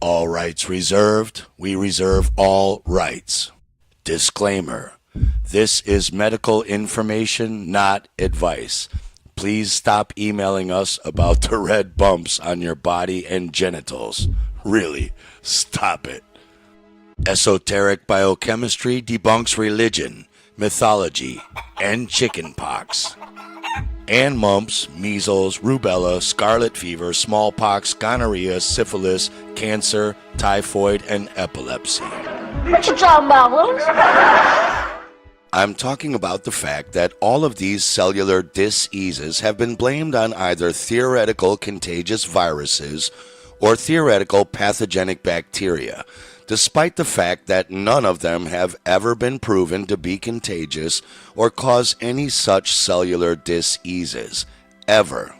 All rights reserved. We reserve all rights. Disclaimer. This is medical information, not advice. Please stop emailing us about the red bumps on your body and genitals. Really, stop it. Esoteric Biochemistry debunks religion, mythology, and chickenpox. And mumps, measles, rubella, scarlet fever, smallpox, gonorrhea, syphilis, cancer, typhoid, and epilepsy. What you talking about, Willis? I'm talking about the fact that all of these cellular diseases have been blamed on either theoretical contagious viruses or theoretical pathogenic bacteria, despite the fact that none of them have ever been proven to be contagious or cause any such cellular diseases, ever.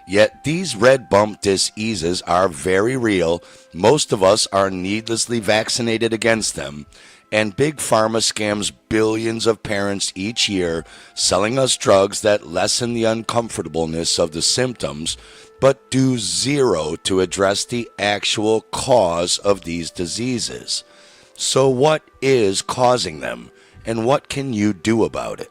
Yet these red bump diseases are very real. Most of us are needlessly vaccinated against them, and Big Pharma scams billions of parents each year, selling us drugs that lessen the uncomfortableness of the symptoms, but do zero to address the actual cause of these diseases. So what is causing them, and what can you do about it?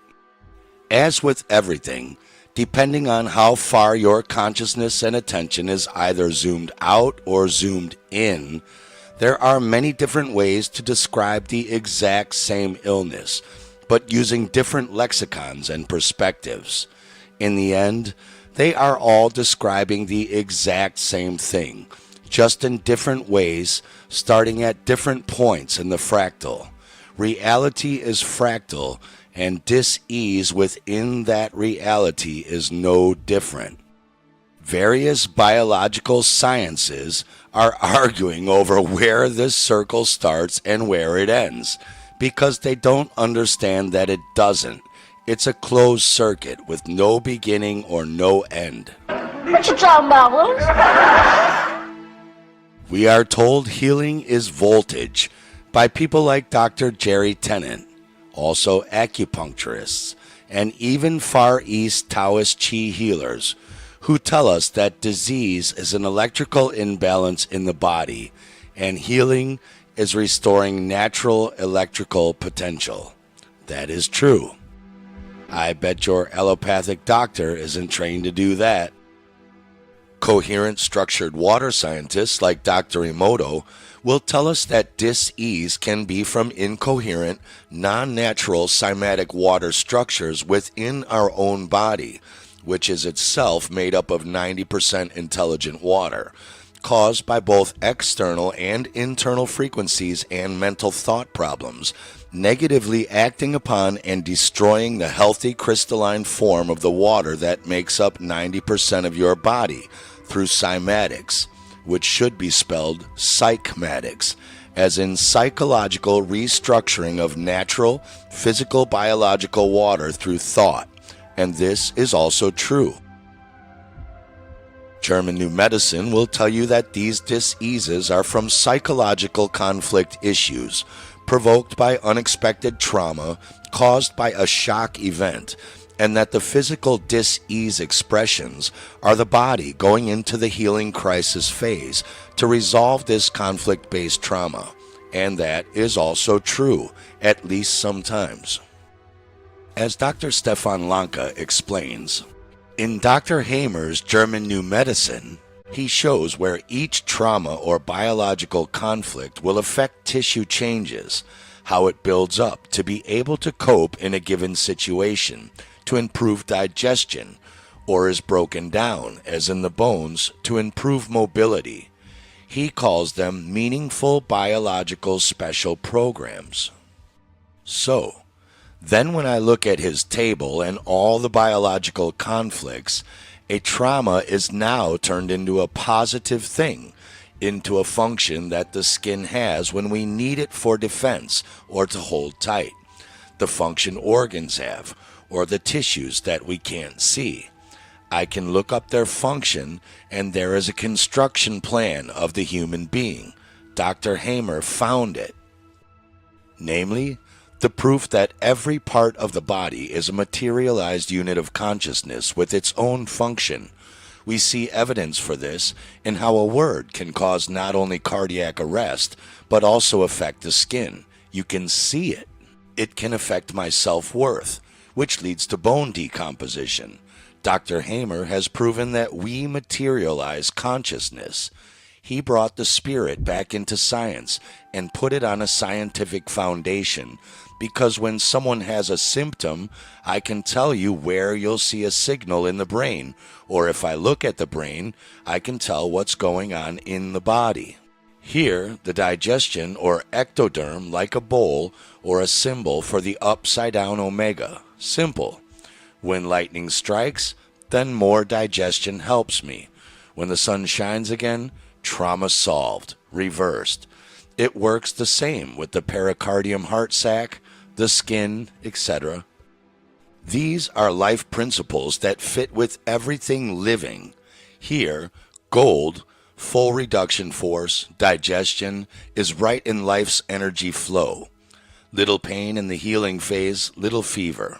As with everything, depending on how far your consciousness and attention is either zoomed out or zoomed in, there are many different ways to describe the exact same illness, but using different lexicons and perspectives. In the end, they are all describing the exact same thing, just in different ways, starting at different points in the fractal. Reality is fractal, and dis-ease within that reality is no different. Various biological sciences are arguing over where this circle starts and where it ends, because they don't understand that it doesn't. It's a closed circuit with no beginning or no end. What you talking about, Willis? We are told healing is voltage by people like Dr. Jerry Tennant, also acupuncturists, and even Far East Taoist Qi healers, who tell us that disease is an electrical imbalance in the body, and healing is restoring natural electrical potential. That is true. I bet your allopathic doctor isn't trained to do that. Coherent structured water scientists like Dr. Emoto will tell us that dis-ease can be from incoherent, non-natural cymatic water structures within our own body, which is itself made up of 90% intelligent water, caused by both external and internal frequencies and mental thought problems, negatively acting upon and destroying the healthy crystalline form of the water that makes up 90% of your body through cymatics, which should be spelled psychmatics, as in psychological restructuring of natural, physical, biological water through thought. And this is also true. German New Medicine will tell you that these diseases are from psychological conflict issues provoked by unexpected trauma caused by a shock event, and that the physical dis-ease expressions are the body going into the healing crisis phase to resolve this conflict-based trauma. And that is also true, at least sometimes. As Dr. Stefan Lanka explains, in Dr. Hamer's German New Medicine, he shows where each trauma or biological conflict will affect tissue changes, how it builds up to be able to cope in a given situation, to improve digestion, or is broken down, as in the bones, to improve mobility. He calls them meaningful biological special programs. So, then when I look at his table and all the biological conflicts, a trauma is now turned into a positive thing, into a function that the skin has when we need it for defense or to hold tight, the function organs have, or the tissues that we can't see. I can look up their function, and there is a construction plan of the human being. Dr. Hamer found it. Namely, the proof that every part of the body is a materialized unit of consciousness with its own function, We see evidence for this in how a word can cause not only cardiac arrest, but also affect the skin. You can see it. It can affect my self-worth, which leads to bone decomposition. Dr. Hamer has proven that we materialize consciousness. He brought the spirit back into science and put it on a scientific foundation, because when someone has a symptom, I can tell you where you'll see a signal in the brain, or if I look at the brain, I can tell what's going on in the body. Here, the digestion or ectoderm like a bowl or a symbol for the upside down omega. Simple. When lightning strikes, then more digestion helps me. When the sun shines again, trauma solved, reversed. It works the same with the pericardium heart sac, the skin, etc. These are life principles that fit with everything living. Here, gold, full reduction force, digestion, is right in life's energy flow. Little pain in the healing phase, little fever.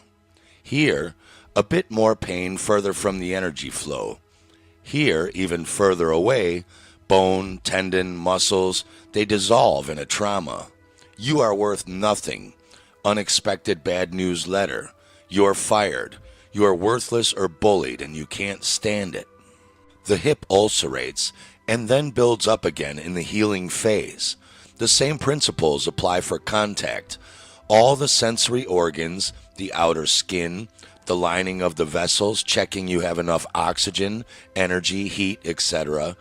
Here, a bit more pain further from the energy flow. Here, even further away, bone, tendon, muscles, they dissolve in a trauma. You are worth nothing. Unexpected bad news letter. You're fired. You are worthless or bullied and you can't stand it. The hip ulcerates and then builds up again in the healing phase. The same principles apply for contact. All the sensory organs, the outer skin, the lining of the vessels, checking you have enough oxygen, energy, heat, etc.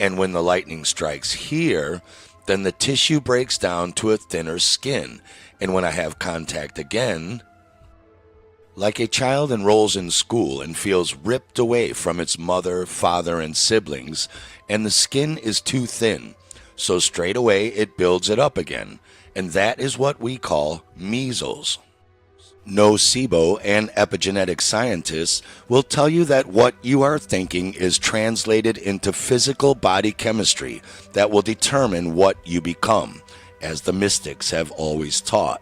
And when the lightning strikes here, then the tissue breaks down to a thinner skin. And when I have contact again, like a child enrolls in school and feels ripped away from its mother, father, and siblings, and the skin is too thin, so straight away it builds it up again, and that is what we call measles. Nocebo and epigenetic scientists will tell you that what you are thinking is translated into physical body chemistry that will determine what you become, as the mystics have always taught,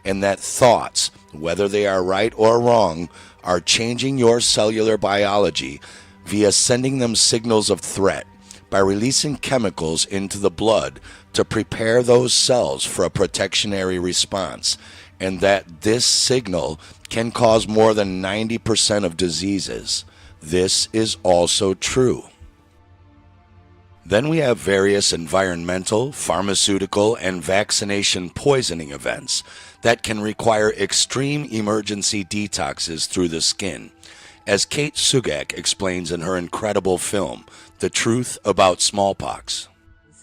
and that thoughts, whether they are right or wrong, are changing your cellular biology via sending them signals of threat by releasing chemicals into the blood to prepare those cells for a protectionary response, and that this signal can cause more than 90% of diseases. This is also true. Then we have various environmental, pharmaceutical, and vaccination poisoning events that can require extreme emergency detoxes through the skin. As Kate Sugak explains in her incredible film, The Truth About Smallpox.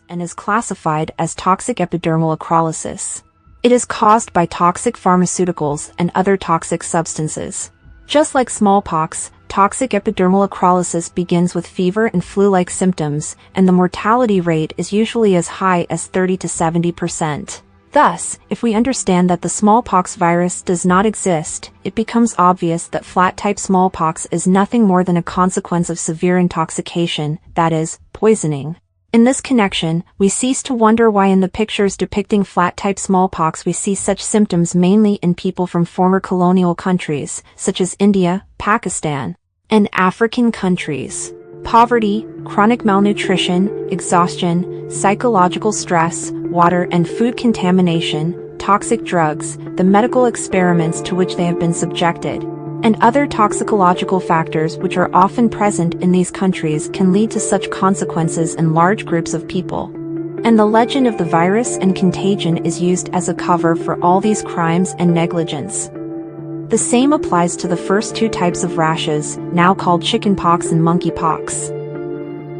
And is classified as toxic epidermal necrolysis. It is caused by toxic pharmaceuticals and other toxic substances. Just like smallpox, toxic epidermal necrolysis begins with fever and flu-like symptoms, and the mortality rate is usually as high as 30 to 70%. Thus, if we understand that the smallpox virus does not exist, it becomes obvious that flat-type smallpox is nothing more than a consequence of severe intoxication, that is, poisoning. In this connection, we cease to wonder why in the pictures depicting flat-type smallpox we see such symptoms mainly in people from former colonial countries, such as India, Pakistan, and African countries. Poverty, chronic malnutrition, exhaustion, psychological stress, water and food contamination, toxic drugs, the medical experiments to which they have been subjected, and other toxicological factors which are often present in these countries can lead to such consequences in large groups of people. And the legend of the virus and contagion is used as a cover for all these crimes and negligence. The same applies to the first two types of rashes, now called chickenpox and monkeypox.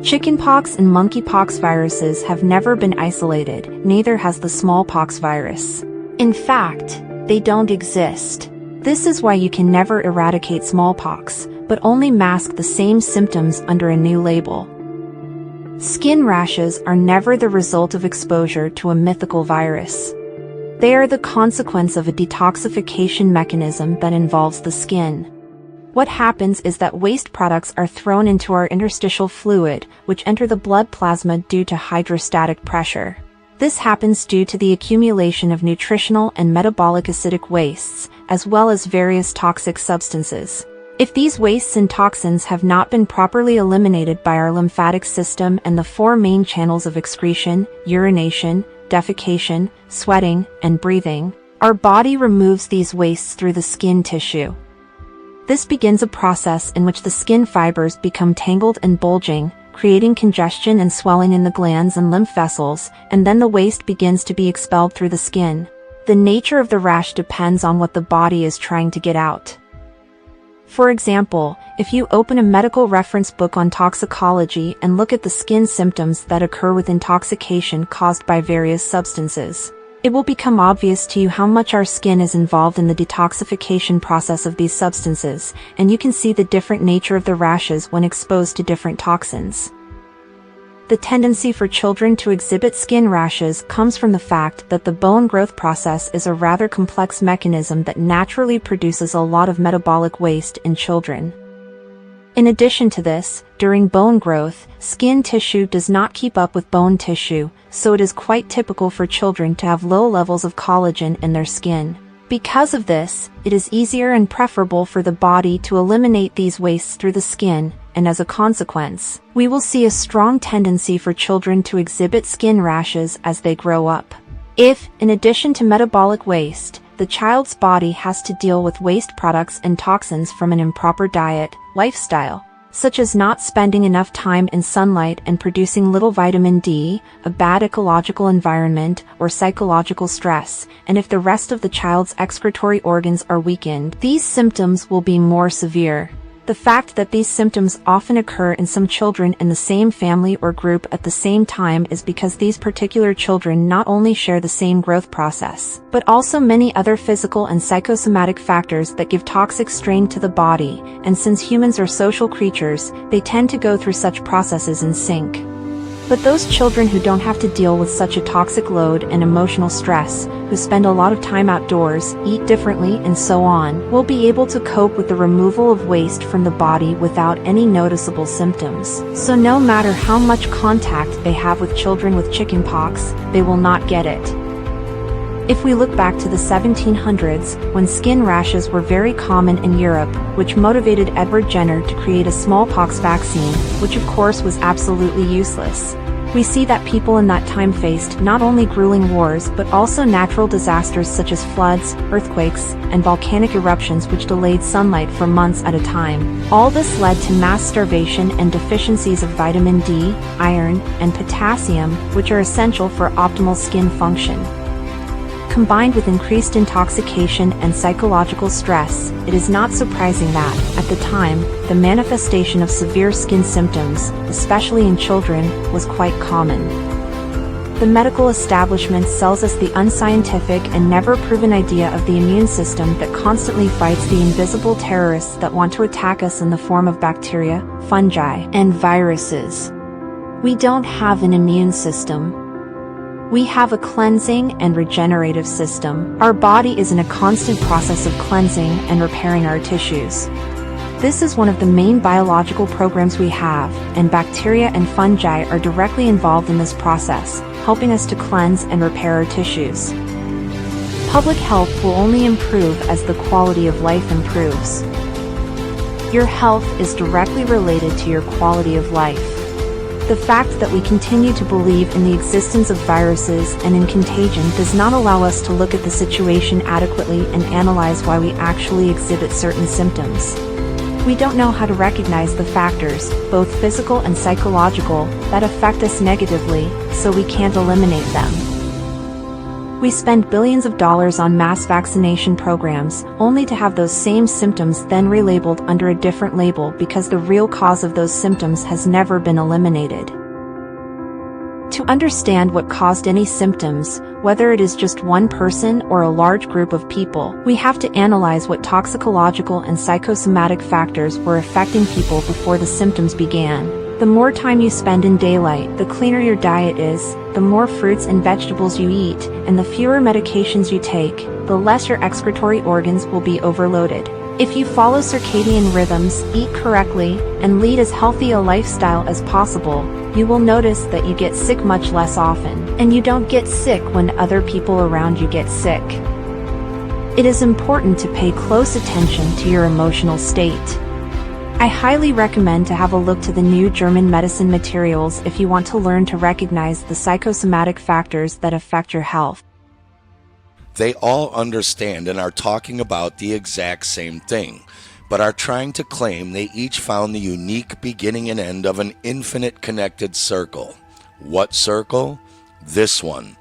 Chickenpox and monkeypox viruses have never been isolated, neither has the smallpox virus. In fact, they don't exist. This is why you can never eradicate smallpox, but only mask the same symptoms under a new label. Skin rashes are never the result of exposure to a mythical virus. They are the consequence of a detoxification mechanism that involves the skin. What happens is that waste products are thrown into our interstitial fluid, which enter the blood plasma due to hydrostatic pressure. This happens due to the accumulation of nutritional and metabolic acidic wastes, as well as various toxic substances. If these wastes and toxins have not been properly eliminated by our lymphatic system and the four main channels of excretion, urination, defecation, sweating, and breathing, our body removes these wastes through the skin tissue. This begins a process in which the skin fibers become tangled and bulging, creating congestion and swelling in the glands and lymph vessels, and then the waste begins to be expelled through the skin. The nature of the rash depends on what the body is trying to get out. For example, if you open a medical reference book on toxicology and look at the skin symptoms that occur with intoxication caused by various substances, it will become obvious to you how much our skin is involved in the detoxification process of these substances, and you can see the different nature of the rashes when exposed to different toxins. The tendency for children to exhibit skin rashes comes from the fact that the bone growth process is a rather complex mechanism that naturally produces a lot of metabolic waste in children. In addition to this, during bone growth, skin tissue does not keep up with bone tissue, so it is quite typical for children to have low levels of collagen in their skin. Because of this, it is easier and preferable for the body to eliminate these wastes through the skin, and as a consequence, we will see a strong tendency for children to exhibit skin rashes as they grow up. If, in addition to metabolic waste, the child's body has to deal with waste products and toxins from an improper diet, lifestyle, such as not spending enough time in sunlight and producing little vitamin D, a bad ecological environment, or psychological stress, and if the rest of the child's excretory organs are weakened, these symptoms will be more severe. The fact that these symptoms often occur in some children in the same family or group at the same time is because these particular children not only share the same growth process, but also many other physical and psychosomatic factors that give toxic strain to the body, and since humans are social creatures, they tend to go through such processes in sync. But those children who don't have to deal with such a toxic load and emotional stress, who spend a lot of time outdoors, eat differently, and so on, will be able to cope with the removal of waste from the body without any noticeable symptoms. So no matter how much contact they have with children with chickenpox, they will not get it. If we look back to the 1700s, when skin rashes were very common in Europe, which motivated Edward Jenner to create a smallpox vaccine, which of course was absolutely useless. We see that people in that time faced not only grueling wars but also natural disasters such as floods, earthquakes, and volcanic eruptions which delayed sunlight for months at a time. All this led to mass starvation and deficiencies of vitamin D, iron, and potassium, which are essential for optimal skin function. Combined with increased intoxication and psychological stress, it is not surprising that, at the time, the manifestation of severe skin symptoms, especially in children, was quite common. The medical establishment sells us the unscientific and never proven idea of the immune system that constantly fights the invisible terrorists that want to attack us in the form of bacteria, fungi, and viruses. We don't have an immune system. We have a cleansing and regenerative system. Our body is in a constant process of cleansing and repairing our tissues. This is one of the main biological programs we have, and bacteria and fungi are directly involved in this process, helping us to cleanse and repair our tissues. Public health will only improve as the quality of life improves. Your health is directly related to your quality of life. The fact that we continue to believe in the existence of viruses and in contagion does not allow us to look at the situation adequately and analyze why we actually exhibit certain symptoms. We don't know how to recognize the factors, both physical and psychological, that affect us negatively, so we can't eliminate them. We spend billions of dollars on mass vaccination programs, only to have those same symptoms then relabeled under a different label because the real cause of those symptoms has never been eliminated. To understand what caused any symptoms, whether it is just one person or a large group of people, we have to analyze what toxicological and psychosomatic factors were affecting people before the symptoms began. The more time you spend in daylight, the cleaner your diet is, the more fruits and vegetables you eat, and the fewer medications you take, the less your excretory organs will be overloaded. If you follow circadian rhythms, eat correctly, and lead as healthy a lifestyle as possible, you will notice that you get sick much less often, and you don't get sick when other people around you get sick. It is important to pay close attention to your emotional state. I highly recommend to have a look to the new German medicine materials if you want to learn to recognize the psychosomatic factors that affect your health. They all understand and are talking about the exact same thing, but are trying to claim they each found the unique beginning and end of an infinite connected circle. What circle? This one.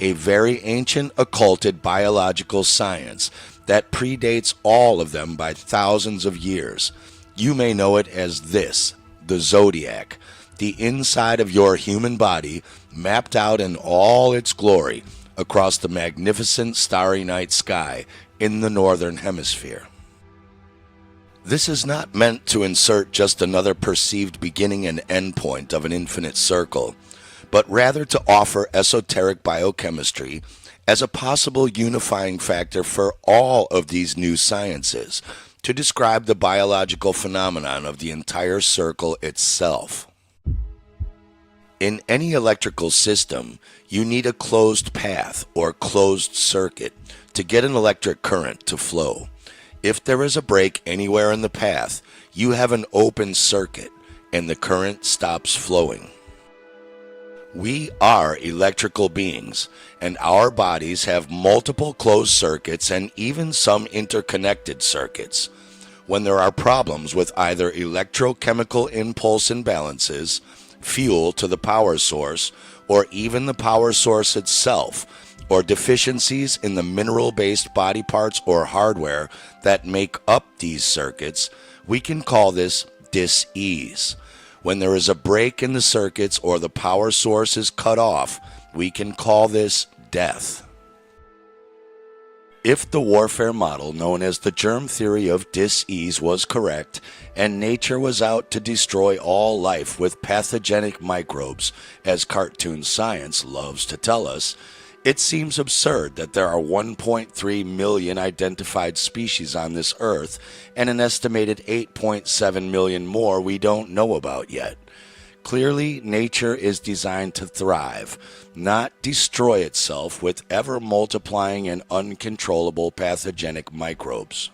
A very ancient occulted biological science that predates all of them by thousands of years. You may know it as this, the zodiac, the inside of your human body mapped out in all its glory across the magnificent starry night sky in the northern hemisphere. This is not meant to insert just another perceived beginning and end point of an infinite circle, but rather to offer esoteric biochemistry as a possible unifying factor for all of these new sciences, to describe the biological phenomenon of the entire circle itself. In any electrical system, you need a closed path or closed circuit to get an electric current to flow. If there is a break anywhere in the path, you have an open circuit and the current stops flowing. We are electrical beings, and our bodies have multiple closed circuits and even some interconnected circuits. When there are problems with either electrochemical impulse imbalances, fuel to the power source, or even the power source itself, or deficiencies in the mineral-based body parts or hardware that make up these circuits, we can call this dis-ease. When there is a break in the circuits or the power source is cut off, we can call this death. If the warfare model known as the germ theory of dis-ease was correct, and nature was out to destroy all life with pathogenic microbes, as cartoon science loves to tell us, it seems absurd that there are 1.3 million identified species on this earth and an estimated 8.7 million more we don't know about yet. Clearly, nature is designed to thrive, not destroy itself with ever-multiplying and uncontrollable pathogenic microbes.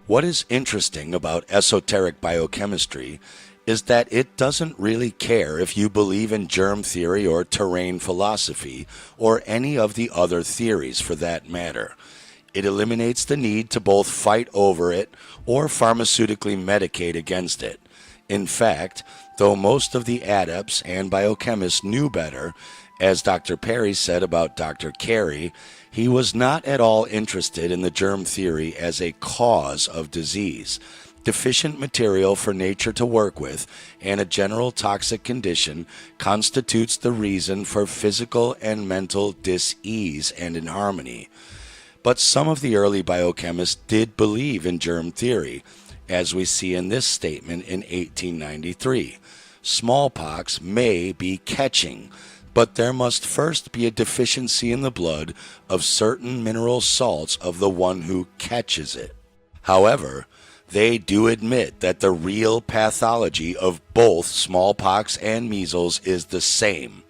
What is interesting about esoteric biochemistry is that it doesn't really care if you believe in germ theory or terrain philosophy or any of the other theories for that matter. It eliminates the need to both fight over it or pharmaceutically medicate against it. In fact, though most of the adepts and biochemists knew better, as Dr. Perry said about Dr. Carey, he was not at all interested in the germ theory as a cause of disease. Deficient material for nature to work with and a general toxic condition constitutes the reason for physical and mental dis-ease and inharmony. But some of the early biochemists did believe in germ theory, as we see in this statement in 1893. Smallpox may be catching, but there must first be a deficiency in the blood of certain mineral salts of the one who catches it. However, they do admit that the real pathology of both smallpox and measles is the same,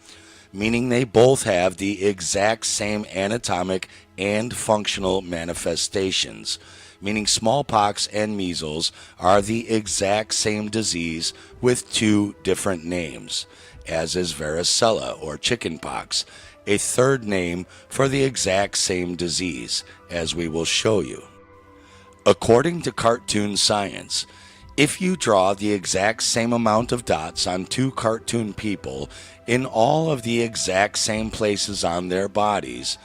meaning they both have the exact same anatomic and functional manifestations, meaning smallpox and measles are the exact same disease with two different names, as is varicella or chickenpox, a third name for the exact same disease, as we will show you. According to cartoon science, if you draw the exact same amount of dots on two cartoon people in all of the exact same places on their bodies,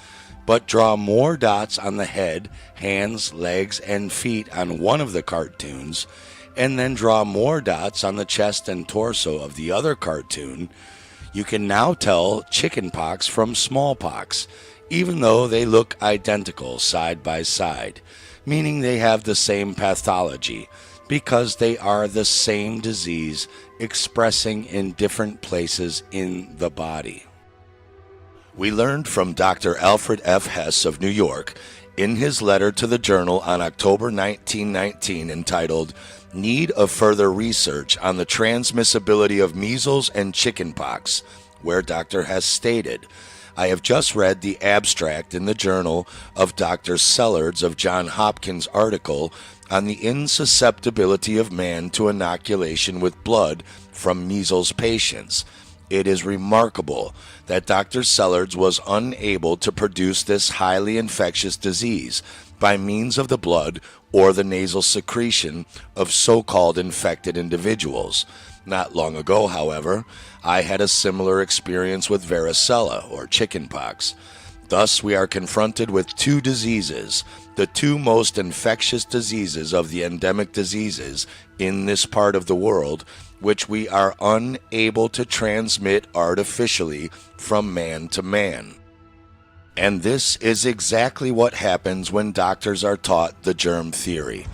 but draw more dots on the head, hands, legs, and feet on one of the cartoons, and then draw more dots on the chest and torso of the other cartoon, you can now tell chickenpox from smallpox, even though they look identical side by side, meaning they have the same pathology, because they are the same disease expressing in different places in the body. We learned from Dr. Alfred F. Hess of New York in his letter to the Journal on October 1919 entitled Need of Further Research on the Transmissibility of Measles and Chickenpox, where Dr. Hess stated, I have just read the abstract in the Journal of Dr. Sellards of Johns Hopkins article on the insusceptibility of man to inoculation with blood from measles patients. It is remarkable that Dr. Sellards was unable to produce this highly infectious disease by means of the blood or the nasal secretion of so-called infected individuals. Not long ago, however, I had a similar experience with varicella or chickenpox. Thus, we are confronted with two diseases, the two most infectious diseases of the endemic diseases in this part of the world, which we are unable to transmit artificially from man to man. And this is exactly what happens when doctors are taught the germ theory.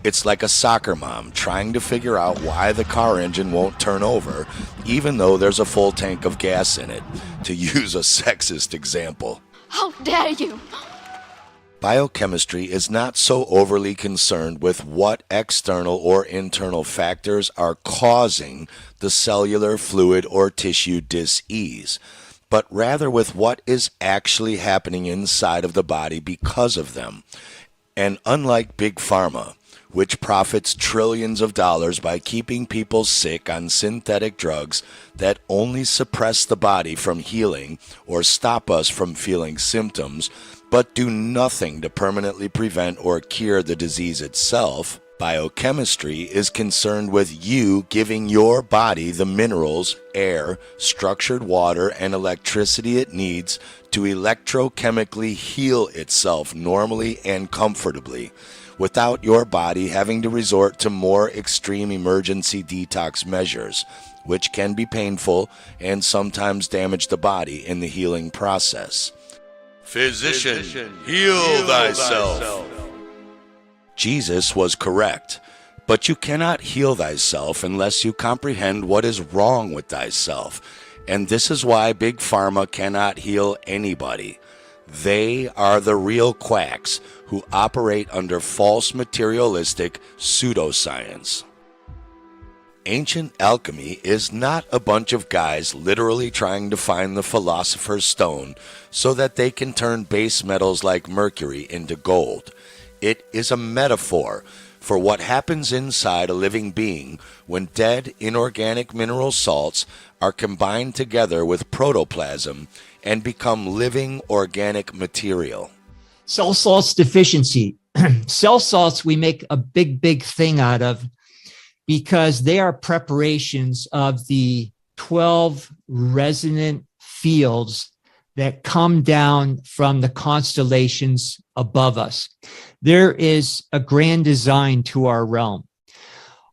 It's like a soccer mom trying to figure out why the car engine won't turn over, even though there's a full tank of gas in it, to use a sexist example. How dare you! Biochemistry is not so overly concerned with what external or internal factors are causing the cellular, fluid, or tissue dis-ease, but rather with what is actually happening inside of the body because of them. And unlike Big Pharma, which profits trillions of dollars by keeping people sick on synthetic drugs that only suppress the body from healing or stop us from feeling symptoms, but do nothing to permanently prevent or cure the disease itself, biochemistry is concerned with you giving your body the minerals, air, structured water, and electricity it needs to electrochemically heal itself normally and comfortably, without your body having to resort to more extreme emergency detox measures, which can be painful and sometimes damage the body in the healing process. Physician, heal thyself. Jesus was correct, but you cannot heal thyself unless you comprehend what is wrong with thyself, and this is why Big Pharma cannot heal anybody. They are the real quacks who operate under false materialistic pseudoscience. Ancient alchemy is not a bunch of guys literally trying to find the philosopher's stone so that they can turn base metals like mercury into gold. It is a metaphor for what happens inside a living being when dead inorganic mineral salts are combined together with protoplasm and become living organic material. Cell salts deficiency. Cell salts we make a big thing out of because they are preparations of the 12 resonant fields that come down from the constellations above us. There is a grand design to our realm.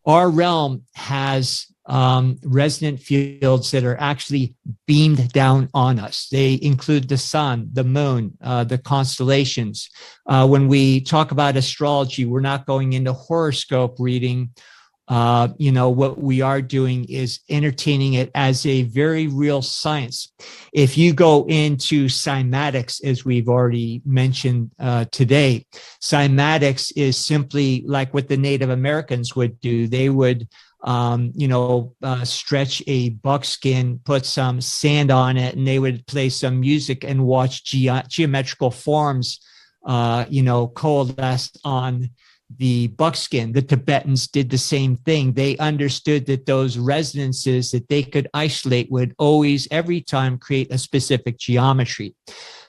Our realm has resonant fields that are actually beamed down on us. They include the sun, the moon, the constellations. When we talk about astrology, we're not going into horoscope reading. What we are doing is entertaining it as a very real science. If you go into cymatics, as we've already mentioned today, cymatics is simply like what the Native Americans would do. They would stretch a buckskin, put some sand on it, and they would play some music and watch geometrical forms, coalesce on the buckskin. The Tibetans did the same thing. They understood that those resonances that they could isolate would always, every time, create a specific geometry.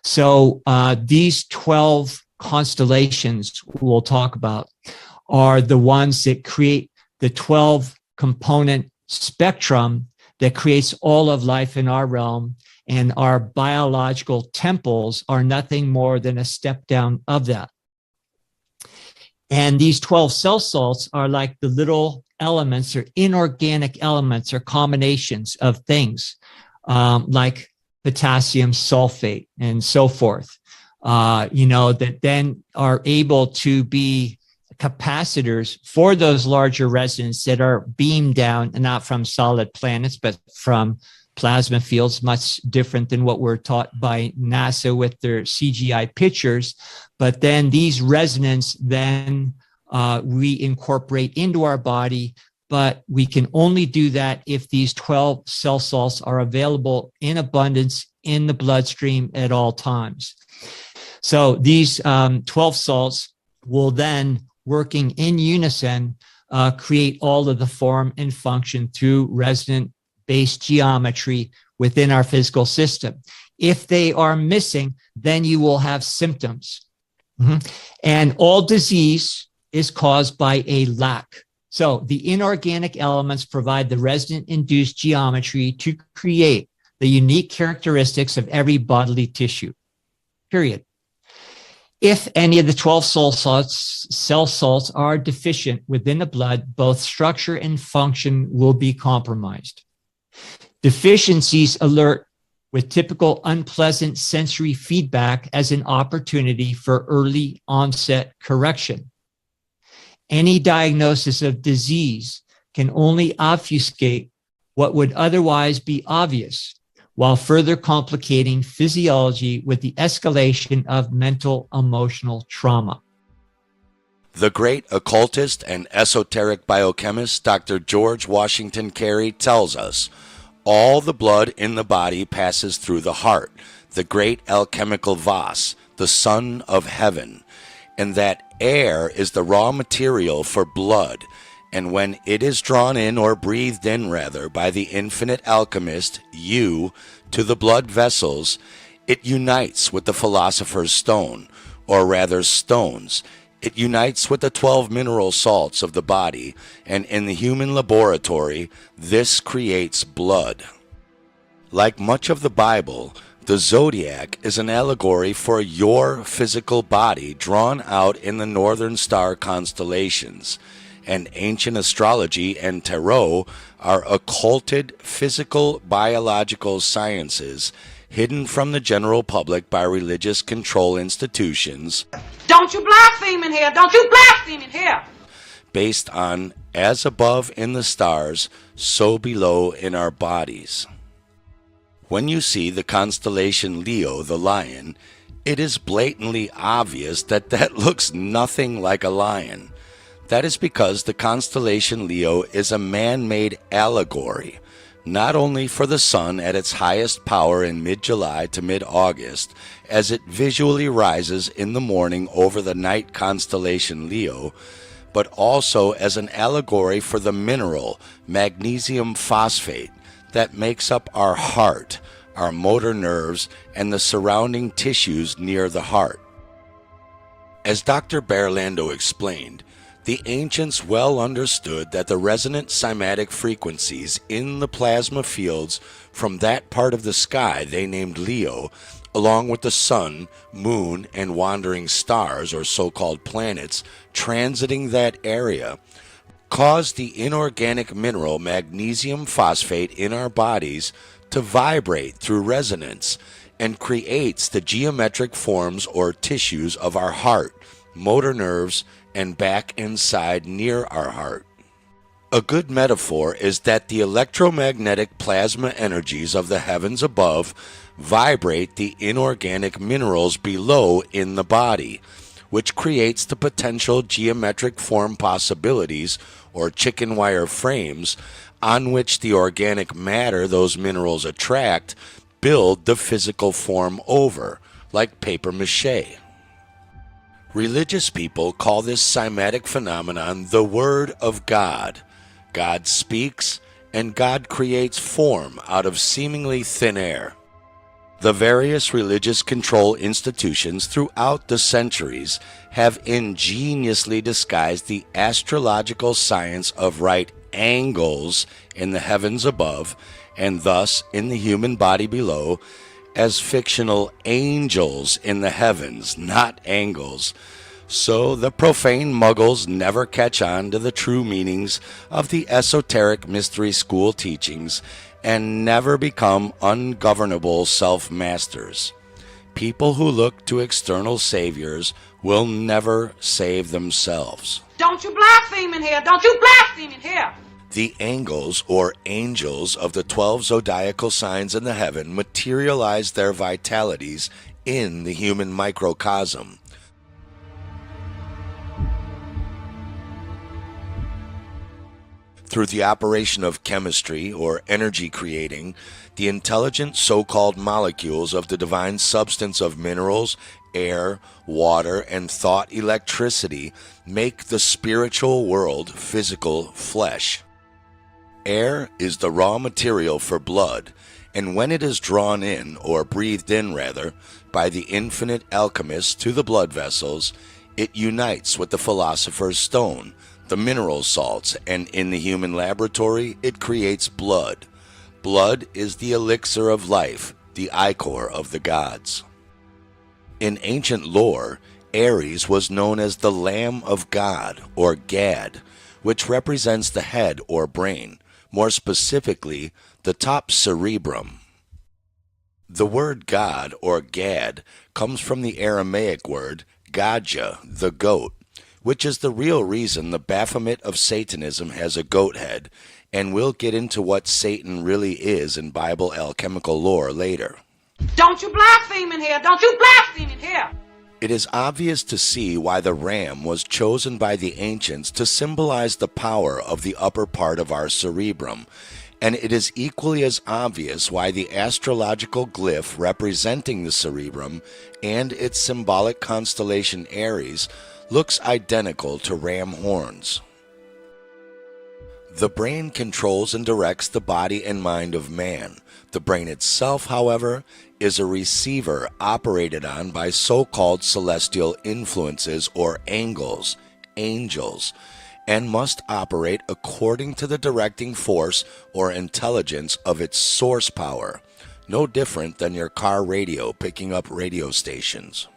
So these 12 constellations we'll talk about are the ones that create the 12 component spectrum that creates all of life in our realm, and our biological temples are nothing more than a step down of that. And these 12 cell salts are like the little elements or inorganic elements or combinations of things like potassium sulfate and so forth, that then are able to be capacitors for those larger resonances that are beamed down, and not from solid planets, but from plasma fields, much different than what we're taught by NASA with their CGI pictures. But then these resonances then we incorporate into our body, but we can only do that if these 12 cell salts are available in abundance in the bloodstream at all times. So these 12 salts will then working in unison create all of the form and function through resonant-based geometry within our physical system. If they are missing, then you will have symptoms. And all disease is caused by a lack. So the inorganic elements provide the resonant-induced geometry to create the unique characteristics of every bodily tissue, period. If any of the 12 cell salts are deficient within the blood, both structure and function will be compromised. Deficiencies alert with typical unpleasant sensory feedback as an opportunity for early onset correction. Any diagnosis of disease can only obfuscate what would otherwise be obvious, while further complicating physiology with the escalation of mental emotional trauma. The great occultist and esoteric biochemist Dr. George Washington Carey tells us, all the blood in the body passes through the heart, the great alchemical vase, the sun of heaven, and that air is the raw material for blood, and when it is drawn in, or breathed in rather, by the infinite alchemist, you, to the blood vessels, it unites with the philosopher's stone, or rather stones. It unites with the 12 mineral salts of the body, and in the human laboratory, this creates blood. Like much of the Bible, the zodiac is an allegory for your physical body drawn out in the northern star constellations, and ancient astrology and tarot are occulted physical biological sciences hidden from the general public by religious control institutions. Don't you blaspheme in here! Don't you blaspheme in here! Based on as above in the stars, so below in our bodies. When you see the constellation Leo, the lion, it is blatantly obvious that that looks nothing like a lion. That is because the constellation Leo is a man-made allegory, not only for the sun at its highest power in mid-July to mid-August, as it visually rises in the morning over the night constellation Leo, but also as an allegory for the mineral magnesium phosphate that makes up our heart, our motor nerves, and the surrounding tissues near the heart. As Dr. Berlando explained, the ancients well understood that the resonant cymatic frequencies in the plasma fields from that part of the sky they named Leo, along with the sun, moon, and wandering stars, or so-called planets, transiting that area, caused the inorganic mineral magnesium phosphate in our bodies to vibrate through resonance and creates the geometric forms or tissues of our heart, motor nerves, and back and side near our heart. A good metaphor is that the electromagnetic plasma energies of the heavens above vibrate the inorganic minerals below in the body, which creates the potential geometric form possibilities or chicken wire frames on which the organic matter those minerals attract build the physical form over, like paper mache. Religious people call this cymatic phenomenon the Word of God. God speaks, and God creates form out of seemingly thin air. The various religious control institutions throughout the centuries have ingeniously disguised the astrological science of right angles in the heavens above, and thus in the human body below, as fictional angels in the heavens, not angles. So the profane muggles never catch on to the true meanings of the esoteric mystery school teachings and never become ungovernable self-masters. People who look to external saviors will never save themselves. Don't you blaspheme in here! Don't you blaspheme in here! The angles, or angels, of the 12 zodiacal signs in the heaven materialize their vitalities in the human microcosm. Through the operation of chemistry or energy creating, the intelligent so-called molecules of the divine substance of minerals, air, water, and thought electricity make the spiritual world physical flesh. Air is the raw material for blood, and when it is drawn in, or breathed in rather, by the infinite alchemist to the blood vessels, it unites with the philosopher's stone, the mineral salts, and in the human laboratory it creates blood. Blood is the elixir of life, the ichor of the gods. In ancient lore, Ares was known as the Lamb of God, or Gad, which represents the head or brain, more specifically, the top cerebrum. The word God, or Gad, comes from the Aramaic word Gadja, the goat, which is the real reason the Baphomet of Satanism has a goat head, and we'll get into what Satan really is in Bible alchemical lore later. Don't you blaspheme in here! Don't you blaspheme in here! It is obvious to see why the ram was chosen by the ancients to symbolize the power of the upper part of our cerebrum, and it is equally as obvious why the astrological glyph representing the cerebrum and its symbolic constellation Aries looks identical to ram horns. The brain controls and directs the body and mind of man. The brain itself, however, is a receiver operated on by so-called celestial influences or angels, and must operate according to the directing force or intelligence of its source power, no different than your car radio picking up radio stations.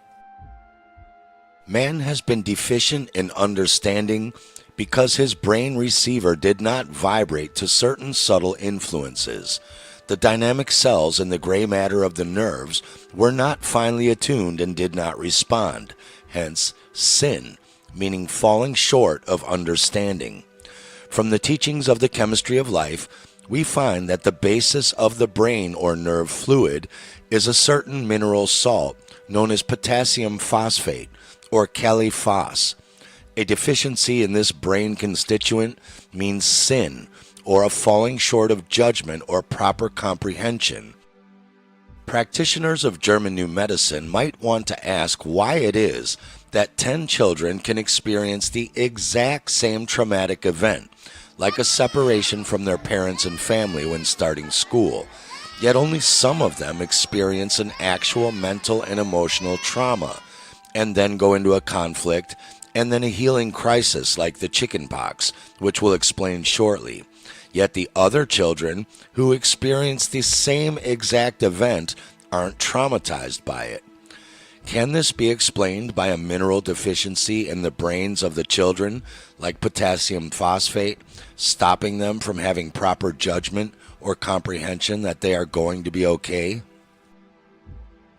Man has been deficient in understanding because his brain receiver did not vibrate to certain subtle influences. The dynamic cells in the gray matter of the nerves were not finely attuned and did not respond, hence sin, meaning falling short of understanding. From the teachings of the chemistry of life, we find that the basis of the brain or nerve fluid is a certain mineral salt known as potassium phosphate or Kali-phos. A deficiency in this brain constituent means sin, or a falling short of judgment or proper comprehension. Practitioners of German New Medicine might want to ask why it is that 10 children can experience the exact same traumatic event, like a separation from their parents and family when starting school, yet only some of them experience an actual mental and emotional trauma, and then go into a conflict and then a healing crisis like the chickenpox, which we'll explain shortly. Yet the other children who experience the same exact event aren't traumatized by it. Can this be explained by a mineral deficiency in the brains of the children, like potassium phosphate, stopping them from having proper judgment or comprehension that they are going to be okay?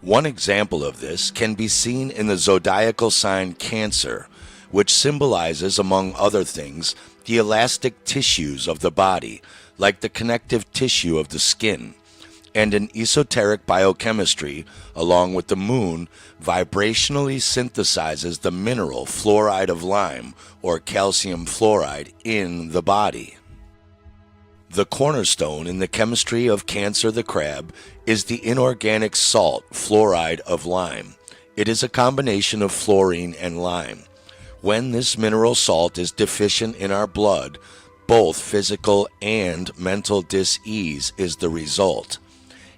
One example of this can be seen in the zodiacal sign Cancer, which symbolizes, among other things, the elastic tissues of the body, like the connective tissue of the skin. And in esoteric biochemistry, along with the moon, vibrationally synthesizes the mineral fluoride of lime, or calcium fluoride, in the body. The cornerstone in the chemistry of Cancer the crab is the inorganic salt fluoride of lime. It is a combination of fluorine and lime. When this mineral salt is deficient in our blood, both physical and mental dis-ease is the result.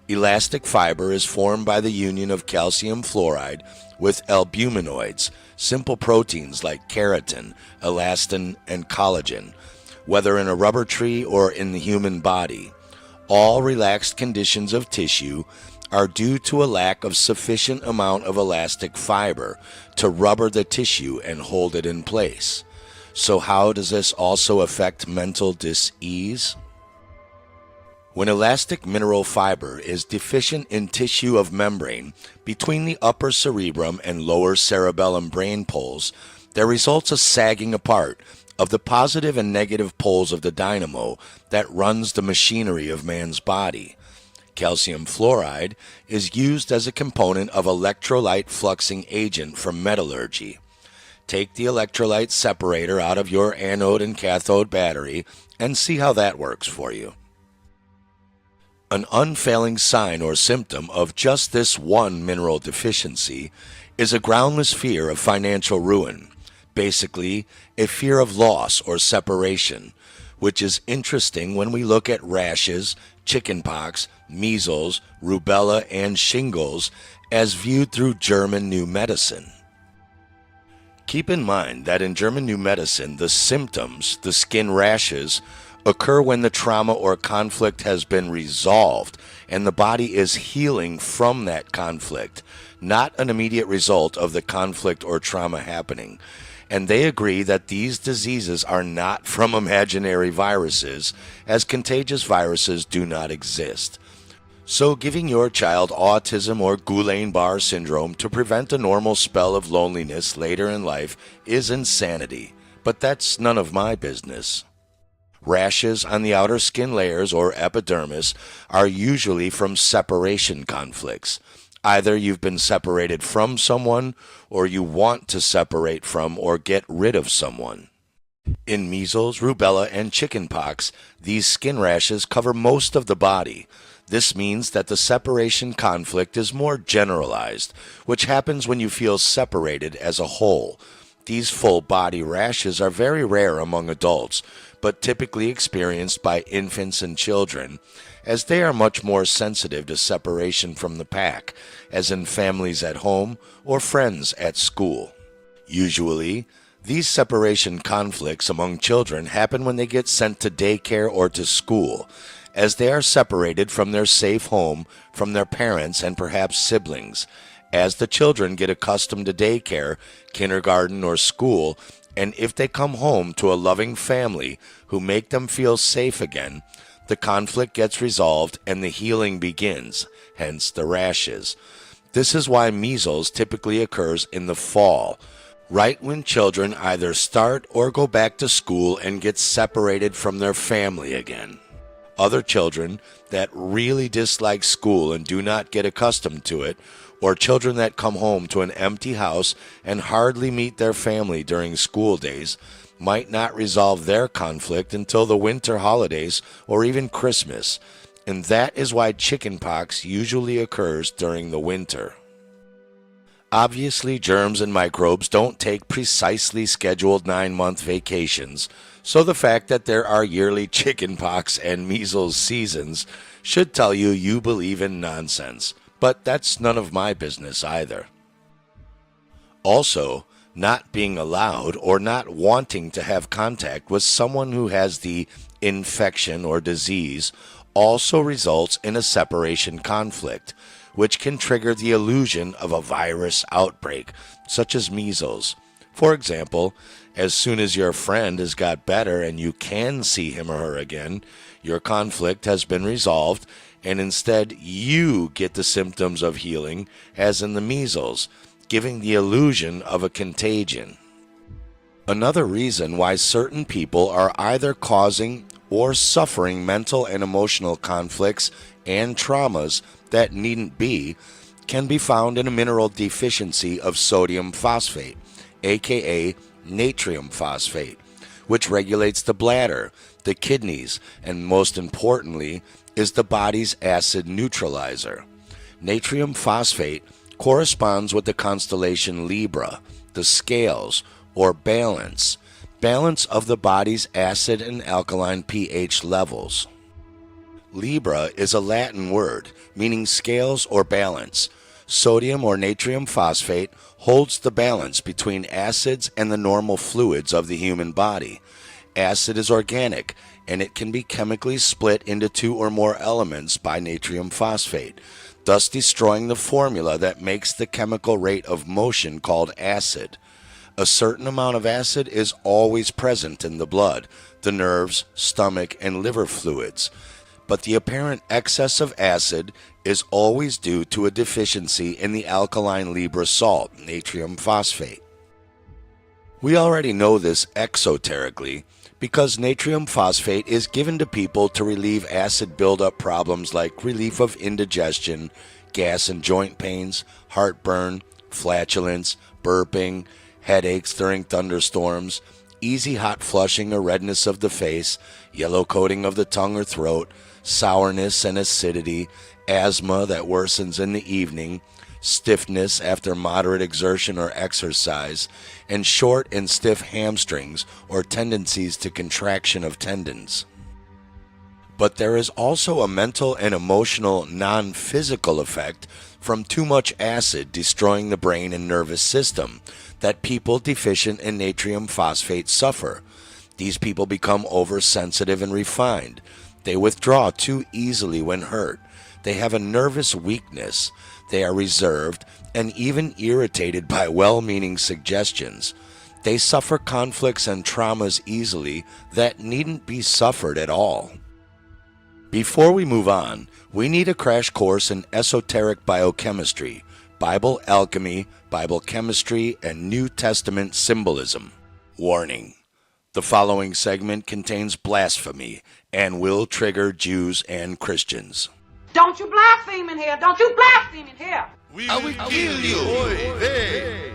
Elastic fiber is formed by the union of calcium fluoride with albuminoids, simple proteins like keratin, elastin, and collagen, whether in a rubber tree or in the human body. All relaxed conditions of tissue are due to a lack of sufficient amount of elastic fiber to rubber the tissue and hold it in place. So how does this also affect mental dis-ease? When elastic mineral fiber is deficient in tissue of membrane between the upper cerebrum and lower cerebellum brain poles, there results a sagging apart of the positive and negative poles of the dynamo that runs the machinery of man's body. Calcium fluoride is used as a component of electrolyte fluxing agent for metallurgy. Take the electrolyte separator out of your anode and cathode battery and see how that works for you. An unfailing sign or symptom of just this one mineral deficiency is a groundless fear of financial ruin, basically a fear of loss or separation, which is interesting when we look at rashes, chickenpox, measles, rubella, and shingles as viewed through German New Medicine. Keep in mind that in German New Medicine, the symptoms, the skin rashes, occur when the trauma or conflict has been resolved and the body is healing from that conflict, not an immediate result of the conflict or trauma happening. And they agree that these diseases are not from imaginary viruses, as contagious viruses do not exist. So giving your child autism or Guillain-Barré syndrome to prevent a normal spell of loneliness later in life is insanity, but that's none of my business. Rashes on the outer skin layers or epidermis are usually from separation conflicts. Either you've been separated from someone, or you want to separate from or get rid of someone. In measles, rubella, and chickenpox, these skin rashes cover most of the body. This means that the separation conflict is more generalized, which happens when you feel separated as a whole. These full body rashes are very rare among adults, but typically experienced by infants and children, as they are much more sensitive to separation from the pack, as in families at home or friends at school. Usually, these separation conflicts among children happen when they get sent to daycare or to school, as they are separated from their safe home, from their parents and perhaps siblings. As the children get accustomed to daycare, kindergarten, or school, and if they come home to a loving family who make them feel safe again, the conflict gets resolved and the healing begins, hence the rashes. This is why measles typically occurs in the fall, right when children either start or go back to school and get separated from their family again. Other children that really dislike school and do not get accustomed to it, or children that come home to an empty house and hardly meet their family during school days, might not resolve their conflict until the winter holidays or even Christmas, and that is why chickenpox usually occurs during the winter. Obviously, germs and microbes don't take precisely scheduled 9-month vacations, so the fact that there are yearly chickenpox and measles seasons should tell you you believe in nonsense, but that's none of my business either. Also, not being allowed or not wanting to have contact with someone who has the infection or disease also results in a separation conflict, which can trigger the illusion of a virus outbreak, such as measles. For example, as soon as your friend has got better and you can see him or her again, your conflict has been resolved, and instead you get the symptoms of healing, as in the measles, giving the illusion of a contagion. Another reason why certain people are either causing or suffering mental and emotional conflicts and traumas that needn't be can be found in a mineral deficiency of sodium phosphate, aka natrium phosphate, which regulates the bladder, the kidneys, and most importantly, is the body's acid neutralizer. Natrium phosphate corresponds with the constellation Libra, the scales, or balance of the body's acid and alkaline pH levels. Libra is a Latin word meaning scales or balance. Sodium or natrium phosphate holds the balance between acids and the normal fluids of the human body. Acid is organic, and it can be chemically split into 2 or more elements by natrium phosphate, thus destroying the formula that makes the chemical rate of motion called acid. A certain amount of acid is always present in the blood, the nerves, stomach, and liver fluids, but the apparent excess of acid is always due to a deficiency in the alkaline Libra salt, natrium phosphate. We already know this exoterically because natrium phosphate is given to people to relieve acid buildup problems like relief of indigestion, gas and joint pains, heartburn, flatulence, burping, headaches during thunderstorms, easy hot flushing or redness of the face, yellow coating of the tongue or throat, sourness and acidity, asthma that worsens in the evening, stiffness after moderate exertion or exercise, and short and stiff hamstrings or tendencies to contraction of tendons. But there is also a mental and emotional non-physical effect from too much acid destroying the brain and nervous system that people deficient in natrium phosphate suffer. These people become oversensitive and refined. They withdraw too easily when hurt. They have a nervous weakness. They are reserved and even irritated by well-meaning suggestions. They suffer conflicts and traumas easily that needn't be suffered at all. Before we move on, we need a crash course in esoteric biochemistry, Bible alchemy, Bible chemistry, and New Testament symbolism. Warning: the following segment contains blasphemy and will trigger Jews and Christians. Don't you blaspheme in here. Don't you blaspheme in here. I will kill you.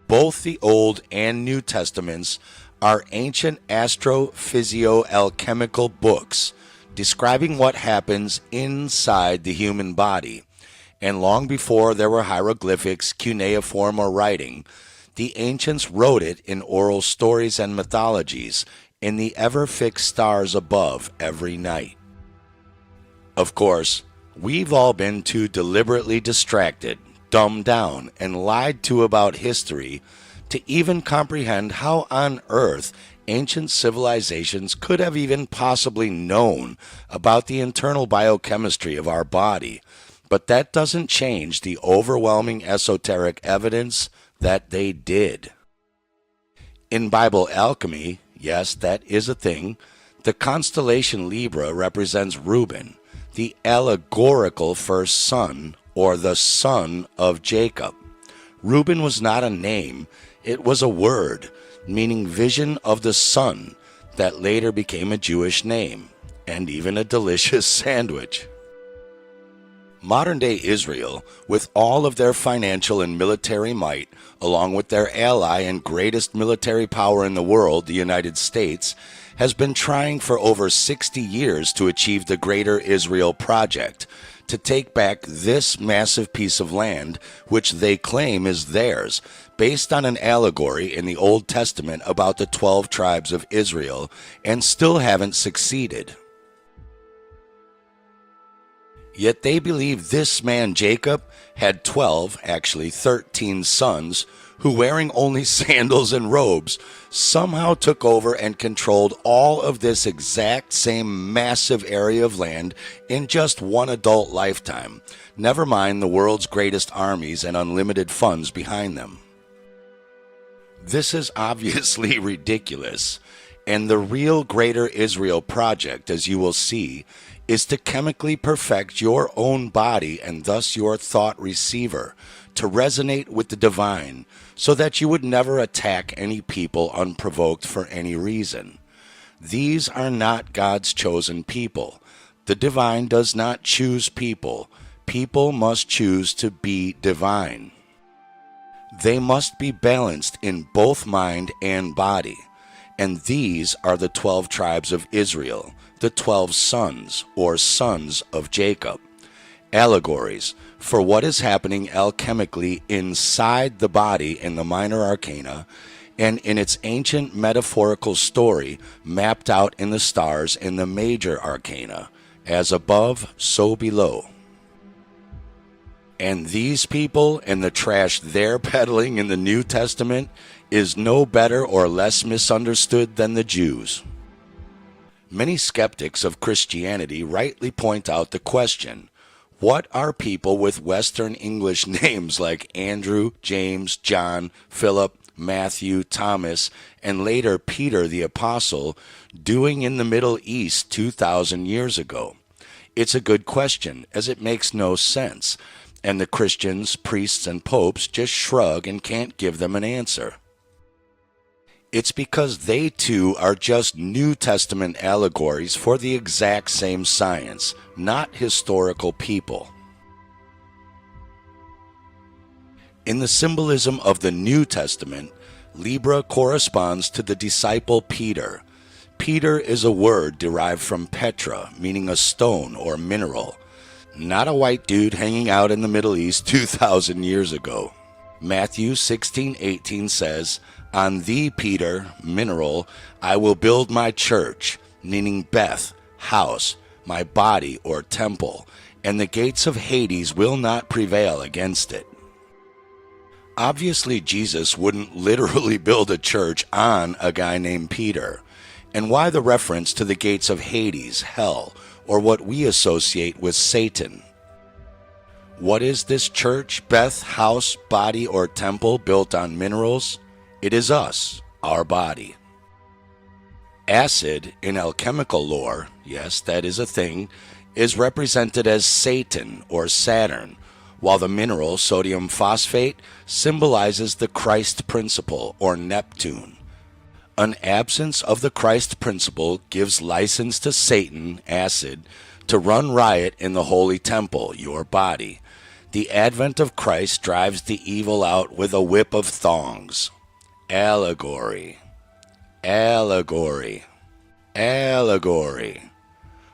Both the Old and New Testaments are ancient astrophysio-alchemical books describing what happens inside the human body. And long before there were hieroglyphics, cuneiform, or writing, the ancients wrote it in oral stories and mythologies in the ever-fixed stars above every night. Of course, we've all been too deliberately distracted, dumbed down, and lied to about history to even comprehend how on earth ancient civilizations could have even possibly known about the internal biochemistry of our body. But that doesn't change the overwhelming esoteric evidence that they did. In Bible alchemy, yes, that is a thing, the constellation Libra represents Reuben, the allegorical first son, or the son of Jacob. Reuben was not a name, it was a word, meaning vision of the sun, that later became a Jewish name, and even a delicious sandwich. Modern-day Israel, with all of their financial and military might, along with their ally and greatest military power in the world, the United States, has been trying for over 60 years to achieve the Greater Israel Project, to take back this massive piece of land, which they claim is theirs, based on an allegory in the Old Testament about the 12 tribes of Israel, and still haven't succeeded. Yet they believe this man Jacob had 12, actually 13 sons, who, wearing only sandals and robes, somehow took over and controlled all of this exact same massive area of land in just one adult lifetime, never mind the world's greatest armies and unlimited funds behind them. This is obviously ridiculous, and the real Greater Israel Project, as you will see, is to chemically perfect your own body and thus your thought receiver to resonate with the divine, so that you would never attack any people unprovoked for any reason. These are not God's chosen people. The divine does not choose people. People must choose to be divine. They must be balanced in both mind and body. And these are the 12 tribes of Israel, the 12 sons, or sons of Jacob. Allegories for what is happening alchemically inside the body in the minor arcana, and in its ancient metaphorical story mapped out in the stars in the major arcana, as above, so below. And these people and the trash they're peddling in the New Testament is no better or less misunderstood than the Jews. Many skeptics of Christianity rightly point out the question, what are people with Western English names like Andrew, James, John, Philip, Matthew, Thomas, and later Peter the Apostle doing in the Middle East 2,000 years ago? It's a good question, as it makes no sense, and the Christians, priests, and popes just shrug and can't give them an answer. It's because they too are just New Testament allegories for the exact same science, not historical people. In the symbolism of the New Testament, Libra corresponds to the disciple Peter. Peter is a word derived from Petra, meaning a stone or mineral, not a white dude hanging out in the Middle East 2,000 years ago. Matthew 16:18 says, "On thee, Peter, mineral, I will build my church," meaning Beth, house, my body or temple, and the gates of Hades will not prevail against it. Obviously, Jesus wouldn't literally build a church on a guy named Peter. And why the reference to the gates of Hades, hell, or what we associate with Satan? What is this church, Beth, house, body, or temple built on minerals? It is us, our body. Acid, in alchemical lore, yes, that is a thing, is represented as Satan or Saturn, while the mineral sodium phosphate symbolizes the Christ principle or Neptune. An absence of the Christ principle gives license to Satan, acid, to run riot in the holy temple, your body. The advent of Christ drives the evil out with a whip of thongs. Allegory. Allegory. Allegory.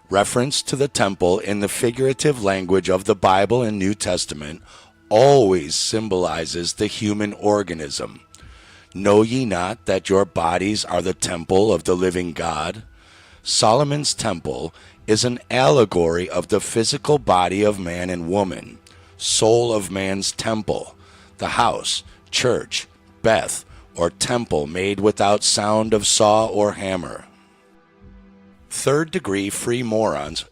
Reference to the temple in the figurative language of the Bible and New Testament always symbolizes the human organism. Know ye not that your bodies are the temple of the living God? Solomon's temple is an allegory of the physical body of man and woman, soul of man's temple, the house, church, Beth, or temple made without sound of saw or hammer. Third-degree Freemasons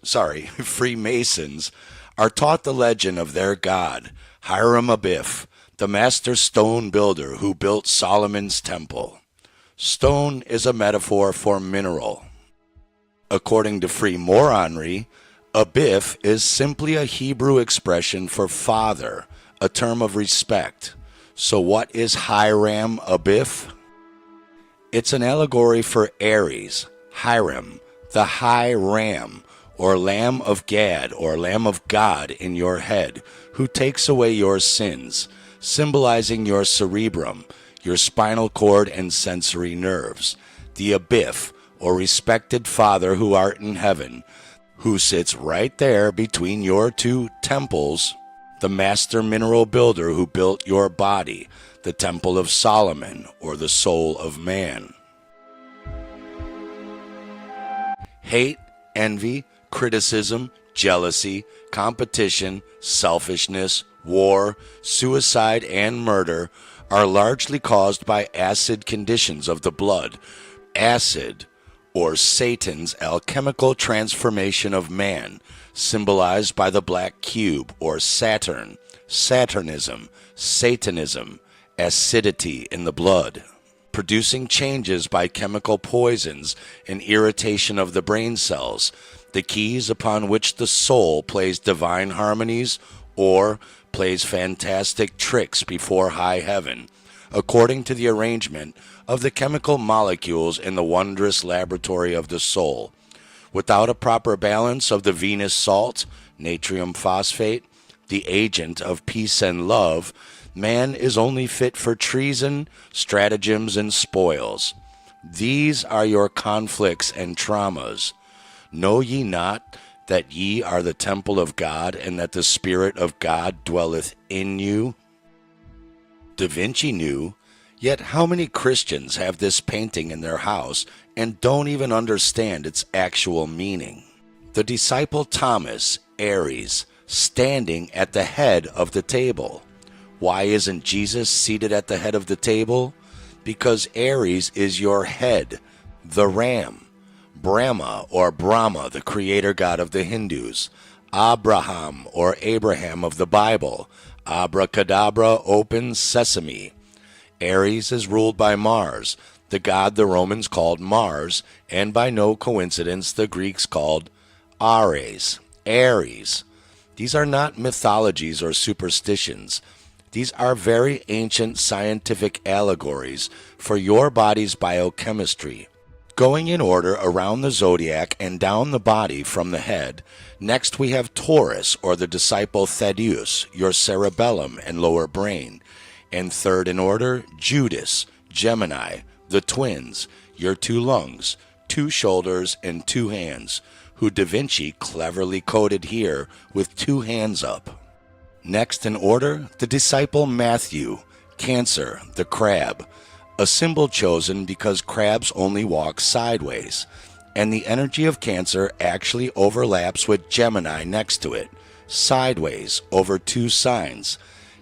are taught the legend of their god, Hiram Abiff, the master stone builder who built Solomon's temple. Stone is a metaphor for mineral. According to Freemasonry, Abiff is simply a Hebrew expression for father, a term of respect. So what is Hiram Abiff? It's an allegory for Aries, Hiram, the high ram, or Lamb of Gad, or Lamb of God in your head, who takes away your sins, symbolizing your cerebrum, your spinal cord and sensory nerves. The Abiff, or respected Father who art in heaven, who sits right there between your two temples, the master mineral builder who built your body, the Temple of Solomon, or the soul of man. Hate, envy, criticism, jealousy, competition, selfishness, war, suicide, and murder are largely caused by acid conditions of the blood. Acid, or Satan's alchemical transformation of man, symbolized by the black cube, or Saturn, Saturnism, Satanism, acidity in the blood, producing changes by chemical poisons and irritation of the brain cells, the keys upon which the soul plays divine harmonies or plays fantastic tricks before high heaven, according to the arrangement of the chemical molecules in the wondrous laboratory of the soul. Without a proper balance of the Venus salt, natrium phosphate, the agent of peace and love, man is only fit for treason, stratagems, and spoils. These are your conflicts and traumas. Know ye not that ye are the temple of God, and that the Spirit of God dwelleth in you? Da Vinci knew, yet how many Christians have this painting in their house and don't even understand its actual meaning? The disciple Thomas, Aries, standing at the head of the table. Why isn't Jesus seated at the head of the table? Because Aries is your head, the ram. Brahma or Brahma, the creator god of the Hindus. Abraham or Abraham of the Bible. Abracadabra, open sesame. Aries is ruled by Mars, the god the Romans called Mars, and by no coincidence the Greeks called Ares, Aries. These are not mythologies or superstitions. These are very ancient scientific allegories for your body's biochemistry. Going in order around the zodiac and down the body from the head, next we have Taurus, or the disciple Thaddeus, your cerebellum and lower brain. And third in order, Judas, Gemini, the twins, your two lungs, 2 shoulders, and 2 hands, who Da Vinci cleverly coded here with 2 hands up. Next in order, the disciple Matthew, Cancer, the crab, a symbol chosen because crabs only walk sideways, and the energy of Cancer actually overlaps with Gemini next to it, sideways over 2 signs,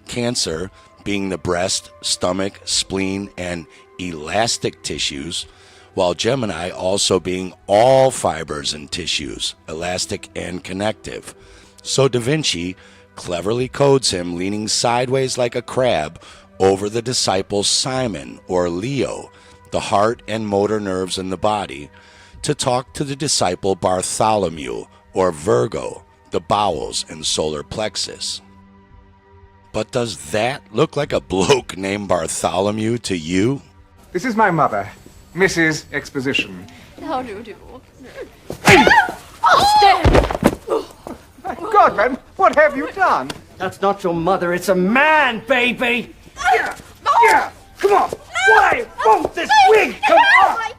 Cancer being the breast, stomach, spleen, and elastic tissues, while Gemini also being all fibers and tissues, elastic and connective. So Da Vinci cleverly codes him leaning sideways like a crab over the disciple Simon, or Leo, the heart and motor nerves in the body, to talk to the disciple Bartholomew, or Virgo, the bowels and solar plexus. But does that look like a bloke named Bartholomew to you? This is my mother, Mrs. Exposition. How do you do? My God, man, what have you done? That's not your mother, it's a man, baby! Yeah, come on. Why won't this wig come off?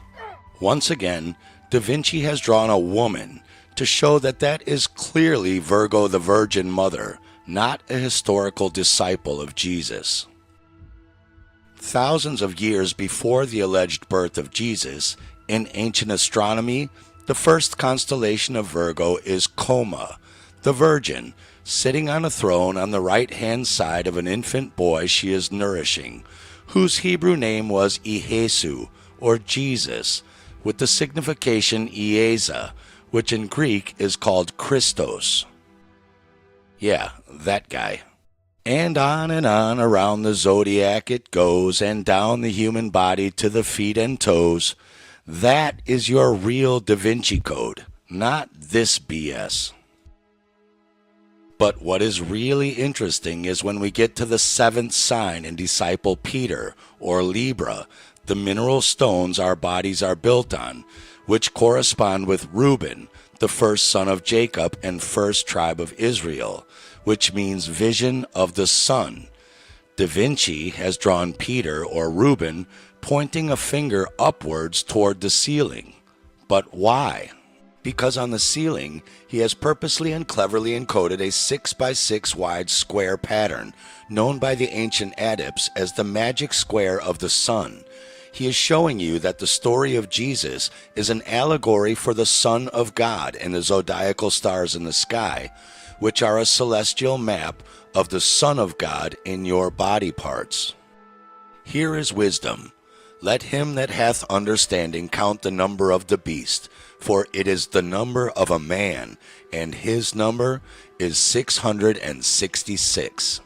Once again, Da Vinci has drawn a woman to show that that is clearly Virgo the Virgin Mother, not a historical disciple of Jesus. Thousands of years before the alleged birth of Jesus, in ancient astronomy, the first constellation of Virgo is Coma, the Virgin, sitting on a throne on the right-hand side of an infant boy she is nourishing, whose Hebrew name was Iesu, or Jesus, with the signification Iesa, which in Greek is called Christos. Yeah, that guy. And on around the zodiac it goes, and down the human body to the feet and toes. That is your real Da Vinci Code, not this BS. But what is really interesting is when we get to the 7th sign in disciple Peter, or Libra, the mineral stones our bodies are built on, which correspond with Reuben, the first son of Jacob and first tribe of Israel, which means vision of the sun. Da Vinci has drawn Peter, or Reuben, pointing a finger upwards toward the ceiling. But why? Because on the ceiling, he has purposely and cleverly encoded a 6x6 wide square pattern, known by the ancient adepts as the magic square of the sun. He is showing you that the story of Jesus is an allegory for the Son of God and the zodiacal stars in the sky, which are a celestial map of the Son of God in your body parts. Here is wisdom. Let him that hath understanding count the number of the beast, for it is the number of a man, and his number is 666.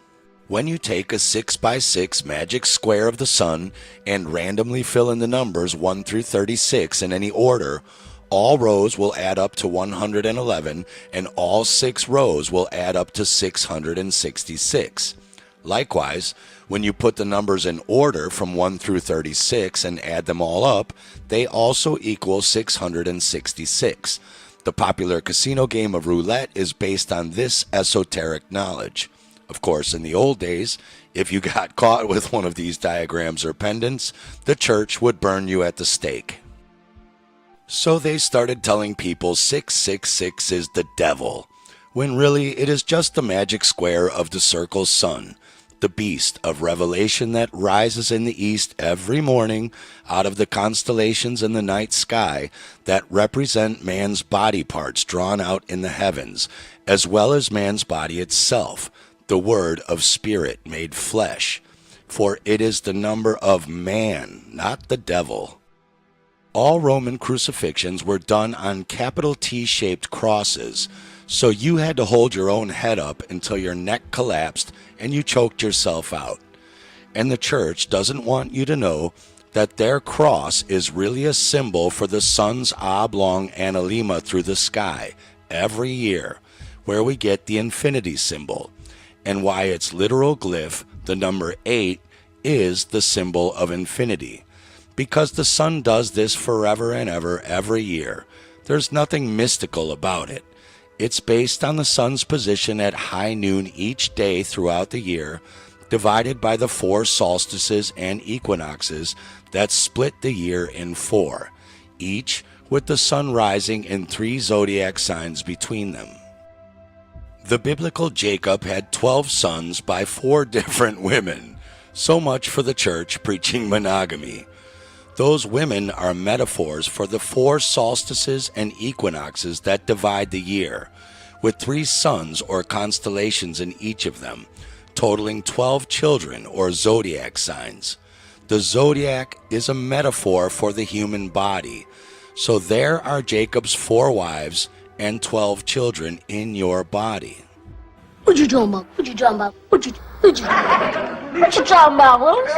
When you take a 6x6 magic square of the sun and randomly fill in the numbers 1 through 36 in any order, all rows will add up to 111, and all 6 rows will add up to 666. Likewise, when you put the numbers in order from 1 through 36 and add them all up, they also equal 666. The popular casino game of roulette is based on this esoteric knowledge. Of course, in the old days, if you got caught with one of these diagrams or pendants, the church would burn you at the stake. So they started telling people 666 is the devil, when really it is just the magic square of the circle's sun, the beast of Revelation that rises in the east every morning out of the constellations in the night sky that represent man's body parts drawn out in the heavens, as well as man's body itself, the word of spirit made flesh. For it is the number of man, not the devil. All Roman crucifixions were done on capital T-shaped crosses, so you had to hold your own head up until your neck collapsed and you choked yourself out. And the church doesn't want you to know that their cross is really a symbol for the sun's oblong analemma through the sky every year, where we get the infinity symbol, and why its literal glyph, the number 8, is the symbol of infinity. Because the sun does this forever and ever every year. There's nothing mystical about it. It's based on the sun's position at high noon each day throughout the year, divided by the 4 solstices and equinoxes that split the year in 4, each with the sun rising in 3 zodiac signs between them. The biblical Jacob had 12 sons by 4 different women. So much for the church preaching monogamy. Those women are metaphors for the 4 solstices and equinoxes that divide the year, with 3 suns or constellations in each of them, totaling 12 children or zodiac signs. The zodiac is a metaphor for the human body, so there are Jacob's 4 wives and 12 children in your body. What you talking about? What you talking about? What you talking about, Willis?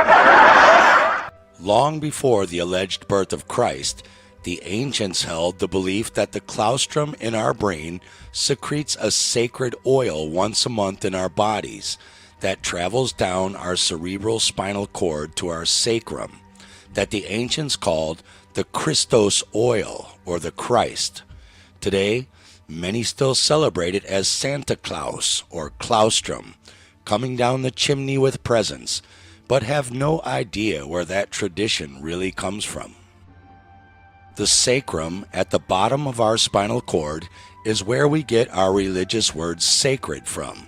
Long before the alleged birth of Christ, the ancients held the belief that the claustrum in our brain secretes a sacred oil once a month in our bodies that travels down our cerebral spinal cord to our sacrum, that the ancients called the Christos oil or the Christ. Today, many still celebrate it as Santa Claus or claustrum, coming down the chimney with presents, but have no idea where that tradition really comes from. The sacrum at the bottom of our spinal cord is where we get our religious word sacred from,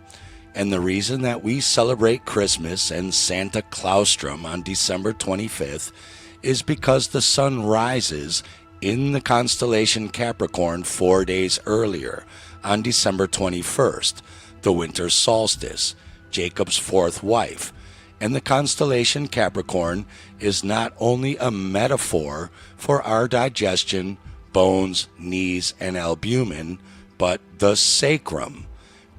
and the reason that we celebrate Christmas and Santa Claustrum on December 25th is because the sun rises in the constellation Capricorn 4 days earlier, on December 21st, the winter solstice, Jacob's 4th wife. And the constellation Capricorn is not only a metaphor for our digestion, bones, knees, and albumin, but the sacrum,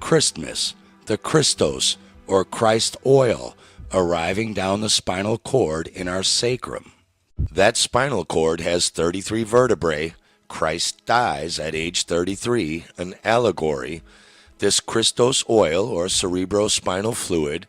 Christmas, the Christos, or Christ oil, arriving down the spinal cord in our sacrum. That spinal cord has 33 vertebrae. Christ dies at age 33, an allegory. This Christos oil, or cerebrospinal fluid,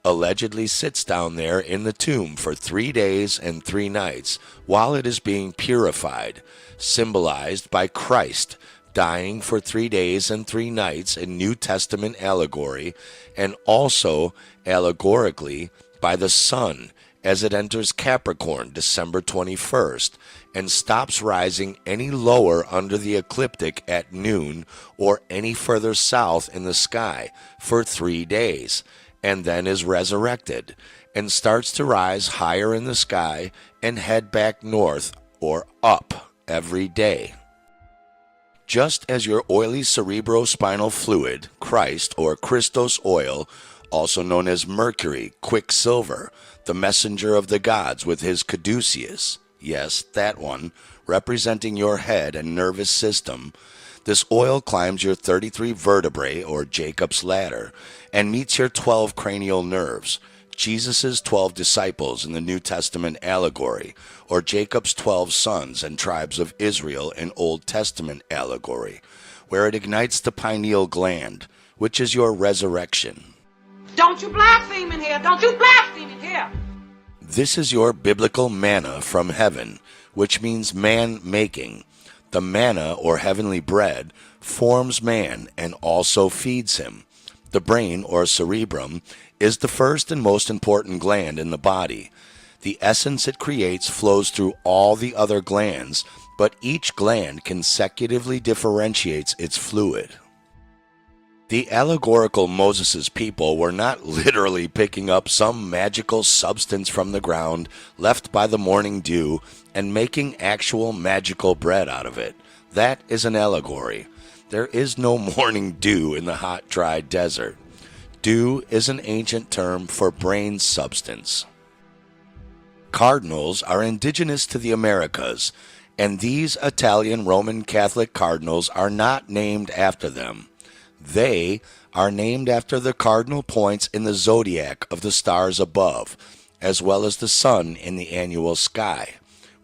allegedly sits down there in the tomb for 3 days and 3 nights while it is being purified, symbolized by Christ dying for 3 days and 3 nights in New Testament allegory, and also allegorically by the sun as it enters Capricorn December 21st and stops rising any lower under the ecliptic at noon or any further south in the sky for 3 days, and then is resurrected and starts to rise higher in the sky and head back north or up every day. Just as your oily cerebrospinal fluid, Christ or Christos oil, also known as Mercury, Quicksilver, the messenger of the gods with his caduceus, yes, that one, representing your head and nervous system, this oil climbs your 33 vertebrae, or Jacob's ladder, and meets your 12 cranial nerves, Jesus' 12 disciples in the New Testament allegory, or Jacob's 12 sons and tribes of Israel in Old Testament allegory, where it ignites the pineal gland, which is your resurrection. Don't you blaspheme in here! Don't you blaspheme in here! This is your biblical manna from heaven, which means man-making. The manna, or heavenly bread, forms man and also feeds him. The brain, or cerebrum, is the first and most important gland in the body. The essence it creates flows through all the other glands, but each gland consecutively differentiates its fluid. The allegorical Moses' people were not literally picking up some magical substance from the ground left by the morning dew and making actual magical bread out of it. That is an allegory. There is no morning dew in the hot, dry desert. Dew is an ancient term for brain substance. Cardinals are indigenous to the Americas, and these Italian Roman Catholic cardinals are not named after them. They are named after the cardinal points in the zodiac of the stars above, as well as the sun in the annual sky,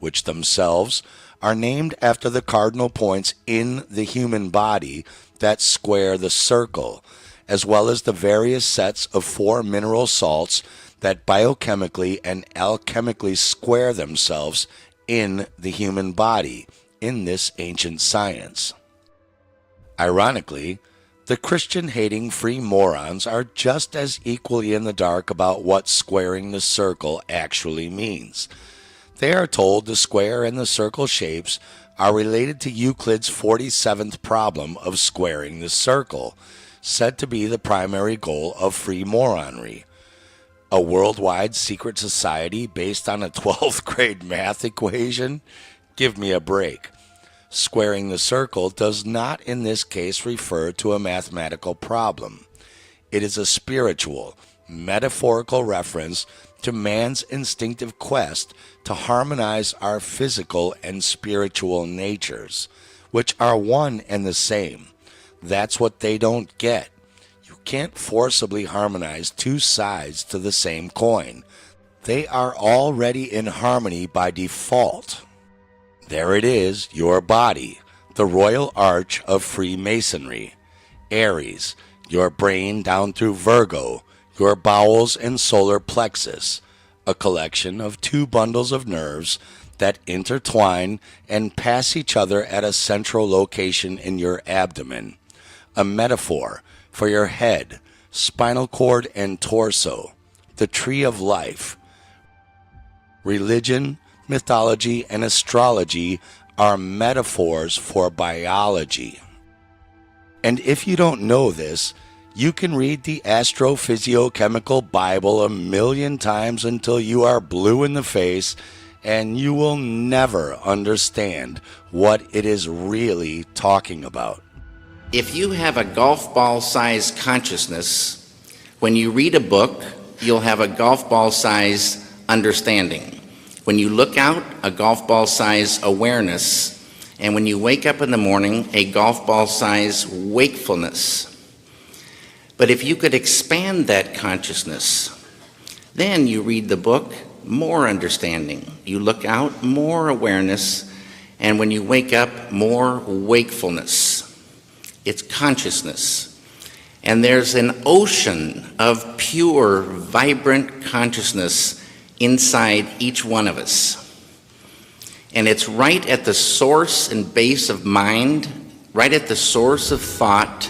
which themselves are named after the cardinal points in the human body that square the circle, as well as the various sets of 4 mineral salts that biochemically and alchemically square themselves in the human body in this ancient science. Ironically, the Christian-hating free morons are just as equally in the dark about what squaring the circle actually means. They are told the square and the circle shapes are related to Euclid's 47th problem of squaring the circle, said to be the primary goal of Freemoronry, a worldwide secret society based on a 12th grade math equation? Give me a break. Squaring the circle does not in this case refer to a mathematical problem. It is a spiritual, metaphorical reference to man's instinctive quest to harmonize our physical and spiritual natures, which are one and the same. That's what they don't get. You can't forcibly harmonize two sides to the same coin. They are already in harmony by default. There it is, your body, the royal arch of Freemasonry. Aries, your brain down through Virgo, your bowels and solar plexus, a collection of two bundles of nerves that intertwine and pass each other at a central location in your abdomen, a metaphor for your head, spinal cord, and torso, the tree of life. Religion, mythology, and astrology are metaphors for biology. And if you don't know this, you can read the Astrophysiochemical Bible a million times until you are blue in the face, and you will never understand what it is really talking about. If you have a golf ball-sized consciousness, when you read a book, you'll have a golf ball-sized understanding. When you look out, a golf ball-sized awareness. And when you wake up in the morning, a golf ball-sized wakefulness. But if you could expand that consciousness, then you read the book, more understanding. You look out, more awareness. And when you wake up, more wakefulness. It's consciousness. And there's an ocean of pure, vibrant consciousness inside each one of us. And it's right at the source and base of mind, right at the source of thought.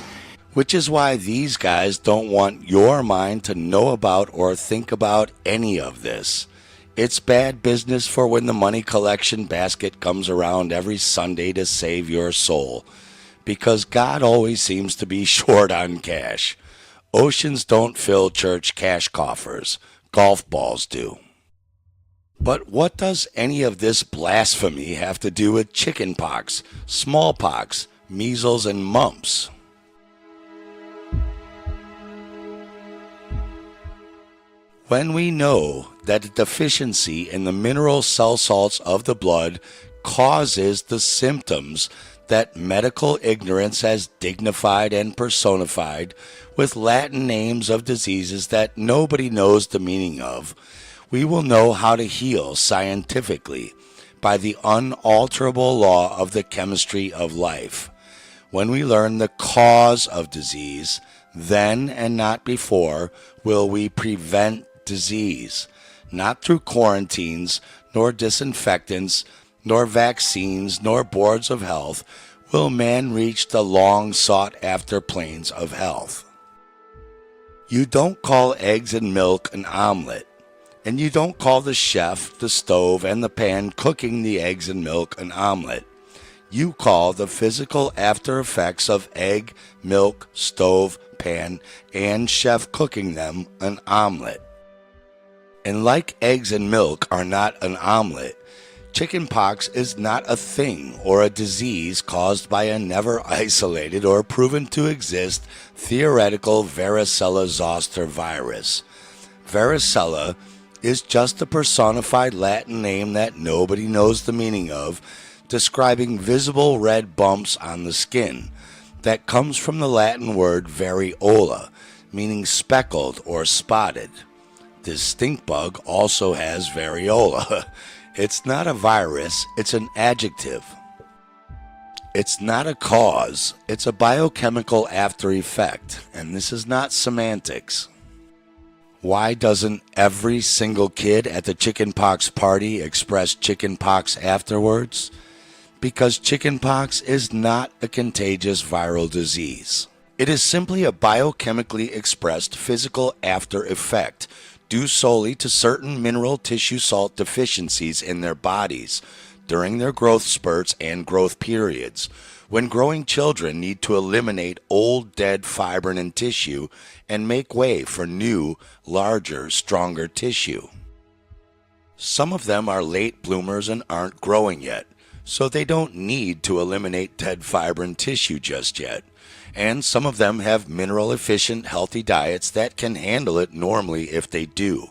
Which is why these guys don't want your mind to know about or think about any of this. It's bad business for when the money collection basket comes around every Sunday to save your soul, because God always seems to be short on cash. Oceans don't fill church cash coffers. Golf balls do. But what does any of this blasphemy have to do with chickenpox, smallpox, measles, and mumps? When we know that a deficiency in the mineral cell salts of the blood causes the symptoms that medical ignorance has dignified and personified with Latin names of diseases that nobody knows the meaning of, we will know how to heal scientifically by the unalterable law of the chemistry of life. When we learn the cause of disease, then and not before will we prevent disease, not through quarantines, nor disinfectants, nor vaccines, nor boards of health, will man reach the long sought-after planes of health. You don't call eggs and milk an omelet, and you don't call the chef, the stove, and the pan cooking the eggs and milk an omelet. You call the physical after effects of egg, milk, stove, pan, and chef cooking them an omelet. And like eggs and milk are not an omelet, chickenpox is not a thing or a disease caused by a never isolated or proven to exist theoretical varicella zoster virus. Varicella is just a personified Latin name that nobody knows the meaning of, describing visible red bumps on the skin. That comes from the Latin word variola, meaning speckled or spotted. This stink bug also has variola. It's not a virus, it's an adjective. It's not a cause, it's a biochemical after effect, and this is not semantics. Why doesn't every single kid at the chickenpox party express chickenpox afterwards? Because chickenpox is not a contagious viral disease. It is simply a biochemically expressed physical after effect due solely to certain mineral tissue salt deficiencies in their bodies during their growth spurts and growth periods, when growing children need to eliminate old dead fibrin and tissue and make way for new, larger, stronger tissue. Some of them are late bloomers and aren't growing yet, so they don't need to eliminate dead fibrin tissue just yet. And some of them have mineral-efficient, healthy diets that can handle it normally if they do.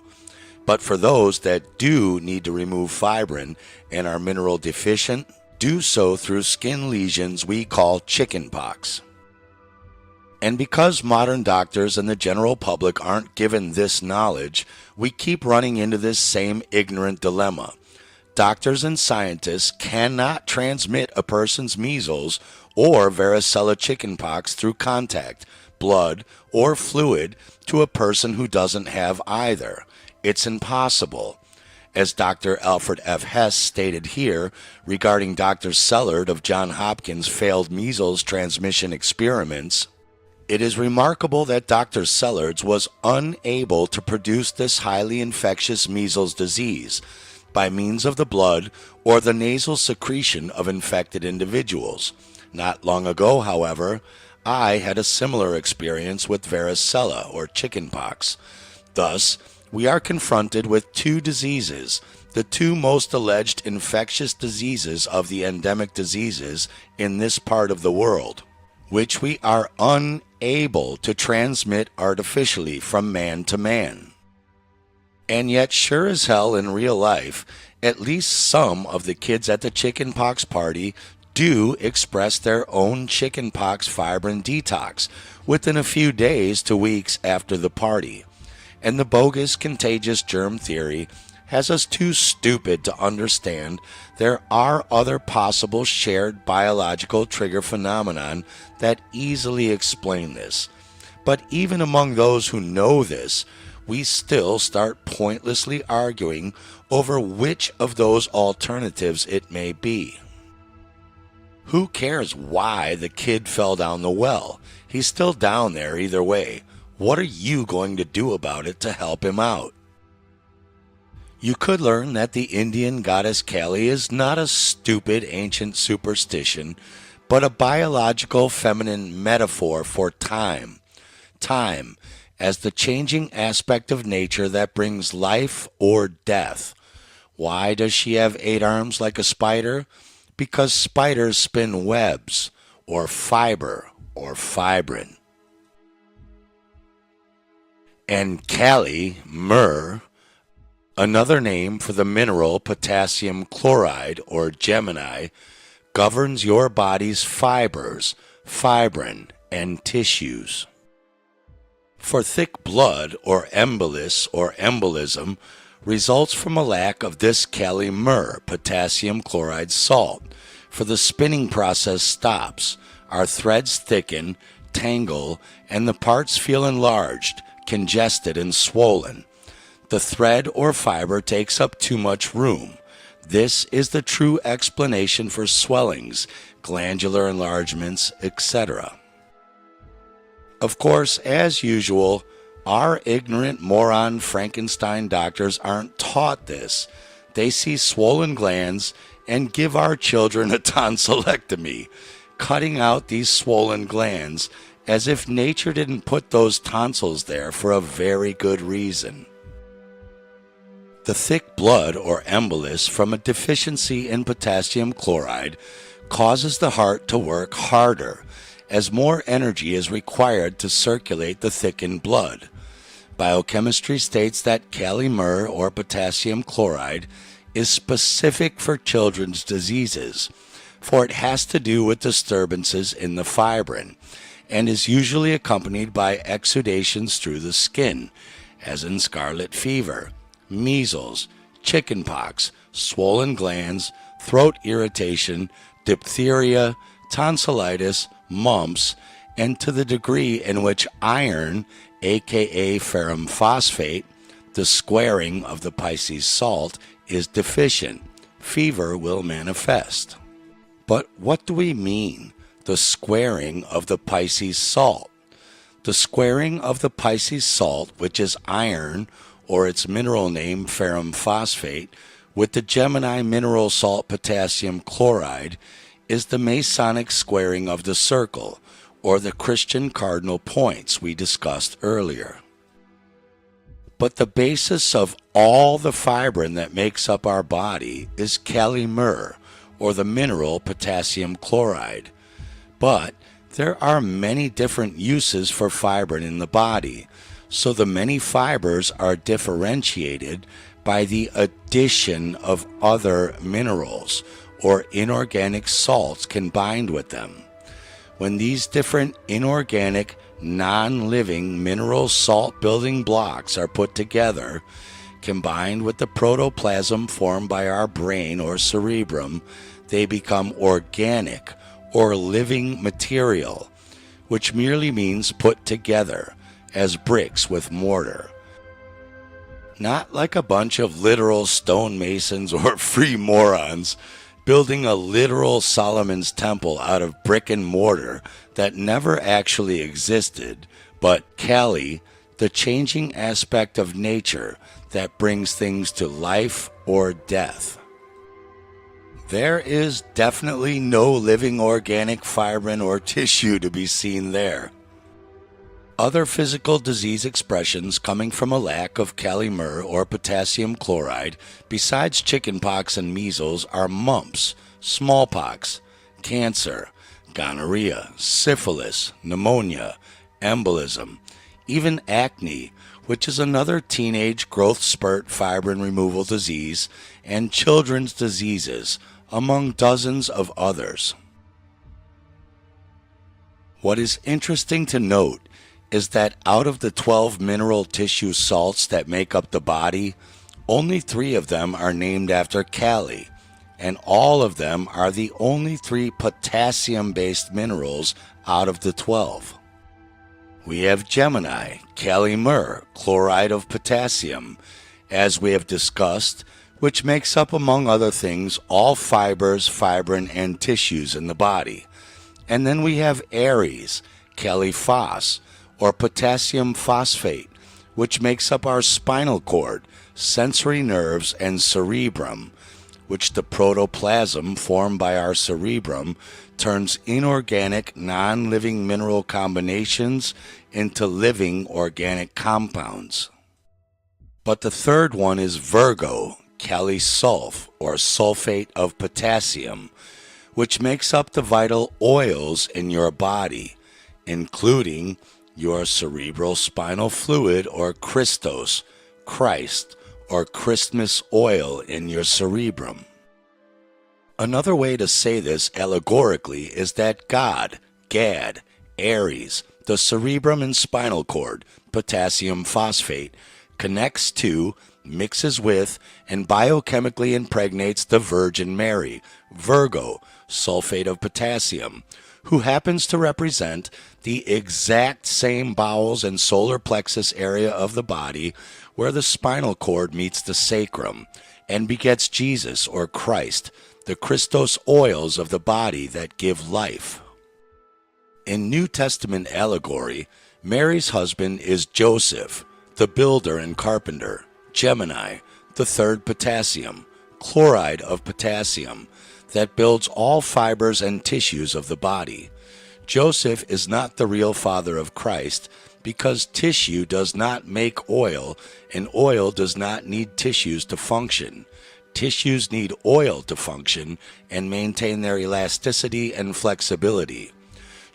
But for those that do need to remove fibrin and are mineral deficient, do so through skin lesions we call chickenpox. And because modern doctors and the general public aren't given this knowledge, we keep running into this same ignorant dilemma. Doctors and scientists cannot transmit a person's measles or varicella chickenpox through contact, blood, or fluid to a person who doesn't have either. It's impossible. As Dr. Alfred F. Hess stated here regarding Dr. Sellard of Johns Hopkins' failed measles transmission experiments, it is remarkable that Dr. Sellards was unable to produce this highly infectious measles disease by means of the blood or the nasal secretion of infected individuals. Not long ago, however, I had a similar experience with varicella or chickenpox. Thus, we are confronted with two diseases, the two most alleged infectious diseases of the endemic diseases in this part of the world, which we are unable to transmit artificially from man to man. And yet, sure as hell in real life, at least some of the kids at the chickenpox party do express their own chickenpox fibrin detox within a few days to weeks after the party. And the bogus contagious germ theory has us too stupid to understand there are other possible shared biological trigger phenomenon that easily explain this. But even among those who know this, we still start pointlessly arguing over which of those alternatives it may be. Who cares why the kid fell down the well? He's still down there either way. What are you going to do about it to help him out? You could learn that the Indian goddess Kali is not a stupid ancient superstition, but a biological feminine metaphor for time. Time as the changing aspect of nature that brings life or death. Why does she have 8 arms like a spider? Because spiders spin webs, or fiber, or fibrin. And Kali, myrrh, another name for the mineral potassium chloride, or Gemini, governs your body's fibers, fibrin, and tissues. For thick blood, or embolus, or embolism, results from a lack of this Kali myrrh, potassium chloride salt. For the spinning process stops, our threads thicken, tangle, and the parts feel enlarged, congested, and swollen. The thread or fiber takes up too much room. This is the true explanation for swellings, glandular enlargements, etc. Of course, as usual, our ignorant moron Frankenstein doctors aren't taught this. They see swollen glands and give our children a tonsillectomy, cutting out these swollen glands as if nature didn't put those tonsils there for a very good reason. The thick blood or embolus from a deficiency in potassium chloride causes the heart to work harder as more energy is required to circulate the thickened blood. Biochemistry states that Kali myrrh or potassium chloride is specific for children's diseases, for it has to do with disturbances in the fibrin and is usually accompanied by exudations through the skin, as in scarlet fever, measles, chickenpox, swollen glands, throat irritation, diphtheria, tonsillitis, mumps, and to the degree in which iron, aka ferrum phosphate, the squaring of the Pisces salt, is deficient, fever will manifest. But what do we mean, the squaring of the Pisces salt? The squaring of the Pisces salt, which is iron, or its mineral name ferrum phosphate, with the Gemini mineral salt potassium chloride, is the Masonic squaring of the circle, or the Christian cardinal points we discussed earlier. But the basis of all the fibrin that makes up our body is Kali-Mur, or the mineral potassium chloride. But there are many different uses for fibrin in the body, so the many fibers are differentiated by the addition of other minerals or inorganic salts combined with them. When these different inorganic, non-living mineral salt building blocks are put together, combined with the protoplasm formed by our brain or cerebrum, they become organic or living material, which merely means put together as bricks with mortar. Not like a bunch of literal stonemasons or free morons building a literal Solomon's temple out of brick and mortar that never actually existed, but Kali, the changing aspect of nature that brings things to life or death. There is definitely no living organic fibrin or tissue to be seen there. Other physical disease expressions coming from a lack of Kali-Mur or potassium chloride besides chickenpox and measles are mumps, smallpox, cancer, gonorrhea, syphilis, pneumonia, embolism, even acne, which is another teenage growth spurt fibrin removal disease, and children's diseases, among dozens of others. What is interesting to note is that out of the 12 mineral tissue salts that make up the body, only 3 of them are named after Kali, and all of them are the only 3 potassium-based minerals out of the 12. We have Gemini, Kali-Mur, chloride of potassium, as we have discussed, which makes up, among other things, all fibers, fibrin, and tissues in the body. And then we have Aries, Kali-Phos, or potassium phosphate, which makes up our spinal cord, sensory nerves, and cerebrum, which the protoplasm formed by our cerebrum turns inorganic, non-living mineral combinations into living organic compounds. But the third one is Virgo, Kali-Sulf, or sulfate of potassium, which makes up the vital oils in your body, including your cerebral spinal fluid, or Christos, Christ, or Christmas oil in your cerebrum. Another way to say this allegorically is that God, Gad, Aries, the cerebrum and spinal cord, potassium phosphate, connects to, mixes with, and biochemically impregnates the Virgin Mary, Virgo, sulfate of potassium, who happens to represent the exact same bowels and solar plexus area of the body where the spinal cord meets the sacrum, and begets Jesus, or Christ, the Christos oils of the body that give life. In New Testament allegory, Mary's husband is Joseph, the builder and carpenter, Gemini, the third potassium, chloride of potassium, that builds all fibers and tissues of the body. Joseph is not the real father of Christ because tissue does not make oil, and oil does not need tissues to function. Tissues need oil to function and maintain their elasticity and flexibility.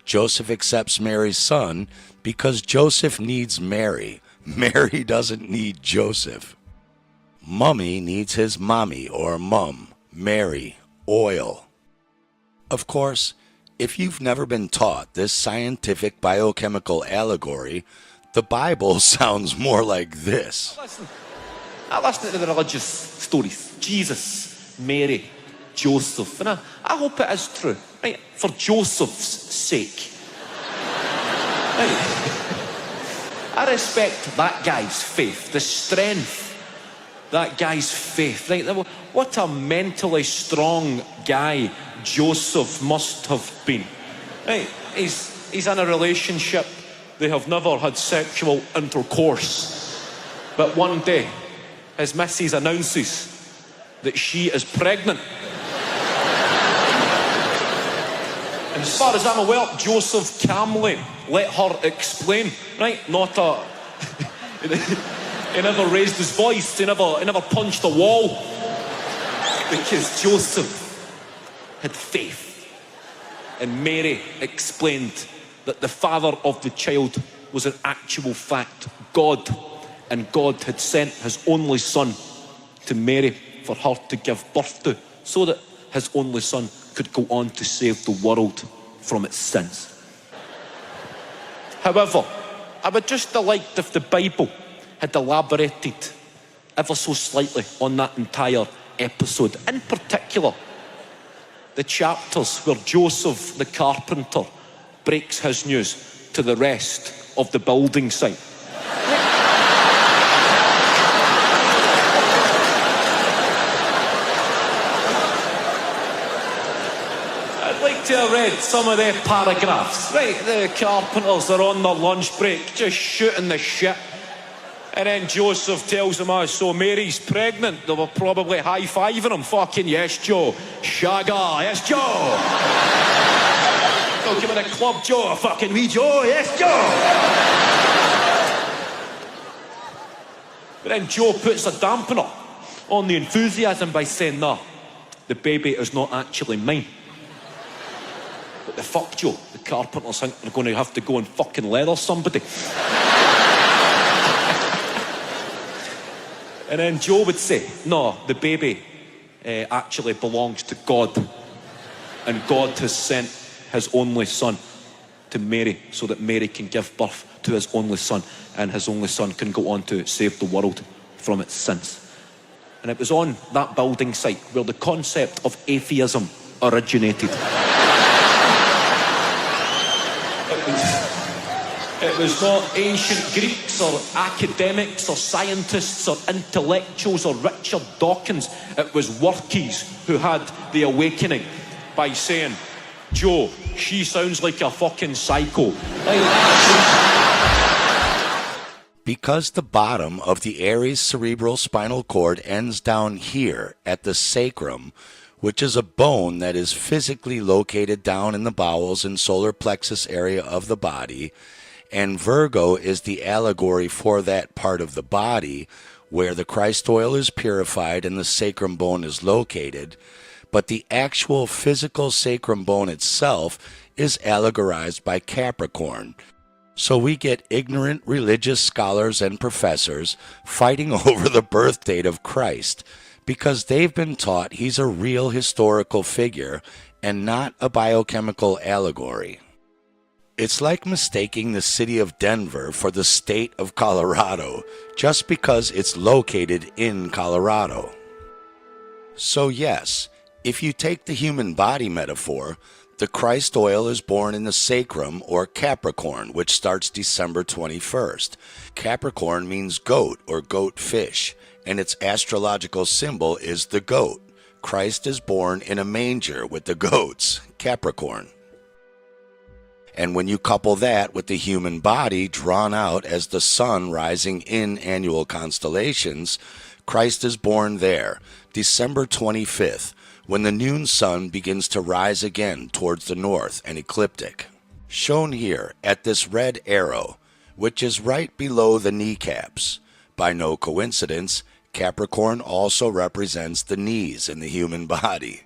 Joseph accepts Mary's son because Joseph needs Mary. Mary doesn't need Joseph. Mummy needs his mommy or mum, Mary, oil. Of course, if you've never been taught this scientific biochemical allegory, the Bible sounds more like this. I listen to the religious stories. Jesus, Mary, Joseph. And I hope it is true. Right? For Joseph's sake. Right? I respect that guy's faith, the strength. That guy's faith. Right? What a mentally strong guy Joseph must have been. Right? He's in a relationship. They have never had sexual intercourse. But one day, his missus announces that she is pregnant. And as far as I'm aware, Joseph calmly let her explain, right? Not a... He never raised his voice, he never punched a wall. Because Joseph had faith. And Mary explained that the father of the child was in actual fact God. And God had sent his only son to Mary for her to give birth to, so that his only son could go on to save the world from its sins. However, I would just have liked if the Bible had elaborated ever so slightly on that entire episode. In particular, the chapters where Joseph the carpenter breaks his news to the rest of the building site. To have read some of their paragraphs. Right, the carpenters are on their lunch break, just shooting the shit. And then Joseph tells them, oh, so Mary's pregnant. They were probably high-fiving him. Fucking yes, Joe. Shagger, yes, Joe. Go give it a club, Joe. Fucking wee Joe, yes, Joe. But then Joe puts a dampener on the enthusiasm by saying, no, the baby is not actually mine. What the fuck, Joe? The carpenters think they're going to have to go and fucking leather somebody. And then Joe would say, no, the baby actually belongs to God. And God has sent his only son to Mary so that Mary can give birth to his only son. And his only son can go on to save the world from its sins. And it was on that building site where the concept of atheism originated. It was not ancient Greeks or academics or scientists or intellectuals or Richard Dawkins. It was workies who had the awakening by saying, Joe, she sounds like a fucking psycho. Because the bottom of the Aries cerebral spinal cord ends down here at the sacrum, which is a bone that is physically located down in the bowels and solar plexus area of the body, and Virgo is the allegory for that part of the body where the Christ oil is purified and the sacrum bone is located, but the actual physical sacrum bone itself is allegorized by Capricorn. So we get ignorant religious scholars and professors fighting over the birth date of Christ because they've been taught he's a real historical figure and not a biochemical allegory. It's like mistaking the city of Denver for the state of Colorado just because it's located in Colorado. So yes, if you take the human body metaphor, the Christ oil is born in the sacrum or Capricorn, which starts December 21st. Capricorn means goat or goat fish, and its astrological symbol is the goat. Christ is born in a manger with the goats, Capricorn. And when you couple that with the human body drawn out as the sun rising in annual constellations, Christ is born there, December 25th, when the noon sun begins to rise again towards the north and ecliptic. Shown here at this red arrow, which is right below the kneecaps. By no coincidence, Capricorn also represents the knees in the human body.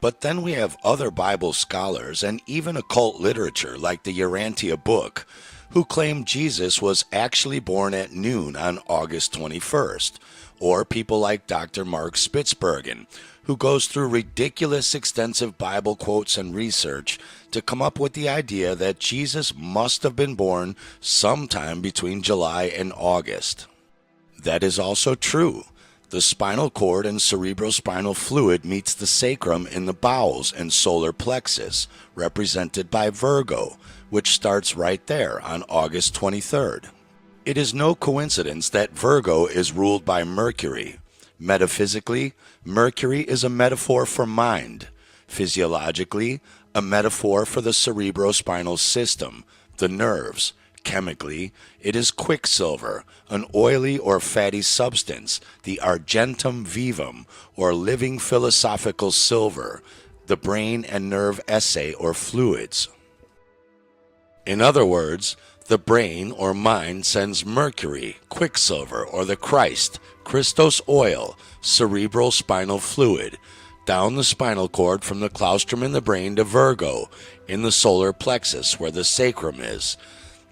But then we have other Bible scholars and even occult literature like the Urantia book, who claim Jesus was actually born at noon on August 21st, or people like Dr. Mark Spitsbergen, who goes through ridiculous extensive Bible quotes and research to come up with the idea that Jesus must have been born sometime between July and August. That is also true. The spinal cord and cerebrospinal fluid meets the sacrum in the bowels and solar plexus, represented by Virgo, which starts right there on August 23rd. It is no coincidence that Virgo is ruled by Mercury. Metaphysically, Mercury is a metaphor for mind. Physiologically, a metaphor for the cerebrospinal system, the nerves, Chemically, it is quicksilver, an oily or fatty substance, the argentum vivum, or living philosophical silver, the brain and nerve esse or fluids. In other words, the brain or mind sends mercury, quicksilver, or the Christ, Christos oil, cerebral spinal fluid, down the spinal cord from the claustrum in the brain to Virgo, in the solar plexus where the sacrum is.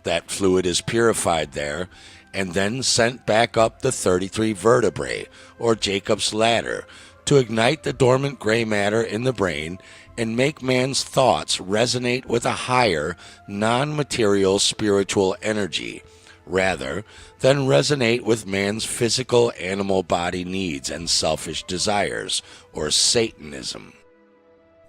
That fluid is purified there and then sent back up the 33 vertebrae, or Jacob's ladder, to ignite the dormant gray matter in the brain and make man's thoughts resonate with a higher, non-material spiritual energy, rather than resonate with man's physical animal body needs and selfish desires, or Satanism.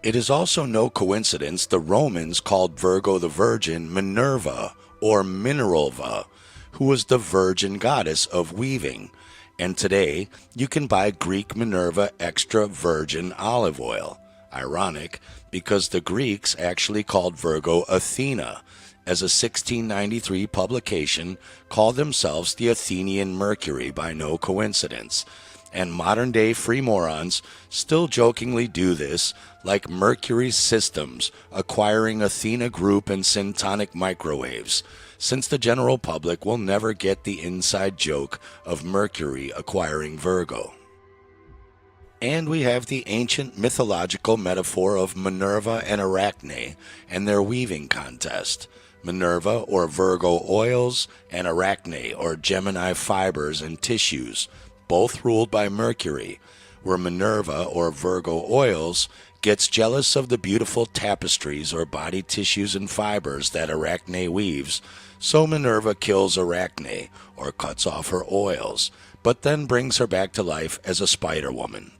It is also no coincidence the Romans called Virgo the Virgin Minerva, or Mineralva, who was the virgin goddess of weaving, and today you can buy Greek Minerva extra virgin olive oil. Ironic, because the Greeks actually called Virgo Athena, as a 1693 publication called themselves the Athenian Mercury by no coincidence, and modern-day free morons still jokingly do this, like Mercury Systems acquiring Athena Group and Syntonic Microwaves, since the general public will never get the inside joke of Mercury acquiring Virgo. And we have the ancient mythological metaphor of Minerva and Arachne and their weaving contest. Minerva, or Virgo oils, and Arachne, or Gemini fibers and tissues, both ruled by Mercury, where Minerva, or Virgo oils, gets jealous of the beautiful tapestries or body tissues and fibers that Arachne weaves, so Minerva kills Arachne, or cuts off her oils, but then brings her back to life as a Spider-Woman.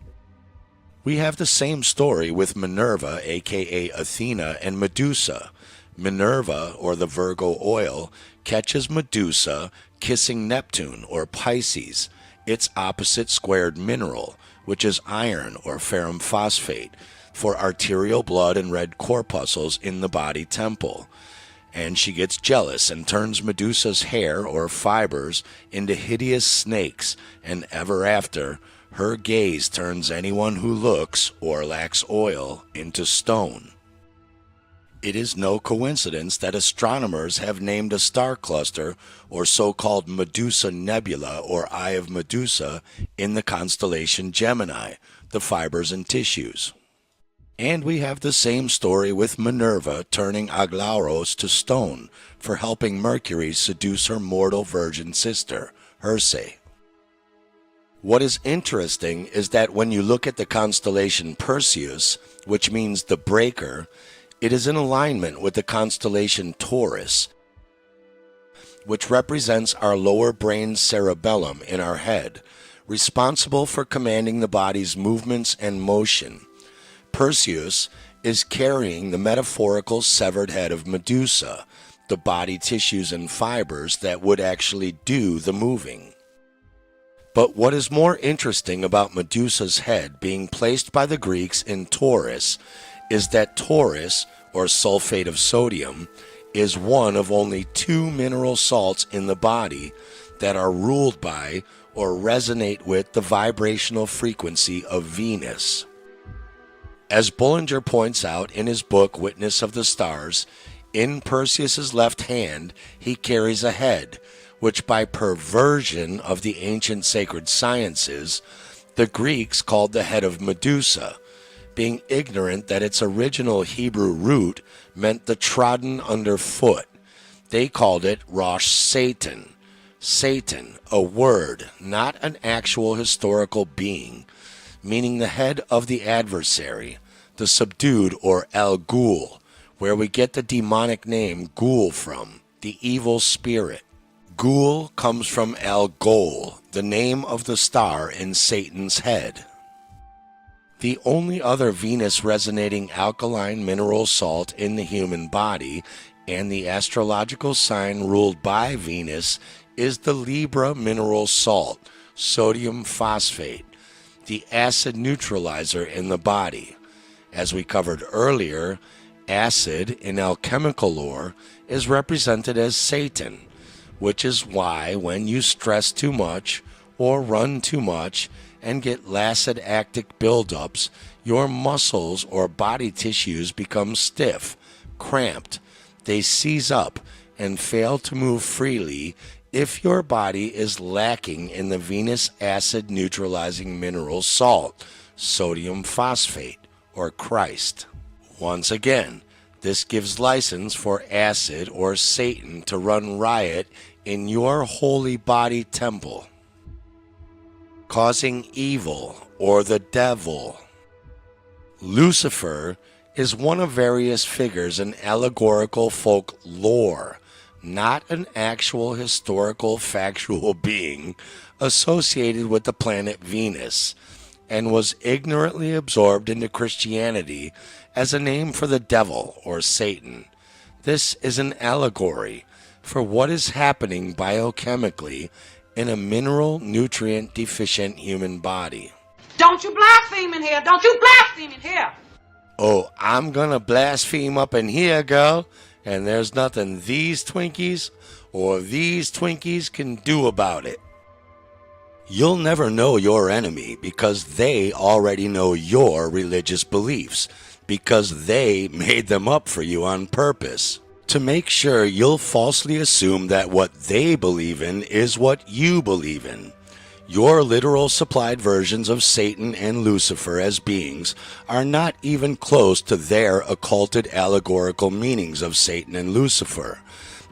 We have the same story with Minerva, aka Athena, and Medusa. Minerva, or the Virgo oil, catches Medusa kissing Neptune, or Pisces, its opposite squared mineral, which is iron, or ferrum phosphate, for arterial blood and red corpuscles in the body temple. And she gets jealous and turns Medusa's hair, or fibers, into hideous snakes, and ever after, her gaze turns anyone who looks, or lacks oil, into stone. It is no coincidence that astronomers have named a star cluster, or so-called Medusa Nebula, or Eye of Medusa, in the constellation Gemini, the fibers and tissues. And we have the same story with Minerva turning Aglauros to stone for helping Mercury seduce her mortal virgin sister, Herse. What is interesting is that when you look at the constellation Perseus, which means the breaker, it is in alignment with the constellation Taurus, which represents our lower brain cerebellum in our head, responsible for commanding the body's movements and motion. Perseus is carrying the metaphorical severed head of Medusa, the body tissues and fibers that would actually do the moving. But what is more interesting about Medusa's head being placed by the Greeks in Taurus is that Taurus, or sulfate of sodium, is one of only 2 mineral salts in the body that are ruled by or resonate with the vibrational frequency of Venus. As Bullinger points out in his book Witness of the Stars, in Perseus's left hand he carries a head, which by perversion of the ancient sacred sciences, the Greeks called the head of Medusa, being ignorant that its original Hebrew root meant the trodden underfoot. They called it Rosh Satan. Satan, a word, not an actual historical being, meaning the head of the adversary, the subdued, or El Ghul, where we get the demonic name Ghul from, the evil spirit. Ghul comes from El Gol, the name of the star in Satan's head. The only other Venus-resonating alkaline mineral salt in the human body, and the astrological sign ruled by Venus, is the Libra mineral salt, sodium phosphate, the acid neutralizer in the body. As we covered earlier, Acid in alchemical lore is represented as Satan, which is why when you stress too much or run too much and get lactic buildups, your muscles or body tissues become stiff, cramped, they seize up and fail to move freely if your body is lacking in the venous acid neutralizing mineral salt, sodium phosphate, or Christ. Once again, this gives license for acid or Satan to run riot in your holy body temple, causing evil or the devil. Lucifer is one of various figures in allegorical folk lore, not an actual historical factual being associated with the planet Venus, and was ignorantly absorbed into Christianity as a name for the devil or Satan. This is an allegory for what is happening biochemically in a mineral nutrient deficient human body. Don't you blaspheme in here. Don't you blaspheme in here. Oh, I'm gonna blaspheme up in here, girl, and there's nothing these Twinkies or these Twinkies can do about it. You'll never know your enemy because they already know your religious beliefs, because they made them up for you on purpose, to make sure you'll falsely assume that what they believe in is what you believe in. Your literal supplied versions of Satan and Lucifer as beings are not even close to their occulted allegorical meanings of Satan and Lucifer.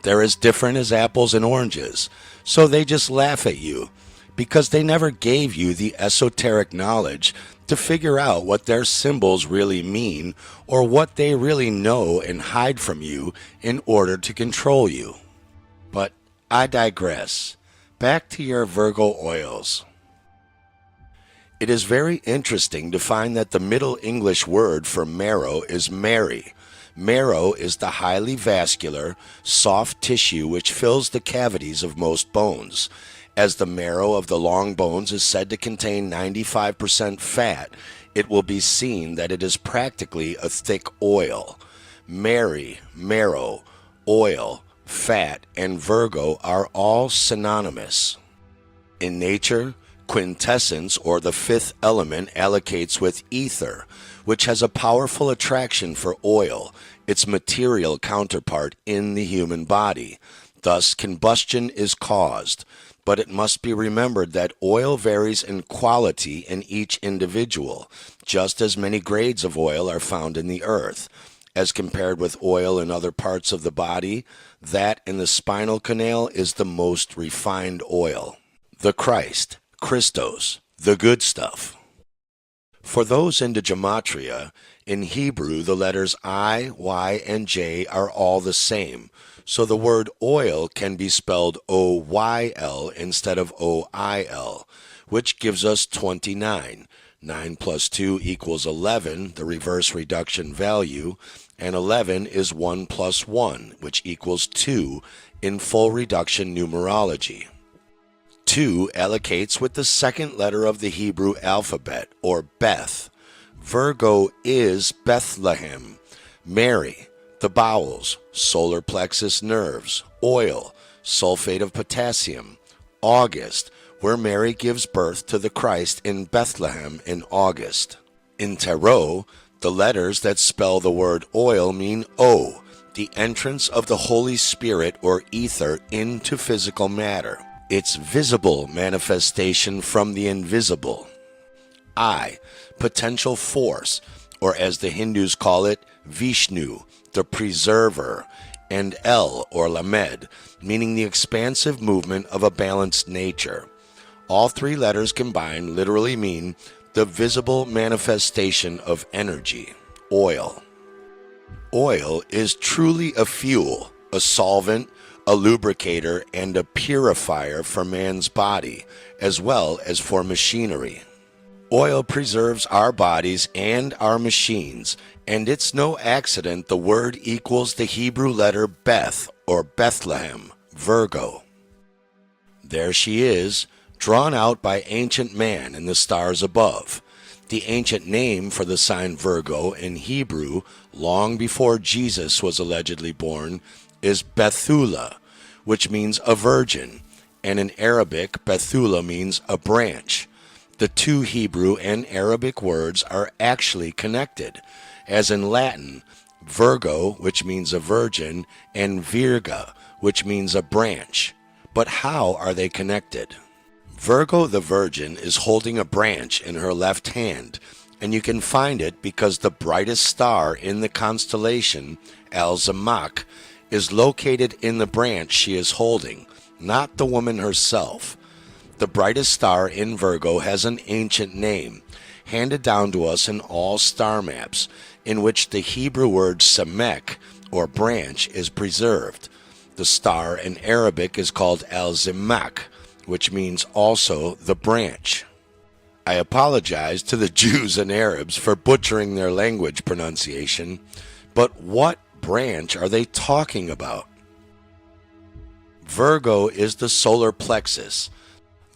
They're as different as apples and oranges, so they just laugh at you, because they never gave you the esoteric knowledge to figure out what their symbols really mean or what they really know and hide from you in order to control you. But I digress. Back to your Virgo oils. It is very interesting to find that the Middle English word for marrow is Mary. Marrow is the highly vascular, soft tissue which fills the cavities of most bones. As the marrow of the long bones is said to contain 95% fat, it will be seen that it is practically a thick oil. Mary, marrow, oil, fat, and Virgo are all synonymous. In nature, quintessence, or the fifth element, allocates with ether, which has a powerful attraction for oil, its material counterpart in the human body. Thus, combustion is caused. But it must be remembered that oil varies in quality in each individual, just as many grades of oil are found in the earth. As compared with oil in other parts of the body, that in the spinal canal is the most refined oil. The Christ, Christos, the good stuff. For those into gematria, in Hebrew the letters I, Y, and J are all the same, so the word oil can be spelled O-Y-L instead of O-I-L, which gives us 29. 9 plus 2 equals 11, the reverse reduction value, and 11 is 1 plus 1, which equals 2 in full reduction numerology. 2 allocates with the second letter of the Hebrew alphabet, or Beth. Virgo is Bethlehem. Mary, the bowels, solar plexus nerves. Oil, sulfate of potassium. August, where Mary gives birth to the Christ in Bethlehem in August. In Tarot, the letters that spell the word oil mean O, the entrance of the Holy Spirit or ether into physical matter, its visible manifestation from the invisible. I, potential force, or as the Hindus call it, Vishnu, the preserver, and L, or Lamed, meaning the expansive movement of a balanced nature. All three letters combined literally mean the visible manifestation of energy, oil. Oil is truly a fuel, a solvent, a lubricator, and a purifier for man's body, as well as for machinery. Oil preserves our bodies and our machines, and it's no accident the word equals the Hebrew letter Beth, or Bethlehem, Virgo. There she is, drawn out by ancient man in the stars above. The ancient name for the sign Virgo in Hebrew, long before Jesus was allegedly born, is Bethula, which means a virgin, and in Arabic, Bethula means a branch. The two Hebrew and Arabic words are actually connected, as in Latin, Virgo, which means a virgin, and Virga, which means a branch. But how are they connected? Virgo the Virgin is holding a branch in her left hand, and you can find it because the brightest star in the constellation, Alzamach, is located in the branch she is holding, not the woman herself. The brightest star in Virgo has an ancient name, handed down to us in all star maps, in which the Hebrew word Samek, or branch, is preserved. The star in Arabic is called Al-Zimak, which means also the branch. I apologize to the Jews and Arabs for butchering their language pronunciation, but what branch are they talking about? Virgo is the solar plexus,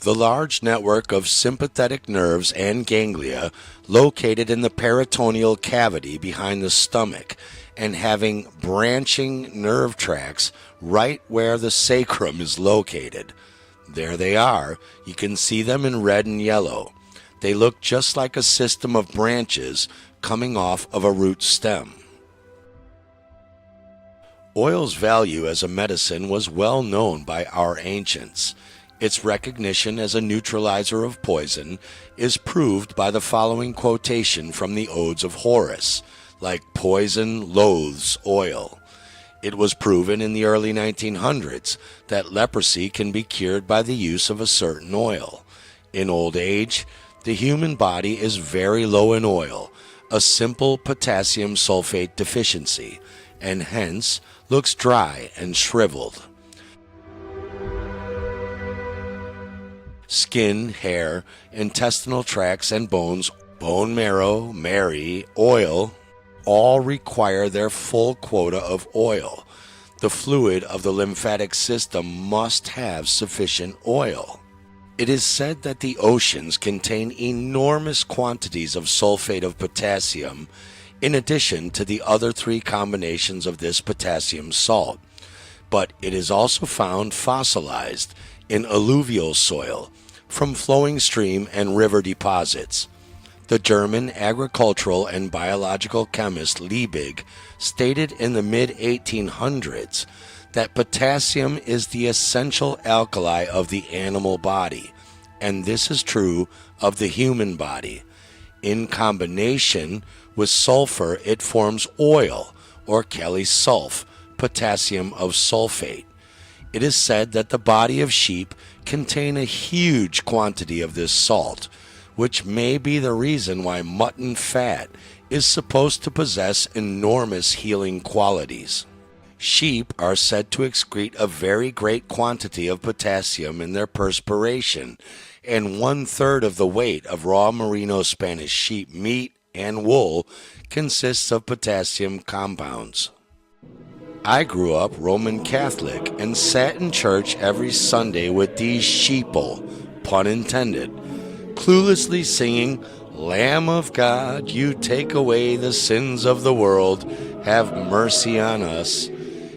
the large network of sympathetic nerves and ganglia located in the peritoneal cavity behind the stomach and having branching nerve tracts right where the sacrum is located. There they are. You can see them in red and yellow. They look just like a system of branches coming off of a root stem. Oil's value as a medicine was well known by our ancients. Its recognition as a neutralizer of poison is proved by the following quotation from the Odes of Horace, like poison loathes oil. It was proven in the early 1900s that leprosy can be cured by the use of a certain oil. In old age, the human body is very low in oil, a simple potassium sulfate deficiency, and hence looks dry and shriveled. Skin, hair, intestinal tracts, and bones, bone marrow, oil, all require their full quota of oil. The fluid of the lymphatic system must have sufficient oil. It is said that the oceans contain enormous quantities of sulfate of potassium, in addition to the other three combinations of this potassium salt. But it is also found fossilized in alluvial soil from flowing stream and river deposits. The German agricultural and biological chemist Liebig stated in the mid-1800s that potassium is the essential alkali of the animal body, and this is true of the human body. In combination with sulfur, it forms oil, or Kali-sulf, potassium of sulfate. It is said that the body of sheep contain a huge quantity of this salt, which may be the reason why mutton fat is supposed to possess enormous healing qualities. Sheep are said to excrete a very great quantity of potassium in their perspiration, and 1/3 of the weight of raw merino Spanish sheep meat and wool consists of potassium compounds. I grew up Roman Catholic and sat in church every Sunday with these sheeple, pun intended, cluelessly singing, "Lamb of God, you take away the sins of the world, have mercy on us."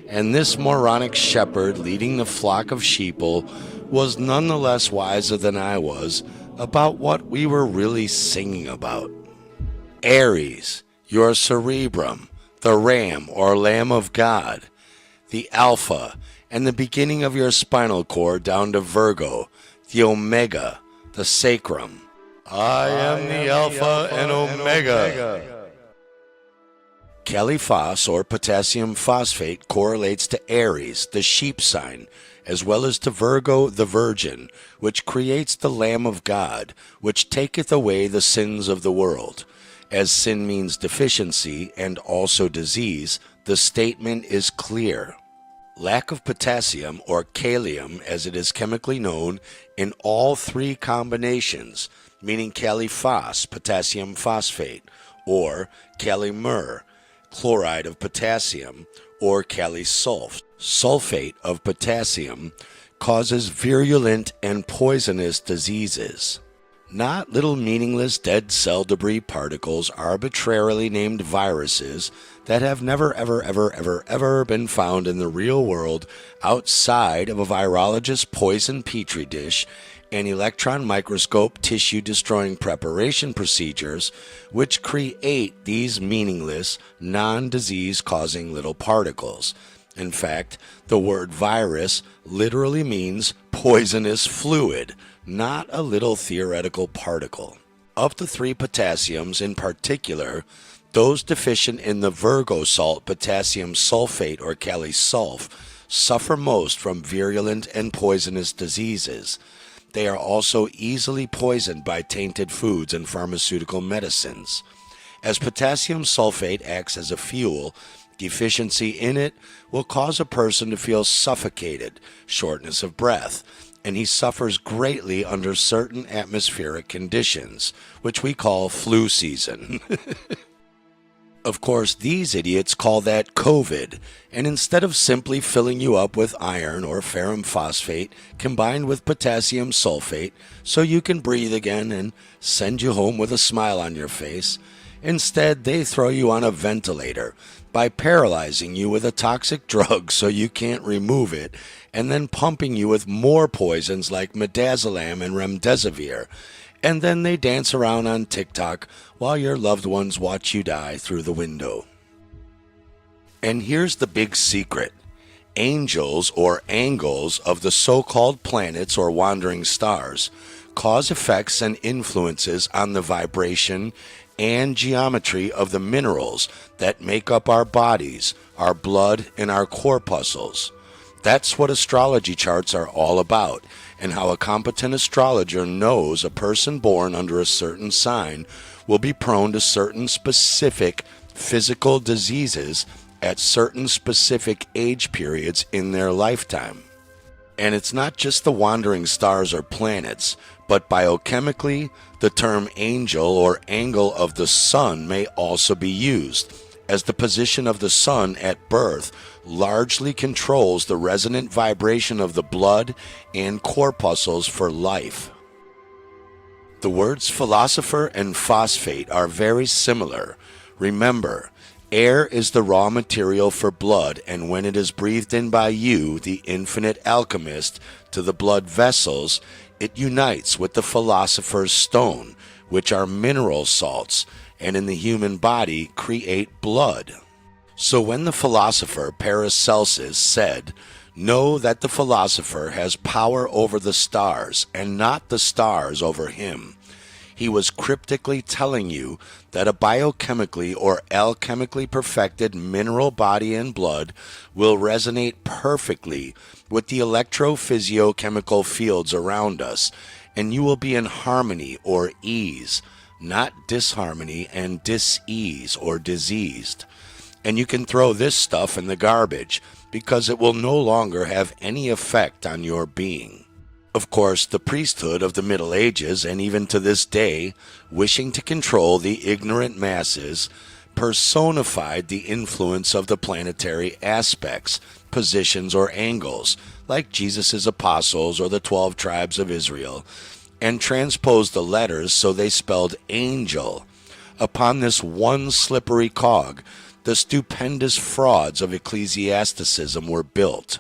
And this moronic shepherd leading the flock of sheeple was none the less wiser than I was about what we were really singing about. Aries, your cerebrum, the ram or lamb of God, the alpha, and the beginning of your spinal cord down to Virgo, the omega, the sacrum. I am the alpha and omega. Kali-phos, or potassium phosphate, correlates to Aries, the sheep sign, as well as to Virgo, the virgin, which creates the Lamb of God, which taketh away the sins of the world. As sin means deficiency and also disease, the statement is clear. Lack of potassium, or kalium as it is chemically known, in all three combinations, meaning Kali-phos, potassium phosphate, or Kali-mer, chloride of potassium, or Kali-sulf, sulfate of potassium, causes virulent and poisonous diseases. not little meaningless dead cell debris particles arbitrarily named viruses that have never ever been found in the real world outside of a virologist's poison petri dish and electron microscope tissue destroying preparation procedures which create these meaningless, non-disease causing little particles. In fact, the word virus literally means poisonous fluid, not a little theoretical particle. Of the three potassiums in particular, those deficient in the Virgo salt potassium sulfate or Kali-sulf suffer most from virulent and poisonous diseases. They are also easily poisoned by tainted foods and pharmaceutical medicines. As potassium sulfate acts as a fuel, deficiency in it will cause a person to feel suffocated, shortness of breath, and he suffers greatly under certain atmospheric conditions, which we call flu season. Of course, these idiots call that COVID, and instead of simply filling you up with iron or ferrum phosphate combined with potassium sulfate so you can breathe again and send you home with a smile on your face, instead they throw you on a ventilator by paralyzing you with a toxic drug so you can't remove it, and then pumping you with more poisons like midazolam and remdesivir. And then they dance around on TikTok while your loved ones watch you die through the window. And here's the big secret. Angels or angles of the so-called planets or wandering stars cause effects and influences on the vibration and geometry of the minerals that make up our bodies, our blood, and our corpuscles. That's what astrology charts are all about, and how a competent astrologer knows a person born under a certain sign will be prone to certain specific physical diseases at certain specific age periods in their lifetime. And it's not just the wandering stars or planets, but biochemically, the term angel or angle of the sun may also be used, as the position of the sun at birth largely controls the resonant vibration of the blood and corpuscles for life. The words philosopher and phosphate are very similar. Remember, air is the raw material for blood, and when it is breathed in by you, the infinite alchemist, to the blood vessels, it unites with the philosopher's stone, which are mineral salts, and in the human body create blood. So when the philosopher Paracelsus said, "Know that the philosopher has power over the stars, and not the stars over him," he was cryptically telling you that a biochemically or alchemically perfected mineral body and blood will resonate perfectly with the electrophysiochemical fields around us, and you will be in harmony or ease, not disharmony and dis-ease or diseased. And you can throw this stuff in the garbage because it will no longer have any effect on your being. Of course, the priesthood of the Middle Ages, and even to this day, wishing to control the ignorant masses, personified the influence of the planetary aspects, positions, or angles, like Jesus' apostles or the 12 tribes of Israel, and transposed the letters so they spelled angel. Upon this one slippery cog, the stupendous frauds of ecclesiasticism were built.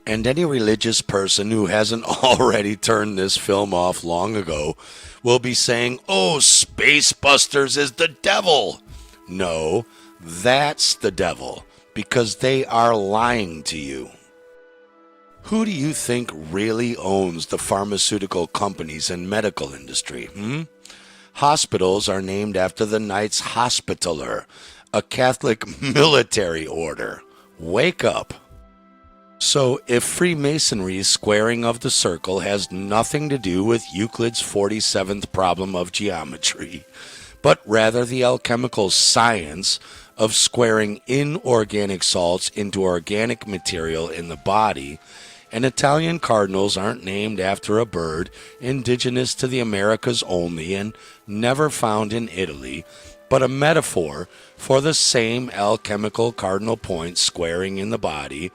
And any religious person who hasn't already turned this film off long ago will be saying, "Oh, Spacebusters is the devil." No, that's the devil, because they are lying to you. Who do you think really owns the pharmaceutical companies and medical industry? Hospitals are named after the Knights Hospitaller, a Catholic military order. Wake up. So if Freemasonry's squaring of the circle has nothing to do with Euclid's 47th problem of geometry, but rather the alchemical science of squaring inorganic salts into organic material in the body, and Italian cardinals aren't named after a bird indigenous to the Americas only and never found in Italy, but a metaphor for the same alchemical cardinal points squaring in the body,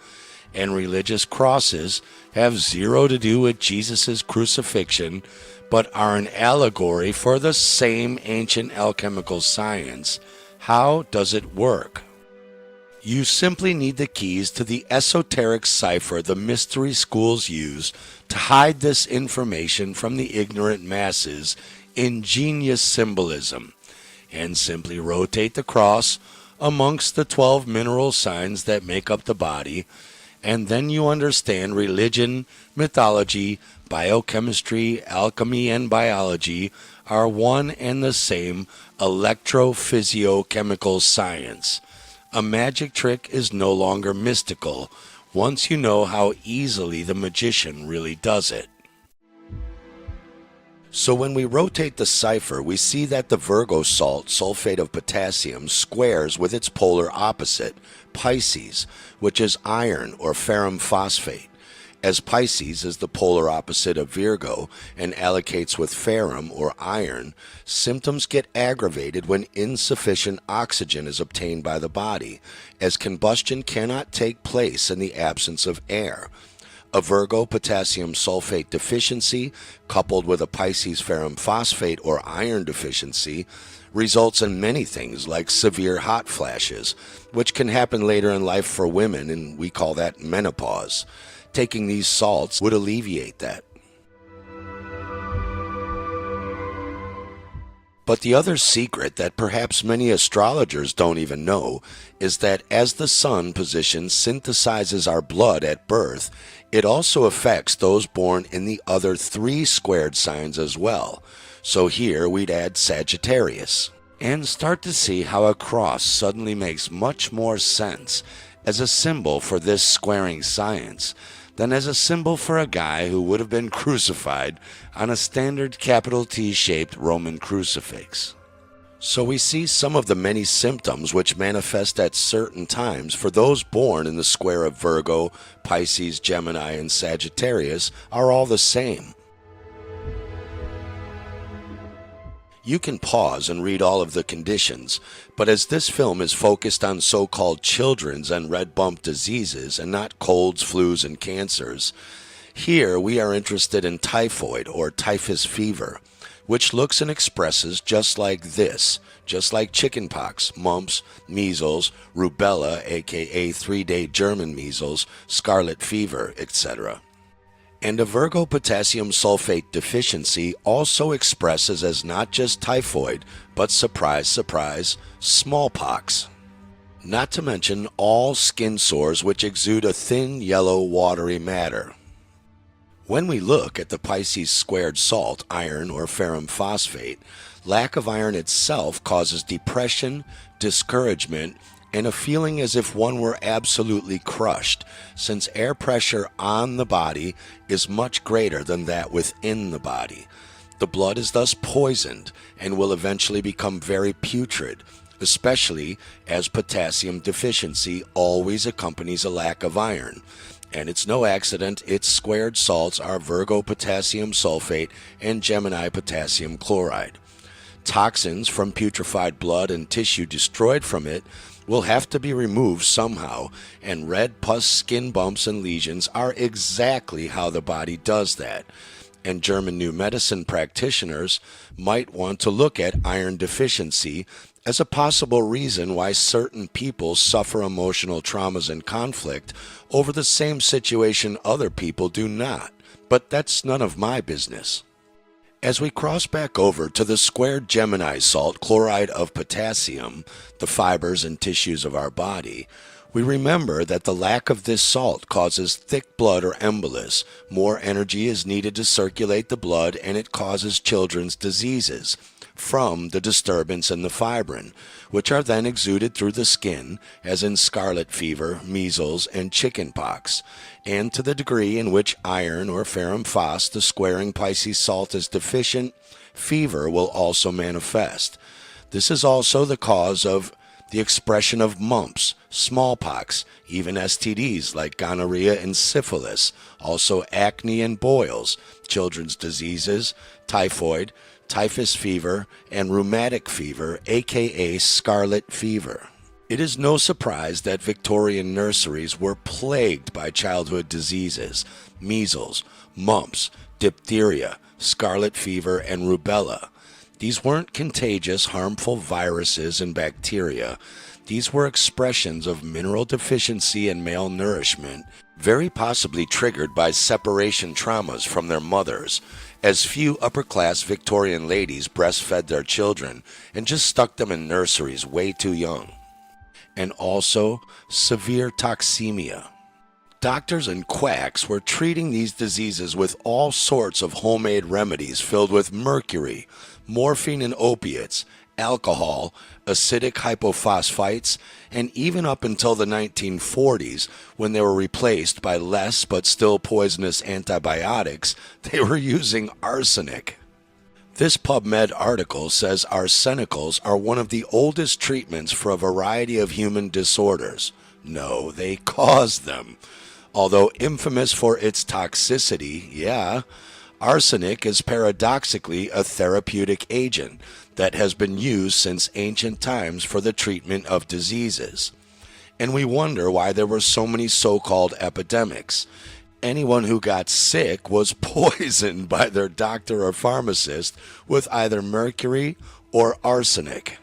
and religious crosses have zero to do with Jesus' crucifixion, but are an allegory for the same ancient alchemical science. How does it work? You simply need the keys to the esoteric cipher the mystery schools use to hide this information from the ignorant masses. Ingenious symbolism, and simply rotate the cross amongst the 12 mineral signs that make up the body, and then you understand religion, mythology, biochemistry, alchemy, and biology are one and the same electrophysiochemical science. A magic trick is no longer mystical once you know how easily the magician really does it. So when we rotate the cipher, we see that the Virgo salt, sulfate of potassium, squares with its polar opposite, Pisces, which is iron or ferrum phosphate. As Pisces is the polar opposite of Virgo and allocates with ferrum or iron, symptoms get aggravated when insufficient oxygen is obtained by the body, as combustion cannot take place in the absence of air. A Virgo potassium sulfate deficiency, coupled with a Pisces ferrum phosphate or iron deficiency, results in many things like severe hot flashes, which can happen later in life for women, and we call that menopause. Taking these salts would alleviate that. But the other secret that perhaps many astrologers don't even know is that as the sun position synthesizes our blood at birth, it also affects those born in the other 3 squared signs as well. So here we'd add Sagittarius, and start to see how a cross suddenly makes much more sense as a symbol for this squaring science than as a symbol for a guy who would have been crucified on a standard capital T-shaped Roman crucifix. So we see some of the many symptoms which manifest at certain times for those born in the square of Virgo, Pisces, Gemini, and Sagittarius are all the same. You can pause and read all of the conditions, but as this film is focused on so-called children's and red bump diseases and not colds, flus, and cancers, here we are interested in typhoid or typhus fever, which looks and expresses just like this, just like chickenpox, mumps, measles, rubella, aka 3-day German measles, scarlet fever, etc. And a Virgo potassium sulfate deficiency also expresses as not just typhoid, but surprise, surprise, smallpox. Not to mention all skin sores which exude a thin, yellow, watery matter. When we look at the Pisces squared salt, iron or ferrum phosphate, lack of iron itself causes depression, discouragement, and a feeling as if one were absolutely crushed, since air pressure on the body is much greater than that within the body. The blood is thus poisoned and will eventually become very putrid, especially as potassium deficiency always accompanies a lack of iron. And it's no accident its squared salts are Virgo potassium sulfate and Gemini potassium chloride. Toxins from putrefied blood and tissue destroyed from it will have to be removed somehow, and red pus skin bumps and lesions are exactly how the body does that. And German New Medicine practitioners might want to look at iron deficiency as a possible reason why certain people suffer emotional traumas and conflict over the same situation other people do not. But that's none of my business. As we cross back over to the squared Gemini salt, chloride of potassium, the fibers and tissues of our body, we remember that the lack of this salt causes thick blood or embolus. More energy is needed to circulate the blood, and it causes children's diseases from the disturbance in the fibrin, which are then exuded through the skin, as in scarlet fever, measles, and chickenpox. And to the degree in which iron or ferrum phos, the squaring Pisces salt, is deficient, fever will also manifest. This is also the cause of the expression of mumps, smallpox, even STDs like gonorrhea and syphilis, also acne and boils, children's diseases, typhoid, typhus fever, and rheumatic fever, aka scarlet fever. It is no surprise that Victorian nurseries were plagued by childhood diseases, measles, mumps, diphtheria, scarlet fever, and rubella. These weren't contagious, harmful viruses and bacteria. These were expressions of mineral deficiency and malnourishment, very possibly triggered by separation traumas from their mothers, as few upper-class Victorian ladies breastfed their children and just stuck them in nurseries way too young. And also severe toxemia. Doctors and quacks were treating these diseases with all sorts of homemade remedies filled with mercury, morphine and opiates, alcohol, acidic hypophosphites, and even up until the 1940s, when they were replaced by less but still poisonous antibiotics, they were using arsenic. This PubMed article says arsenicals are one of the oldest treatments for a variety of human disorders. No, they cause them. Although infamous for its toxicity, arsenic is paradoxically a therapeutic agent that has been used since ancient times for the treatment of diseases. And we wonder why there were so many so-called epidemics. Anyone who got sick was poisoned by their doctor or pharmacist with either mercury or arsenic.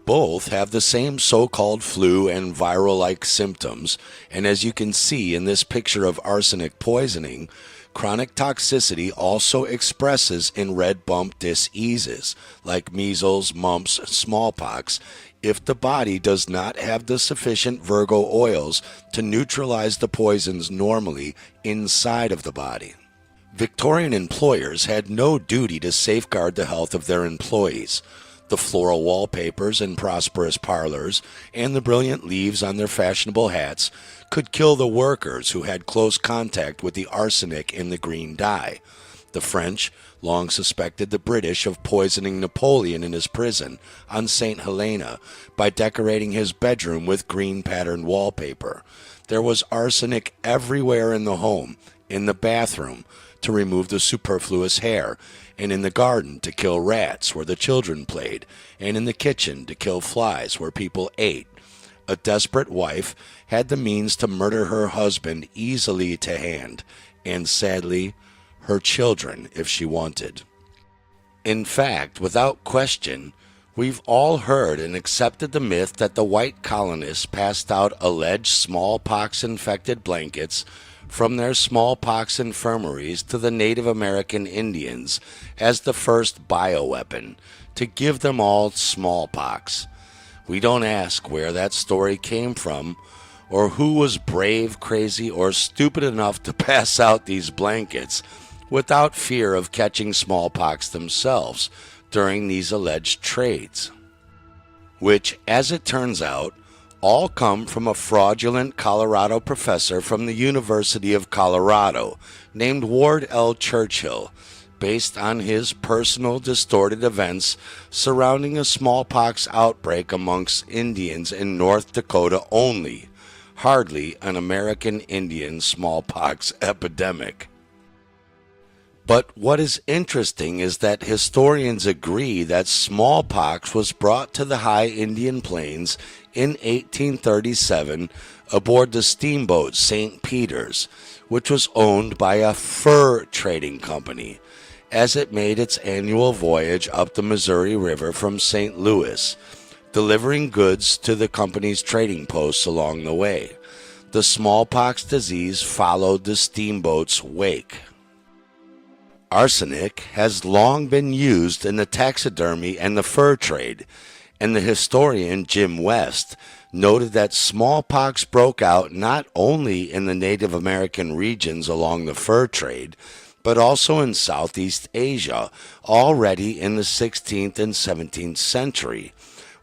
Both have the same so-called flu and viral-like symptoms, and as you can see in this picture of arsenic poisoning, chronic toxicity also expresses in red bump diseases like measles, mumps, smallpox, if the body does not have the sufficient Virgo oils to neutralize the poisons normally inside of the body. Victorian employers had no duty to safeguard the health of their employees. The floral wallpapers in prosperous parlors and the brilliant leaves on their fashionable hats could kill the workers who had close contact with the arsenic in the green dye. The French long suspected the British of poisoning Napoleon in his prison on St. Helena by decorating his bedroom with green patterned wallpaper. There was arsenic everywhere in the home, in the bathroom to remove the superfluous hair, and in the garden to kill rats where the children played, and in the kitchen to kill flies where people ate. A desperate wife had the means to murder her husband easily to hand, and sadly, her children if she wanted. In fact, without question, we've all heard and accepted the myth that the white colonists passed out alleged smallpox-infected blankets from their smallpox infirmaries to the Native American Indians as the first bioweapon to give them all smallpox. We don't ask where that story came from or who was brave, crazy, or stupid enough to pass out these blankets without fear of catching smallpox themselves during these alleged trades, which, as it turns out, all come from a fraudulent Colorado professor from the University of Colorado named Ward L. Churchill, based on his personal distorted events surrounding a smallpox outbreak amongst Indians in North Dakota only, hardly an American Indian smallpox epidemic. But what is interesting is that historians agree that smallpox was brought to the high Indian Plains in 1837 aboard the steamboat St. Peter's, which was owned by a fur trading company, as it made its annual voyage up the Missouri River from St. Louis, delivering goods to the company's trading posts along the way. The smallpox disease followed the steamboat's wake. Arsenic has long been used in the taxidermy and the fur trade, and the historian Jim West noted that smallpox broke out not only in the Native American regions along the fur trade, but also in Southeast Asia already in the 16th and 17th century,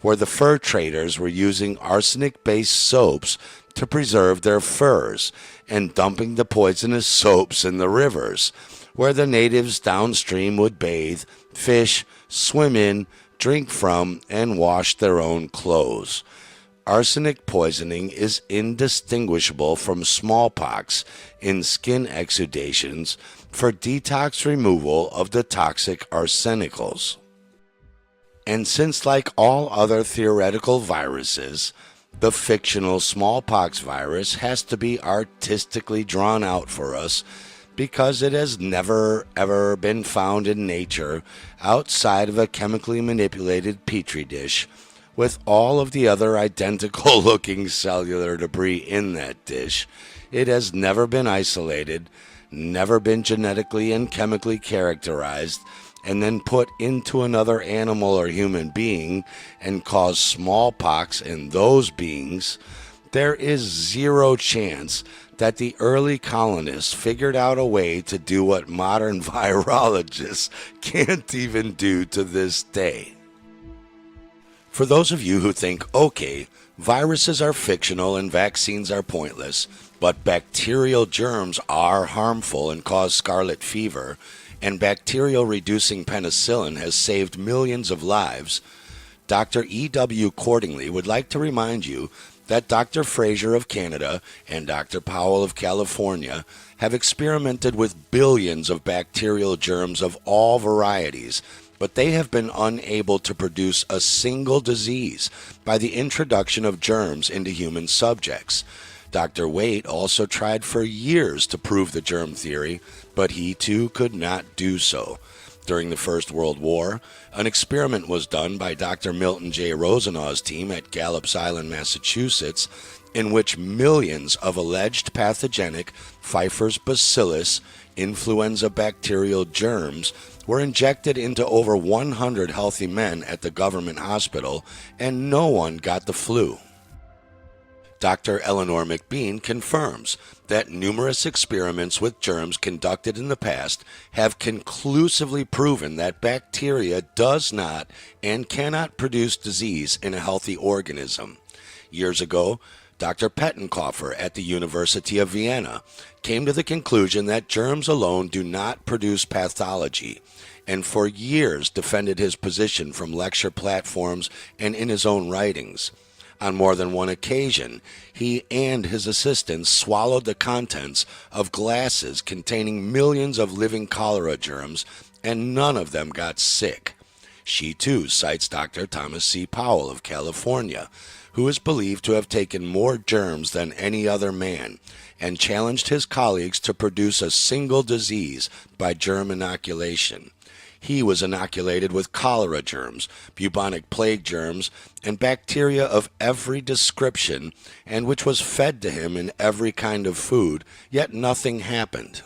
where the fur traders were using arsenic-based soaps to preserve their furs and dumping the poisonous soaps in the rivers, where the natives downstream would bathe, fish, swim in, drink from, and wash their own clothes. Arsenic poisoning is indistinguishable from smallpox in skin exudations for detox removal of the toxic arsenicals. And since, like all other theoretical viruses, The fictional smallpox virus has to be artistically drawn out for us because it has never ever been found in nature outside of a chemically manipulated petri dish with all of the other identical looking cellular debris in that dish. It has never been isolated, never been genetically and chemically characterized, and then put into another animal or human being and cause smallpox in those beings. There is zero chance that the early colonists figured out a way to do what modern virologists can't even do to this day. For those of you who think, okay, viruses are fictional and vaccines are pointless, but bacterial germs are harmful and cause scarlet fever, and bacterial-reducing penicillin has saved millions of lives, Dr. E.W. Cordingley would like to remind you that Dr. Fraser of Canada and Dr. Powell of California have experimented with billions of bacterial germs of all varieties, but they have been unable to produce a single disease by the introduction of germs into human subjects. Dr. Waite also tried for years to prove the germ theory, but he too could not do so. During the First World War, an experiment was done by Dr. Milton J. Rosenau's team at Gallops Island, Massachusetts, in which millions of alleged pathogenic Pfeiffer's bacillus influenza bacterial germs were injected into over 100 healthy men at the government hospital, and no one got the flu. Dr. Eleanor McBean confirms that numerous experiments with germs conducted in the past have conclusively proven that bacteria does not and cannot produce disease in a healthy organism. Years ago, Dr. Pettenkoffer at the University of Vienna came to the conclusion that germs alone do not produce pathology, and for years defended his position from lecture platforms and in his own writings. On more than one occasion, he and his assistants swallowed the contents of glasses containing millions of living cholera germs, and none of them got sick. She too cites Dr. Thomas C. Powell of California, who is believed to have taken more germs than any other man, and challenged his colleagues to produce a single disease by germ inoculation. He was inoculated with cholera germs, bubonic plague germs, and bacteria of every description, and which was fed to him in every kind of food, yet nothing happened.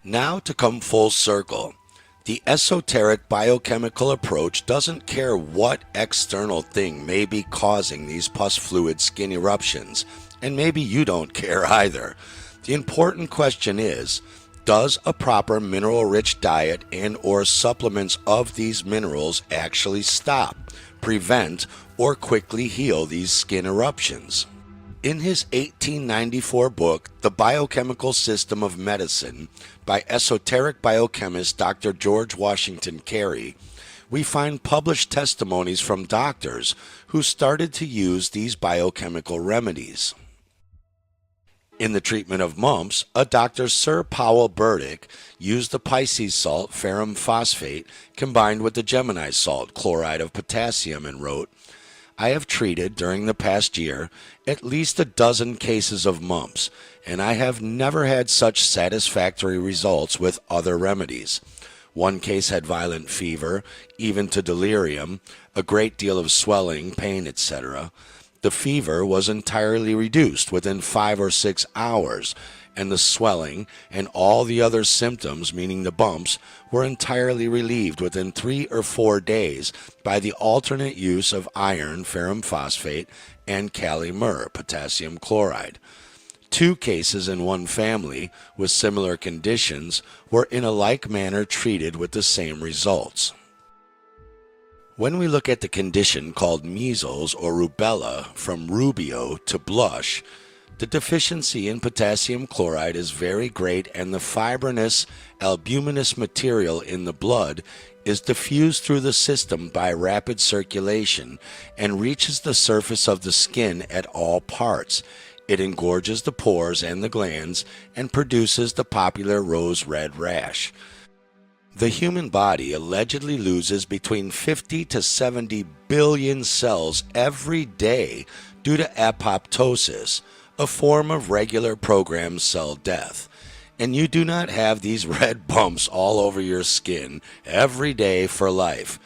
Now to come full circle, the esoteric biochemical approach doesn't care what external thing may be causing these pus fluid skin eruptions, and maybe you don't care either. The important question is, does a proper mineral-rich diet and or supplements of these minerals actually stop, prevent, or quickly heal these skin eruptions? In his 1894 book, The Biochemical System of Medicine, by esoteric biochemist Dr. George Washington Carey, we find published testimonies from doctors who started to use these biochemical remedies. In the treatment of mumps, a Dr. Sir Powell Burdick used the Pisces salt ferrum phosphate combined with the Gemini salt chloride of potassium and wrote, "I have treated during the past year at least a dozen cases of mumps, and I have never had such satisfactory results with other remedies. One case had violent fever, even to delirium, a great deal of swelling, pain, etc. The fever was entirely reduced within 5 or 6 hours, and the swelling and all the other symptoms, meaning the bumps, were entirely relieved within 3 or 4 days by the alternate use of iron, ferrum phosphate, and kali mur, potassium chloride. 2 cases in one family with similar conditions were in a like manner treated with the same results." When we look at the condition called measles or rubella, from rubio to blush, the deficiency in potassium chloride is very great, and the fibrinous, albuminous material in the blood is diffused through the system by rapid circulation and reaches the surface of the skin at all parts. It engorges the pores and the glands and produces the popular rose red rash. The human body allegedly loses between 50 to 70 billion cells every day due to apoptosis, a form of regular programmed cell death. And you do not have these red bumps all over your skin every day for life.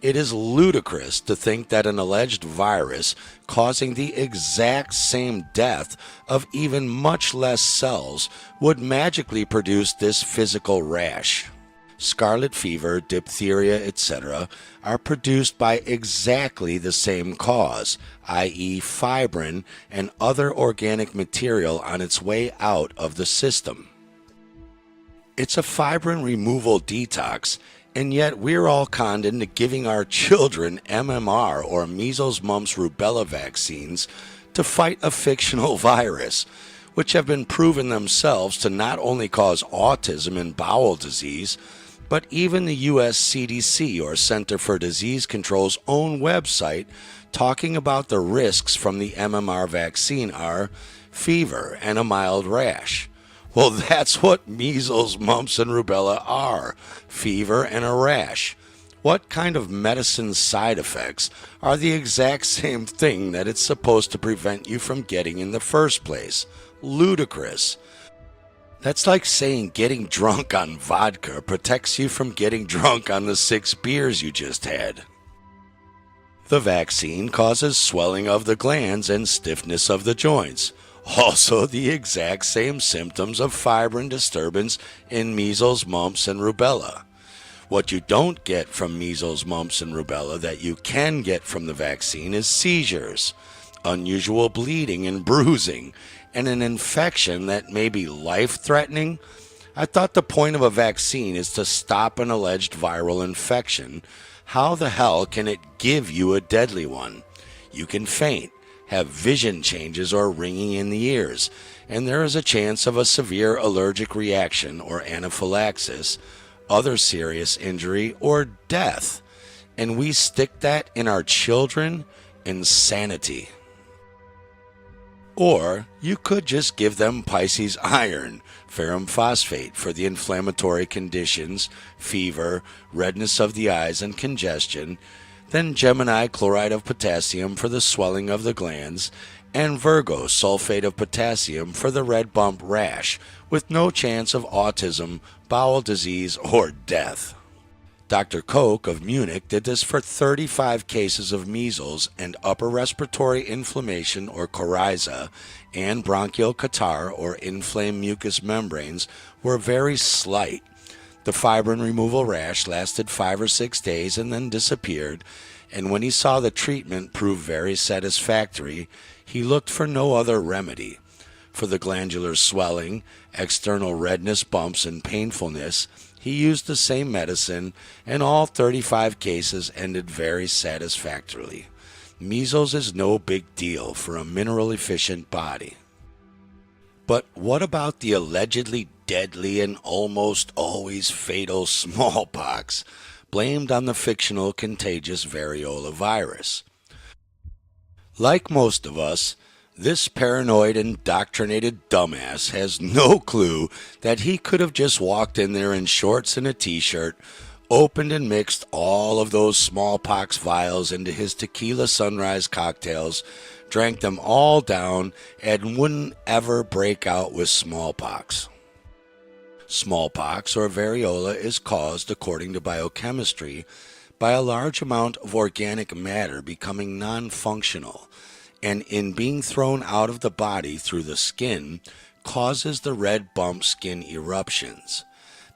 It is ludicrous to think that an alleged virus causing the exact same death of even much less cells would magically produce this physical rash. Scarlet fever, diphtheria, etc., are produced by exactly the same cause, i.e., fibrin and other organic material on its way out of the system. It's a fibrin removal detox, and yet we're all conned into giving our children MMR or measles, mumps, rubella vaccines to fight a fictional virus, which have been proven themselves to not only cause autism and bowel disease, but even the U.S. CDC, or Center for Disease Control's own website, talking about the risks from the MMR vaccine are fever and a mild rash. Well, that's what measles, mumps, and rubella are, fever and a rash. What kind of medicine side effects are the exact same thing that it's supposed to prevent you from getting in the first place? Ludicrous. That's like saying getting drunk on vodka protects you from getting drunk on the 6 beers you just had. The vaccine causes swelling of the glands and stiffness of the joints. Also the exact same symptoms of fibrin disturbance in measles, mumps, and rubella. What you don't get from measles, mumps, and rubella that you can get from the vaccine is seizures, unusual bleeding and bruising, and an infection that may be life-threatening. I thought the point of a vaccine is to stop an alleged viral infection. How the hell can it give you a deadly one? You can faint, have vision changes or ringing in the ears, and there is a chance of a severe allergic reaction or anaphylaxis, other serious injury, or death. And we stick that in our children? Insanity. Or you could just give them Pisces iron, ferrum phosphate for the inflammatory conditions, fever, redness of the eyes, and congestion, then Gemini chloride of potassium for the swelling of the glands, and Virgo sulfate of potassium for the red bump rash, with no chance of autism, bowel disease, or death. Dr. Koch of Munich did this for 35 cases of measles, and upper respiratory inflammation or coryza and bronchial catarrh or inflamed mucous membranes were very slight. The fibrin removal rash lasted 5 or 6 days and then disappeared, and when he saw the treatment prove very satisfactory, he looked for no other remedy. For the glandular swelling, external redness, bumps, and painfulness, he used the same medicine, and all 35 cases ended very satisfactorily. Measles is no big deal for a mineral-efficient body. But what about the allegedly deadly and almost always fatal smallpox, blamed on the fictional contagious variola virus? Like most of us, this paranoid, indoctrinated dumbass has no clue that he could have just walked in there in shorts and a t-shirt, opened and mixed all of those smallpox vials into his tequila sunrise cocktails, drank them all down, and wouldn't ever break out with smallpox. Smallpox, or variola, is caused, according to biochemistry, by a large amount of organic matter becoming non-functional, and in being thrown out of the body through the skin, causes the red bump skin eruptions.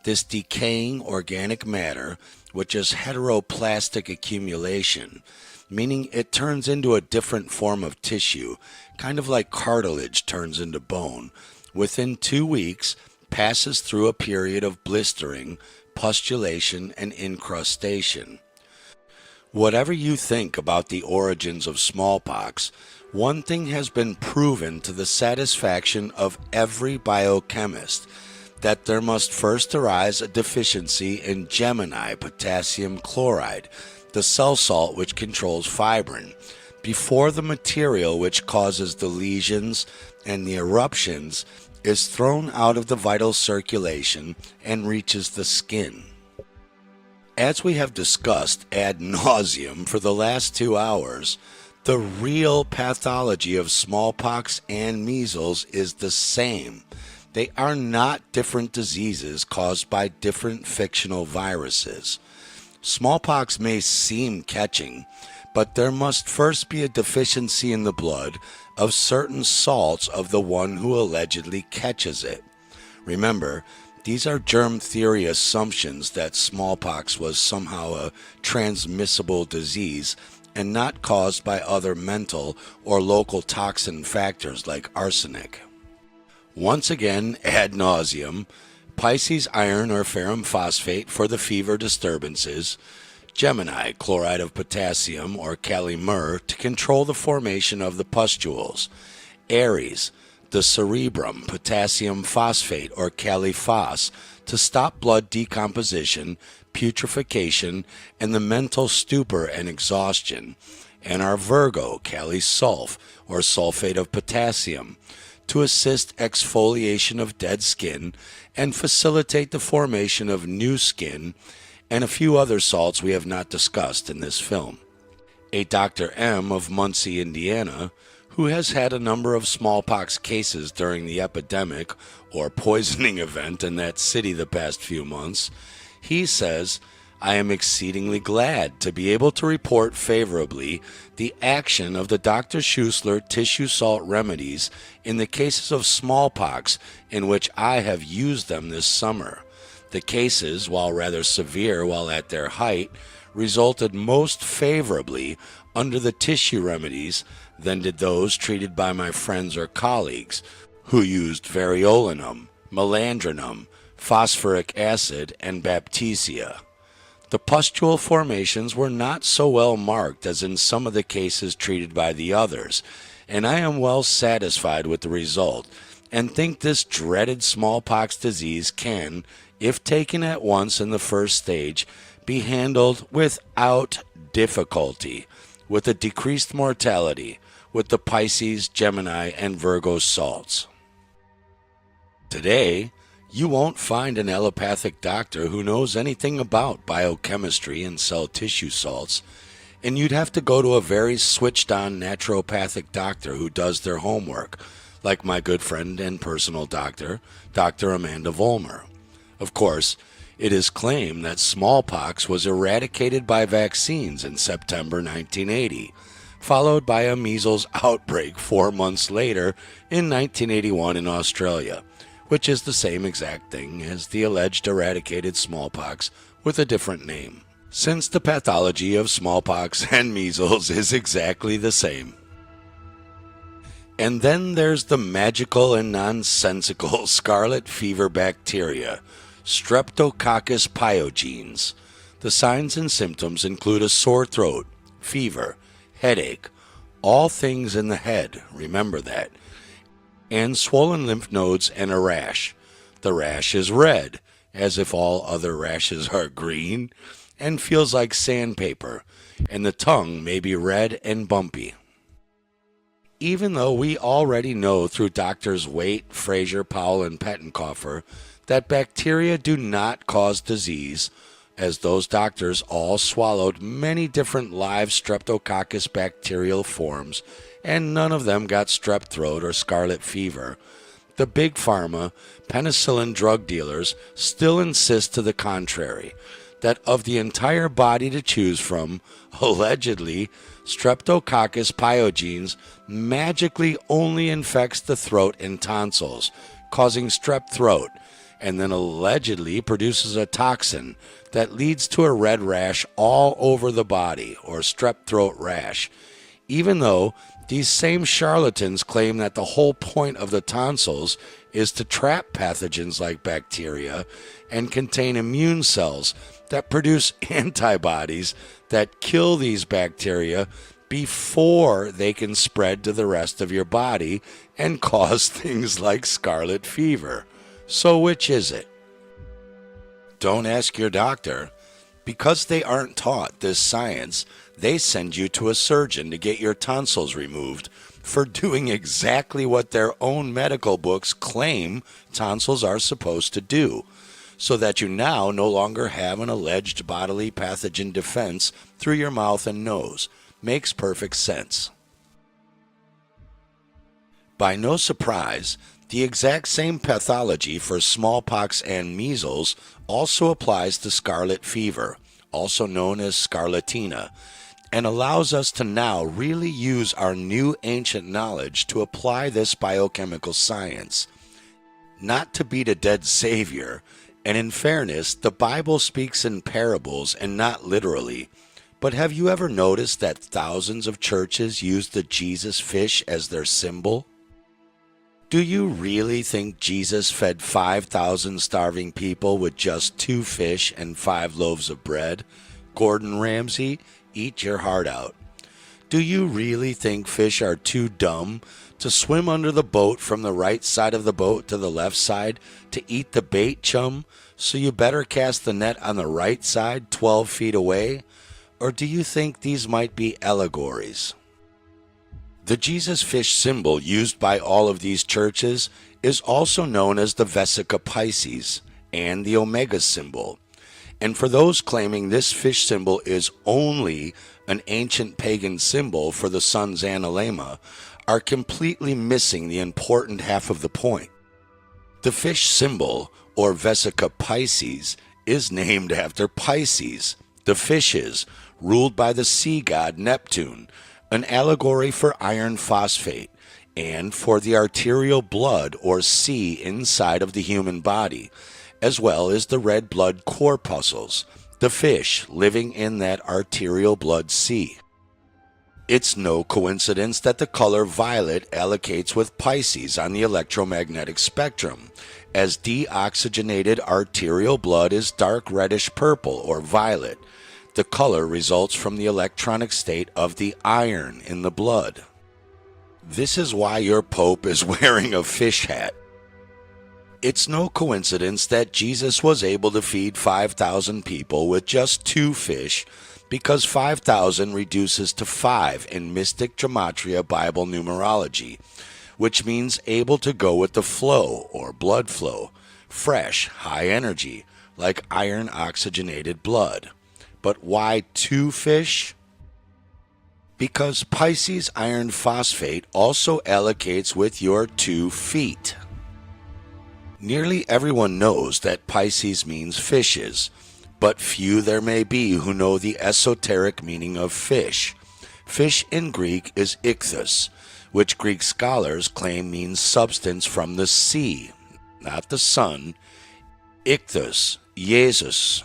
This decaying organic matter, which is heteroplastic accumulation, meaning it turns into a different form of tissue, kind of like cartilage turns into bone, within 2 weeks passes through a period of blistering, pustulation, and incrustation. Whatever you think about the origins of smallpox, one thing has been proven to the satisfaction of every biochemist, that there must first arise a deficiency in Gemini potassium chloride, the cell salt which controls fibrin, before the material which causes the lesions and the eruptions is thrown out of the vital circulation and reaches the skin. As we have discussed ad nauseum for the last 2 hours, the real pathology of smallpox and measles is the same. They are not different diseases caused by different fictional viruses. Smallpox may seem catching, but there must first be a deficiency in the blood of certain salts of the one who allegedly catches it. Remember, these are germ theory assumptions that smallpox was somehow a transmissible disease and not caused by other mental or local toxin factors like arsenic. Once again, ad nauseum, Pisces iron or ferrum phosphate for the fever disturbances, Gemini chloride of potassium or Kali myrrh to control the formation of the pustules, Aries the cerebrum potassium phosphate or Kali phos to stop blood decomposition, putrefaction, and the mental stupor and exhaustion, and our Virgo Kali sulf or sulfate of potassium to assist exfoliation of dead skin and facilitate the formation of new skin, and a few other salts we have not discussed in this film. A Dr. M of Muncie, Indiana, who has had a number of smallpox cases during the epidemic or poisoning event in that city the past few months, he says, I am exceedingly glad to be able to report favorably the action of the Dr. Schussler tissue salt remedies in the cases of smallpox in which I have used them this summer. The cases, while rather severe while at their height, resulted most favorably under the tissue remedies than did those treated by my friends or colleagues who used variolinum, melandrinum, phosphoric acid, and baptisia. The pustule formations were not so well marked as in some of the cases treated by the others, and I am well satisfied with the result and think this dreaded smallpox disease can, if taken at once in the first stage, be handled without difficulty, with a decreased mortality, with the Pisces, Gemini, and Virgo salts. Today, you won't find an allopathic doctor who knows anything about biochemistry and cell tissue salts, and you'd have to go to a very switched-on naturopathic doctor who does their homework, like my good friend and personal doctor, Dr. Amanda Vollmer. Of course, it is claimed that smallpox was eradicated by vaccines in September 1980, followed by a measles outbreak 4 months later in 1981 in Australia, which is the same exact thing as the alleged eradicated smallpox with a different name, since the pathology of smallpox and measles is exactly the same. And then there's the magical and nonsensical scarlet fever bacteria, Streptococcus pyogenes. The signs and symptoms include a sore throat, fever, headache, all things in the head, remember that, and swollen lymph nodes and a rash. The rash is red, as if all other rashes are green, and feels like sandpaper, and the tongue may be red and bumpy. Even though we already know through Doctors Waite, Fraser, Powell, and Pettenkofer that bacteria do not cause disease, as those doctors all swallowed many different live Streptococcus bacterial forms, and none of them got strep throat or scarlet fever, the big pharma, penicillin drug dealers still insist to the contrary, that of the entire body to choose from, allegedly, Streptococcus pyogenes magically only infects the throat and tonsils, causing strep throat, and then allegedly produces a toxin that leads to a red rash all over the body, or strep throat rash, even though these same charlatans claim that the whole point of the tonsils is to trap pathogens like bacteria and contain immune cells that produce antibodies that kill these bacteria before they can spread to the rest of your body and cause things like scarlet fever. So which is it? Don't ask your doctor. Because they aren't taught this science, they send you to a surgeon to get your tonsils removed for doing exactly what their own medical books claim tonsils are supposed to do. so that you now no longer have an alleged bodily pathogen defense through your mouth and nose. Makes perfect sense. By no surprise, the exact same pathology for smallpox and measles also applies to scarlet fever, also known as scarlatina, and allows us to now really use our new ancient knowledge to apply this biochemical science. Not to beat a dead savior, and in fairness, the Bible speaks in parables and not literally, but have you ever noticed that thousands of churches use the Jesus fish as their symbol? Do you really think Jesus fed 5,000 starving people with just 2 fish and 5 loaves of bread? Gordon Ramsay, eat your heart out. Do you really think fish are too dumb to swim under the boat from the right side of the boat to the left side to eat the bait, chum? So you better cast the net on the right side 12 feet away? Or do you think these might be allegories? The Jesus fish symbol used by all of these churches is also known as the Vesica Pisces and the Omega symbol. And for those claiming this fish symbol is only an ancient pagan symbol for the sun's analemma, are completely missing the important half of the point. The fish symbol, or Vesica Pisces, is named after Pisces, the fishes, ruled by the sea god Neptune, an allegory for iron phosphate, and for the arterial blood or sea inside of the human body, as well as the red blood corpuscles, the fish living in that arterial blood sea. It's no coincidence that the color violet allocates with Pisces on the electromagnetic spectrum, as deoxygenated arterial blood is dark reddish purple or violet. The color results from the electronic state of the iron in the blood. This is why your Pope is wearing a fish hat. It's no coincidence that Jesus was able to feed 5,000 people with just 2 fish, because 5,000 reduces to 5 in mystic gematria Bible numerology, which means able to go with the flow or blood flow, fresh, high energy, like iron oxygenated blood. But why 2 fish? Because Pisces iron phosphate also allocates with your 2 feet. Nearly everyone knows that Pisces means fishes, but few there may be who know the esoteric meaning of fish. Fish in Greek is ichthus, which Greek scholars claim means substance from the sea, not the sun. Ichthus, Jesus.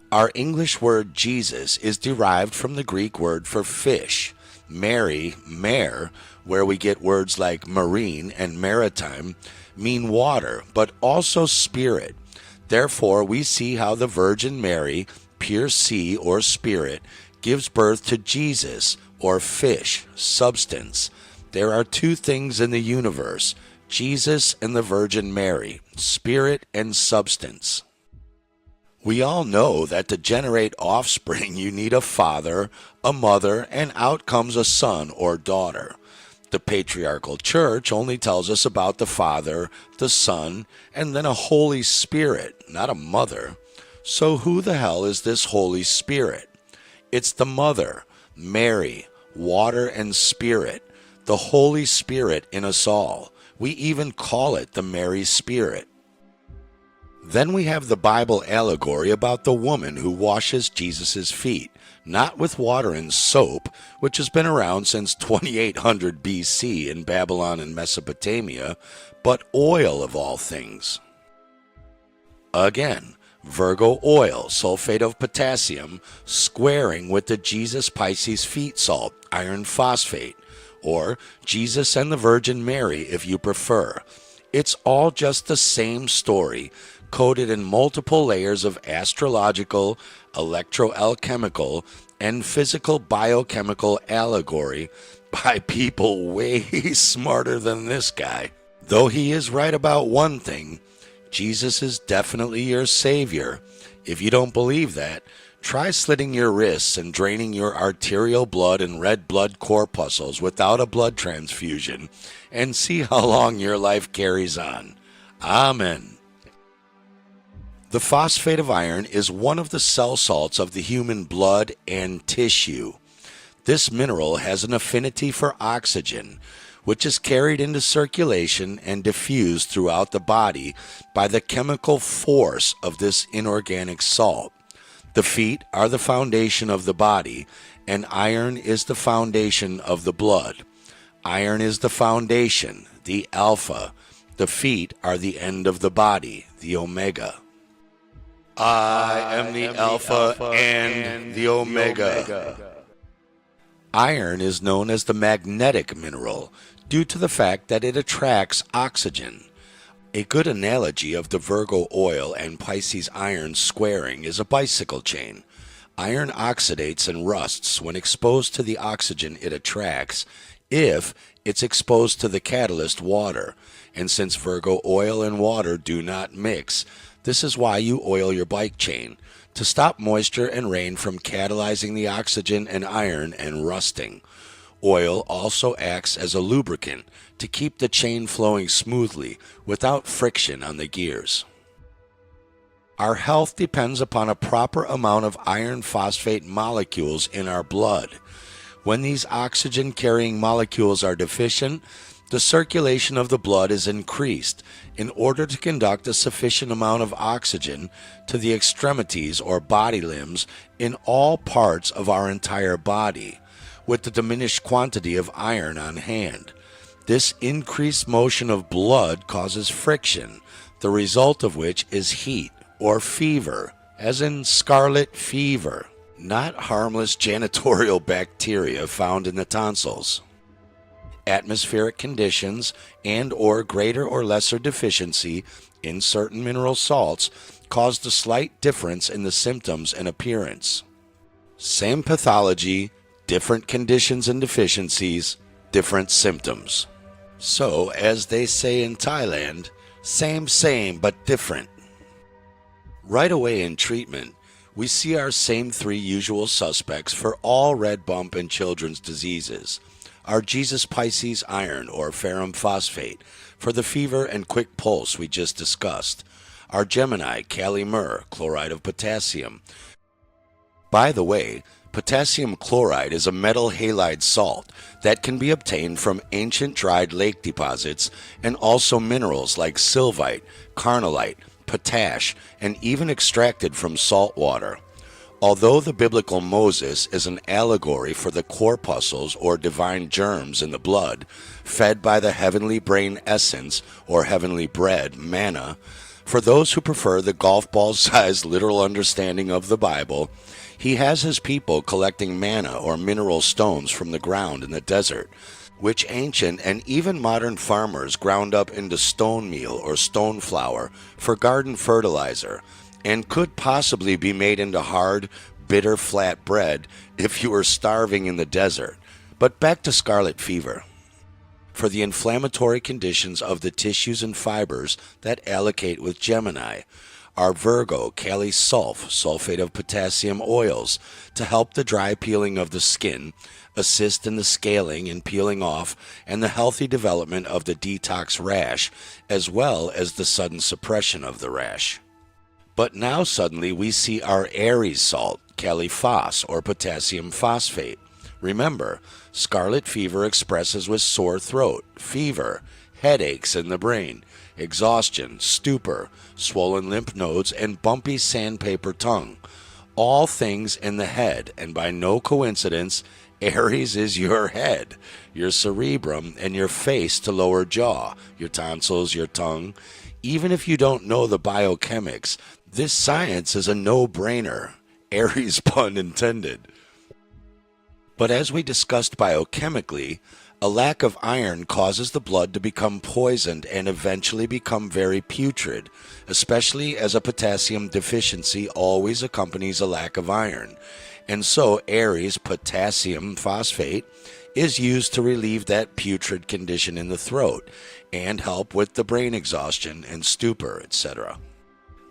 Our English word Jesus is derived from the Greek word for fish, Mary, mare, where we get words like marine and maritime, mean water, but also spirit. Therefore, we see how the Virgin Mary, pure sea or spirit, gives birth to Jesus, or fish, substance. There are 2 things in the universe, Jesus and the Virgin Mary, spirit and substance. We all know that to generate offspring you need a father, a mother, and out comes a son or daughter. The patriarchal church only tells us about the Father, the Son, and then a Holy Spirit, not a mother. So who the hell is this Holy Spirit? It's the Mother, Mary, water and spirit, the Holy Spirit in us all. We even call it the Mary Spirit. Then we have the Bible allegory about the woman who washes Jesus' feet, not with water and soap, which has been around since 2800 BC in Babylon and Mesopotamia, but oil of all things. Again, Virgo oil, sulfate of potassium, squaring with the Jesus Pisces feet salt, iron phosphate, or Jesus and the Virgin Mary if you prefer. It's all just the same story, coated in multiple layers of astrological, electroalchemical, and physical biochemical allegory by people way smarter than this guy. Though he is right about one thing, Jesus is definitely your savior. If you don't believe that, try slitting your wrists and draining your arterial blood and red blood corpuscles without a blood transfusion and see how long your life carries on. Amen. The phosphate of iron is one of the cell salts of the human blood and tissue. This mineral has an affinity for oxygen, which is carried into circulation and diffused throughout the body by the chemical force of this inorganic salt. The feet are the foundation of the body, and iron is the foundation of the blood. Iron is the foundation, the alpha. The feet are the end of the body, the omega. I am the alpha and the omega. Iron is known as the magnetic mineral due to the fact that it attracts oxygen. A good analogy of the Virgo oil and Pisces iron squaring is a bicycle chain. Iron oxidates and rusts when exposed to the oxygen it attracts if it's exposed to the catalyst water. And since Virgo oil and water do not mix, this is why you oil your bike chain, to stop moisture and rain from catalyzing the oxygen and iron and rusting. Oil also acts as a lubricant to keep the chain flowing smoothly without friction on the gears. Our health depends upon a proper amount of iron phosphate molecules in our blood. When these oxygen-carrying molecules are deficient, the circulation of the blood is increased in order to conduct a sufficient amount of oxygen to the extremities or body limbs in all parts of our entire body, with the diminished quantity of iron on hand. This increased motion of blood causes friction, the result of which is heat or fever, as in scarlet fever, not harmless janitorial bacteria found in the tonsils. Atmospheric conditions and or greater or lesser deficiency in certain mineral salts caused a slight difference in the symptoms and appearance. Same pathology, different conditions and deficiencies, different symptoms. So, as they say in Thailand, same but different. Right away in treatment, we see our same three usual suspects for all red bump and children's diseases. Our Jesus Pisces iron or ferrum phosphate for the fever and quick pulse we just discussed. Our Gemini Kali myrrh, chloride of potassium. By the way, potassium chloride is a metal halide salt that can be obtained from ancient dried lake deposits and also minerals like sylvite, carnallite, potash, and even extracted from salt water. Although the biblical Moses is an allegory for the corpuscles or divine germs in the blood, fed by the heavenly brain essence or heavenly bread, manna, for those who prefer the golf ball-sized literal understanding of the Bible, he has his people collecting manna or mineral stones from the ground in the desert, which ancient and even modern farmers ground up into stone meal or stone flour for garden fertilizer, and could possibly be made into hard, bitter flat bread if you were starving in the desert. But back to scarlet fever. For the inflammatory conditions of the tissues and fibers that allocate with Gemini, our Virgo Kali sulfate of potassium oils to help the dry peeling of the skin, assist in the scaling and peeling off, and the healthy development of the detox rash, as well as the sudden suppression of the rash. But now suddenly we see our Aries salt, Kali phos, or potassium phosphate. Remember, scarlet fever expresses with sore throat, fever, headaches in the brain, exhaustion, stupor, swollen lymph nodes, and bumpy sandpaper tongue. All things in the head, and by no coincidence, Aries is your head, your cerebrum, and your face to lower jaw, your tonsils, your tongue. Even if you don't know the biochemics, this science is a no-brainer. Aries pun intended. But as we discussed biochemically, a lack of iron causes the blood to become poisoned and eventually become very putrid, especially as a potassium deficiency always accompanies a lack of iron. And so Aries potassium phosphate is used to relieve that putrid condition in the throat and help with the brain exhaustion and stupor, etc.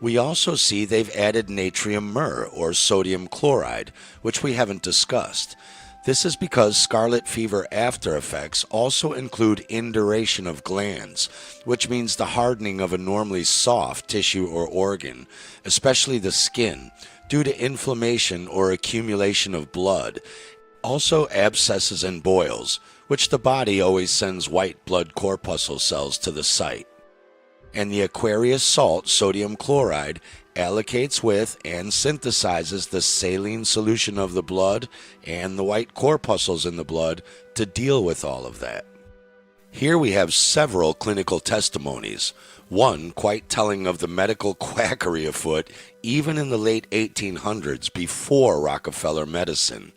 We also see they've added natrium myrrh or sodium chloride, which we haven't discussed. This is because scarlet fever after effects also include induration of glands, which means the hardening of a normally soft tissue or organ, especially the skin, due to inflammation or accumulation of blood. Also abscesses and boils, which the body always sends white blood corpuscle cells to the site. And the aqueous salt, sodium chloride, allocates with and synthesizes the saline solution of the blood and the white corpuscles in the blood to deal with all of that. Here we have several clinical testimonies, one quite telling of the medical quackery afoot even in the late 1800s before Rockefeller medicine.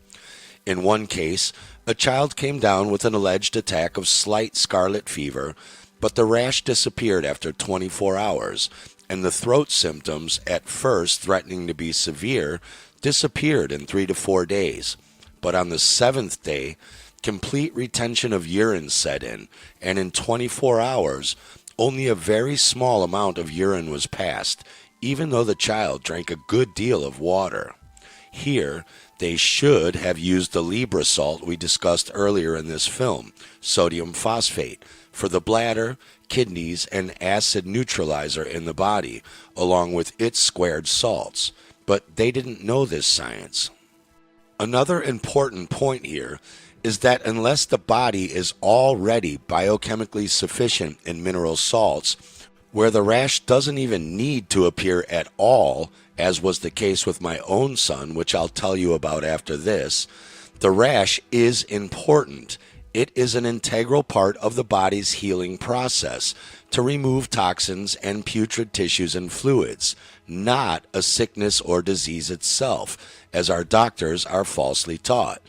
In one case, a child came down with an alleged attack of slight scarlet fever, but the rash disappeared after 24 hours, and the throat symptoms, at first threatening to be severe, disappeared in 3 to 4 days. But on the 7th day, complete retention of urine set in, and in 24 hours, only a very small amount of urine was passed, even though the child drank a good deal of water. Here, they should have used the Libra salt we discussed earlier in this film, sodium phosphate, for the bladder, kidneys, and acid neutralizer in the body, along with its squared salts. But they didn't know this science. Another important point here is that unless the body is already biochemically sufficient in mineral salts, where the rash doesn't even need to appear at all, as was the case with my own son, which I'll tell you about after this, the rash is important. It is an integral part of the body's healing process to remove toxins and putrid tissues and fluids, not a sickness or disease itself, as our doctors are falsely taught.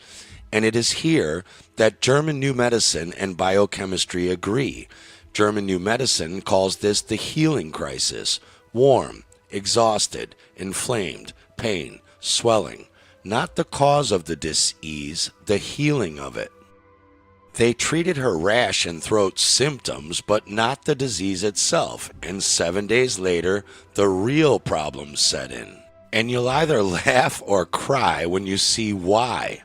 And it is here that German New Medicine and biochemistry agree. German New Medicine calls this the healing crisis: warm, exhausted, inflamed, pain, swelling. Not the cause of the dis-ease, the healing of it. They treated her rash and throat symptoms, but not the disease itself, and 7 days later, the real problems set in. And you'll either laugh or cry when you see why.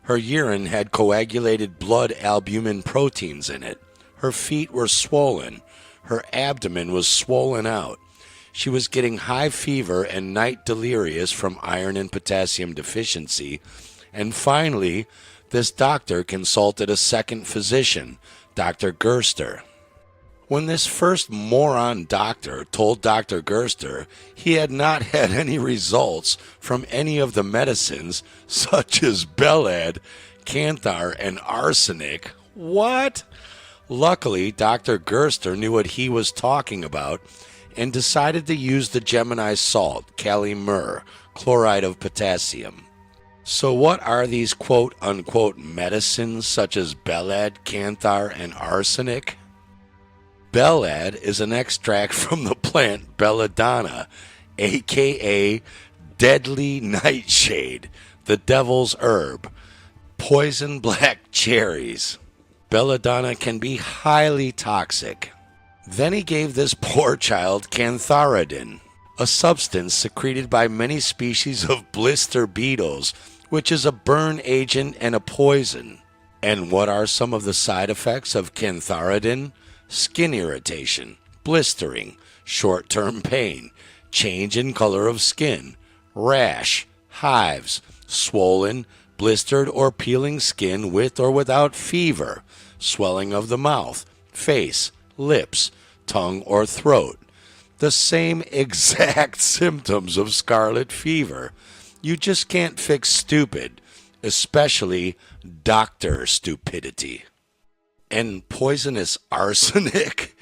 Her urine had coagulated blood albumin proteins in it. Her feet were swollen. Her abdomen was swollen out. She was getting high fever and night delirious from iron and potassium deficiency. And finally, this doctor consulted a second physician, Dr. Gerster. When this first moron doctor told Dr. Gerster he had not had any results from any of the medicines, such as Belad, Canthar, and arsenic, what? Luckily, Dr. Gerster knew what he was talking about and decided to use the Gemini salt, Kali myrrh, chloride of potassium. So what are these quote-unquote medicines such as Belad, Canthar, and arsenic? Belad is an extract from the plant belladonna, aka deadly nightshade, the devil's herb, poison black cherries. Belladonna can be highly toxic. Then he gave this poor child cantharidin, a substance secreted by many species of blister beetles, which is a burn agent and a poison. And what are some of the side effects of cantharidin? Skin irritation, blistering, short-term pain, change in color of skin, rash, hives, swollen, blistered or peeling skin with or without fever, swelling of the mouth, face, lips, tongue, or throat. The same exact symptoms of scarlet fever. You just can't fix stupid, especially doctor stupidity. And poisonous arsenic?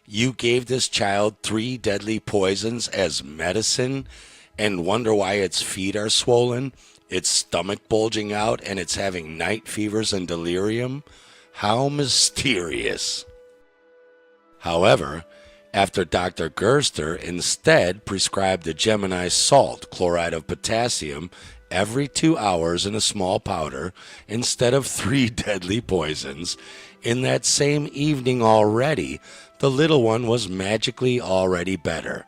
You gave this child 3 deadly poisons as medicine and wonder why its feet are swollen, its stomach bulging out, and it's having night fevers and delirium? How mysterious. However, after Dr. Gerster instead prescribed the Gemini salt, chloride of potassium, every 2 hours in a small powder instead of 3 deadly poisons, in that same evening already, the little one was magically already better.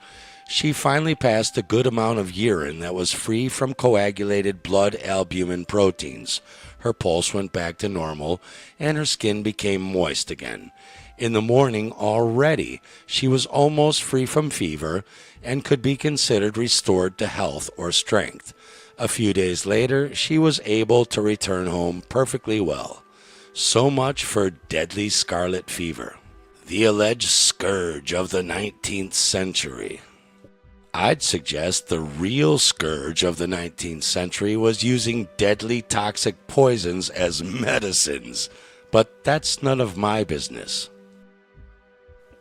She finally passed a good amount of urine that was free from coagulated blood albumin proteins. Her pulse went back to normal, and her skin became moist again. In the morning already, she was almost free from fever and could be considered restored to health or strength. A few days later, she was able to return home perfectly well. So much for deadly scarlet fever, the alleged scourge of the 19th century. I'd suggest the real scourge of the 19th century was using deadly toxic poisons as medicines, but that's none of my business.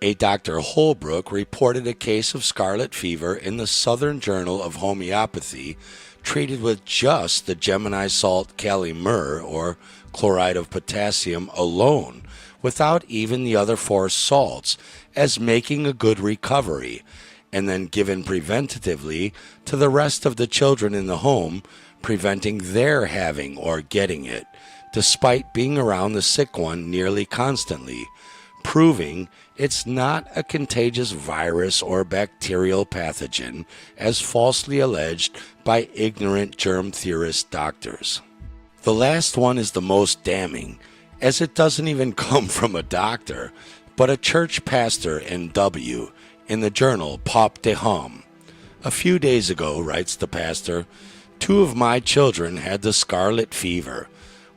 A Dr. Holbrook reported a case of scarlet fever in the Southern Journal of Homeopathy, treated with just the Gemini salt kali myrrh, or chloride of potassium, alone, without even the other 4 salts, as making a good recovery, and then given preventatively to the rest of the children in the home, preventing their having or getting it, despite being around the sick one nearly constantly, proving it's not a contagious virus or bacterial pathogen, as falsely alleged by ignorant germ theorist doctors. The last one is the most damning, as it doesn't even come from a doctor, but a church pastor in W. in the journal Pop de Homme. A few days ago, writes the pastor, 2 of my children had the scarlet fever,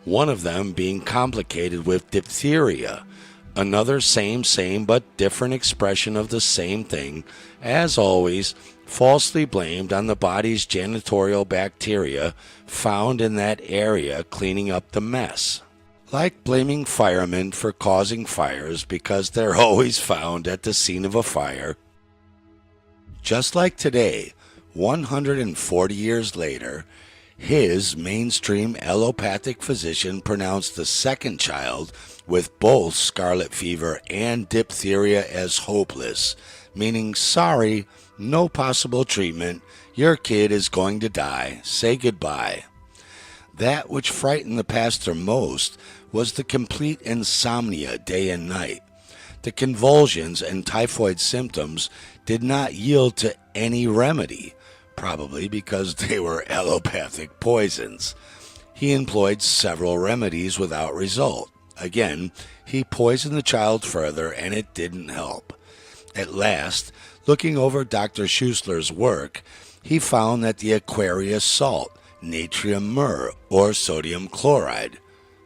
one of them being complicated with diphtheria, another same but different expression of the same thing, as always, falsely blamed on the body's janitorial bacteria found in that area cleaning up the mess. Like blaming firemen for causing fires because they're always found at the scene of a fire. Just like today, 140 years later, his mainstream allopathic physician pronounced the second child with both scarlet fever and diphtheria as hopeless, meaning, sorry, no possible treatment, your kid is going to die, say goodbye. That which frightened the pastor most was the complete insomnia day and night. The convulsions and typhoid symptoms did not yield to any remedy, probably because they were allopathic poisons. He employed several remedies without result. Again, he poisoned the child further, and it didn't help. At last, looking over Dr. Schussler's work, he found that the Aquarius salt, natrium myrrh, or sodium chloride,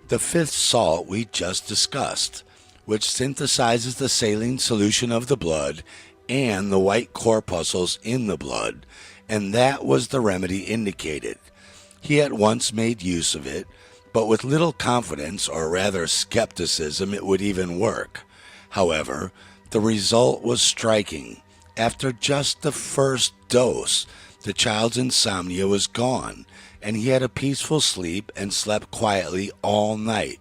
the 5th salt we just discussed, which synthesizes the saline solution of the blood and the white corpuscles in the blood, and that was the remedy indicated. He at once made use of it, but with little confidence, or rather skepticism, it would even work. However, the result was striking. After just the first dose, the child's insomnia was gone, and he had a peaceful sleep and slept quietly all night.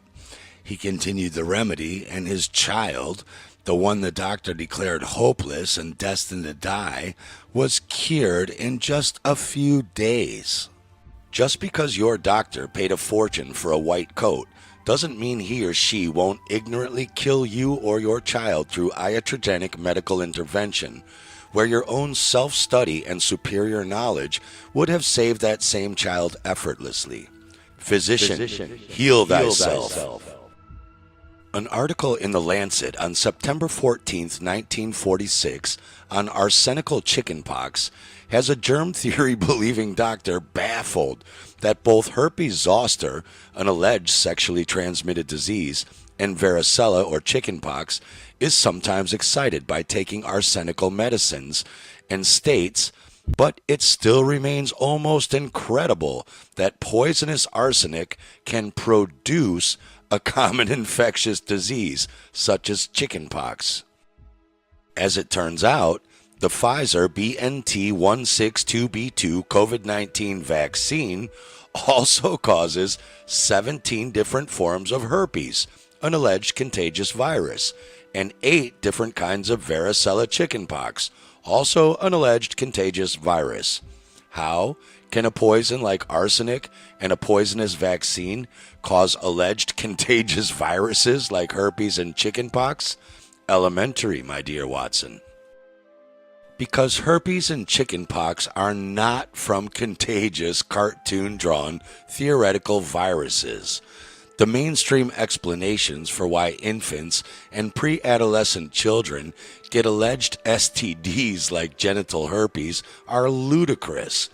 He continued the remedy, and his child, the one the doctor declared hopeless and destined to die, was cured in just a few days. Just because your doctor paid a fortune for a white coat doesn't mean he or she won't ignorantly kill you or your child through iatrogenic medical intervention, where your own self-study and superior knowledge would have saved that same child effortlessly. Physician, heal thyself. An article in The Lancet on September 14, 1946, on arsenical chickenpox has a germ theory-believing doctor baffled that both herpes zoster, an alleged sexually transmitted disease, and varicella or chickenpox is sometimes excited by taking arsenical medicines, and states, but it still remains almost incredible that poisonous arsenic can produce a common infectious disease such as chickenpox. As it turns out, the Pfizer BNT162b2 COVID-19 vaccine also causes 17 different forms of herpes, an alleged contagious virus, and 8 different kinds of varicella chickenpox, also an alleged contagious virus. How can a poison like arsenic and a poisonous vaccine cause alleged contagious viruses like herpes and chickenpox? Elementary, my dear Watson. Because herpes and chickenpox are not from contagious, cartoon-drawn, theoretical viruses. The mainstream explanations for why infants and pre-adolescent children get alleged STDs like genital herpes are ludicrous.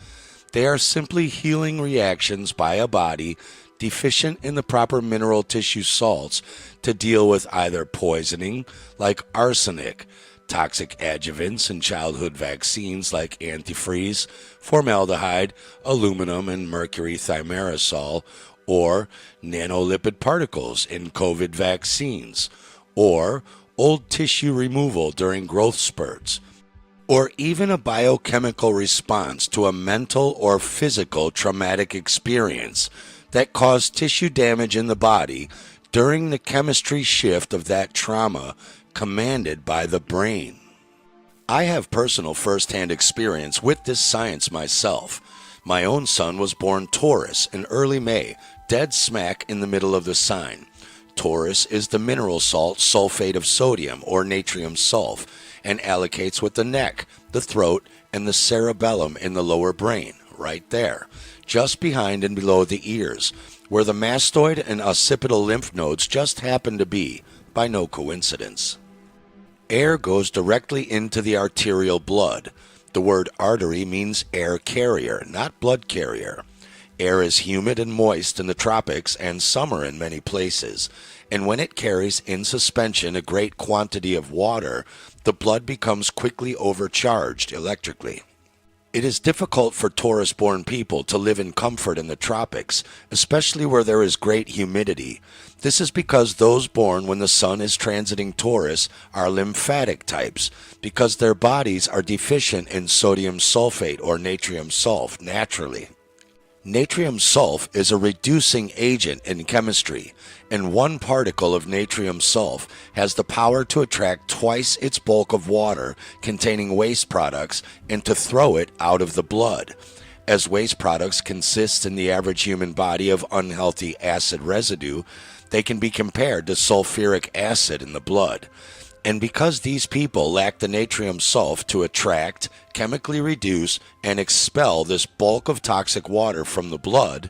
They are simply healing reactions by a body deficient in the proper mineral tissue salts to deal with either poisoning, like arsenic, toxic adjuvants in childhood vaccines like antifreeze, formaldehyde, aluminum, and mercury thimerosal, or nanolipid particles in COVID vaccines, or old tissue removal during growth spurts, or even a biochemical response to a mental or physical traumatic experience that caused tissue damage in the body during the chemistry shift of that trauma commanded by the brain. I have personal first-hand experience with this science myself. My own son was born Taurus in early May, dead smack in the middle of the sign. Taurus is the mineral salt sulfate of sodium, or natrium sulf, and allocates with the neck, the throat, and the cerebellum in the lower brain, right there, just behind and below the ears, where the mastoid and occipital lymph nodes just happen to be, by no coincidence. Air goes directly into the arterial blood. The word artery means air carrier, not blood carrier. Air is humid and moist in the tropics and summer in many places, and when it carries in suspension a great quantity of water, the blood becomes quickly overcharged electrically. It is difficult for Taurus-born people to live in comfort in the tropics, especially where there is great humidity. This is because those born when the sun is transiting Taurus are lymphatic types, because their bodies are deficient in sodium sulfate or natrium sulf naturally. Natrium sulf is a reducing agent in chemistry, and one particle of natrium sulf has the power to attract twice its bulk of water containing waste products and to throw it out of the blood. As waste products consist in the average human body of unhealthy acid residue, they can be compared to sulfuric acid in the blood. And because these people lack the natrium sulf to attract, chemically reduce, and expel this bulk of toxic water from the blood,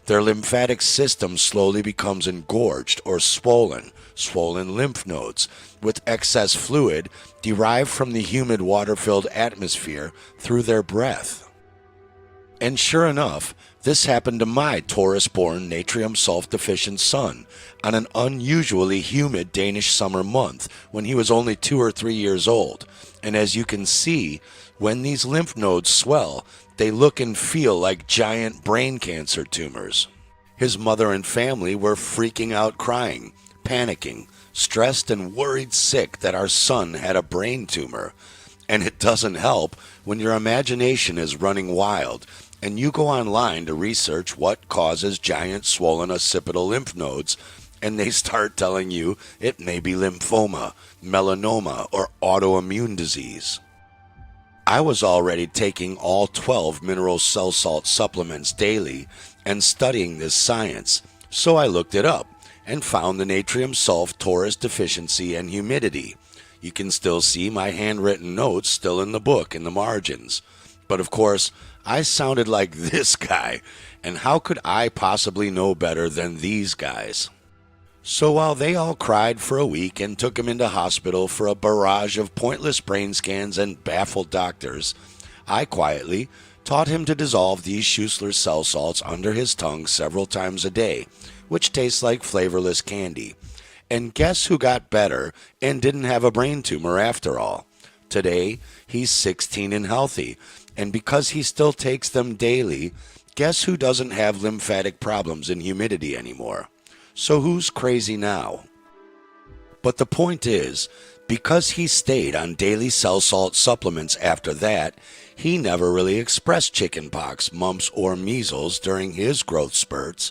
their lymphatic system slowly becomes engorged or swollen lymph nodes, with excess fluid derived from the humid water-filled atmosphere through their breath. And sure enough, this happened to my Taurus-born natrium sulf-deficient son on an unusually humid Danish summer month when he was only 2 or 3 years old. And as you can see, when these lymph nodes swell, they look and feel like giant brain cancer tumors. His mother and family were freaking out, crying, panicking, stressed and worried sick that our son had a brain tumor. And it doesn't help when your imagination is running wild and you go online to research what causes giant swollen occipital lymph nodes, and they start telling you it may be lymphoma, melanoma, or autoimmune disease. I was already taking all 12 mineral cell salt supplements daily and studying this science, so I looked it up and found the natrium sulf Taurus deficiency and humidity. You can still see my handwritten notes still in the book in the margins. But of course, I sounded like this guy, and how could I possibly know better than these guys? So while they all cried for a week and took him into hospital for a barrage of pointless brain scans and baffled doctors, I quietly taught him to dissolve these Schussler cell salts under his tongue several times a day, which tastes like flavorless candy. And guess who got better and didn't have a brain tumor after all? Today, he's 16 and healthy, and because he still takes them daily, guess who doesn't have lymphatic problems and humidity anymore? So who's crazy now? But the point is, because he stayed on daily cell salt supplements after that, he never really expressed chickenpox, mumps, or measles during his growth spurts.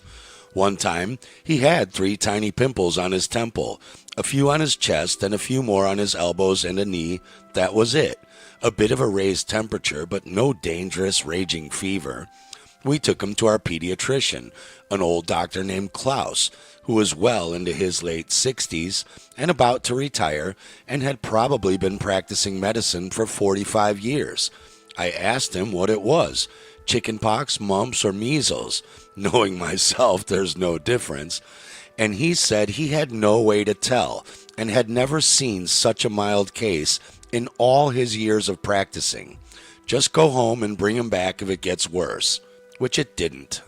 One time, he had 3 tiny pimples on his temple, a few on his chest, and a few more on his elbows and a knee. That was it. A bit of a raised temperature, but no dangerous raging fever. We took him to our pediatrician, an old doctor named Klaus, who was well into his late 60s and about to retire and had probably been practicing medicine for 45 years. I asked him what it was, chickenpox, mumps, or measles, knowing myself there's no difference, and he said he had no way to tell and had never seen such a mild case in all his years of practicing. Just go home and bring him back if it gets worse, which it didn't.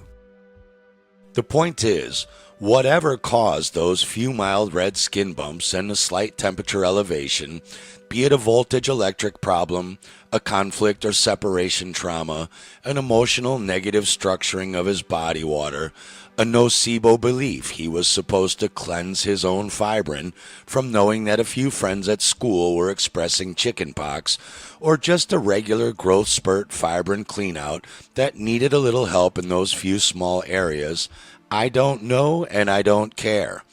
The point is, whatever caused those few mild red skin bumps and a slight temperature elevation, be it a voltage electric problem, a conflict or separation trauma, an emotional negative structuring of his body water, a nocebo belief he was supposed to cleanse his own fibrin from knowing that a few friends at school were expressing chickenpox, or just a regular growth spurt fibrin cleanout that needed a little help in those few small areas, I don't know and I don't care.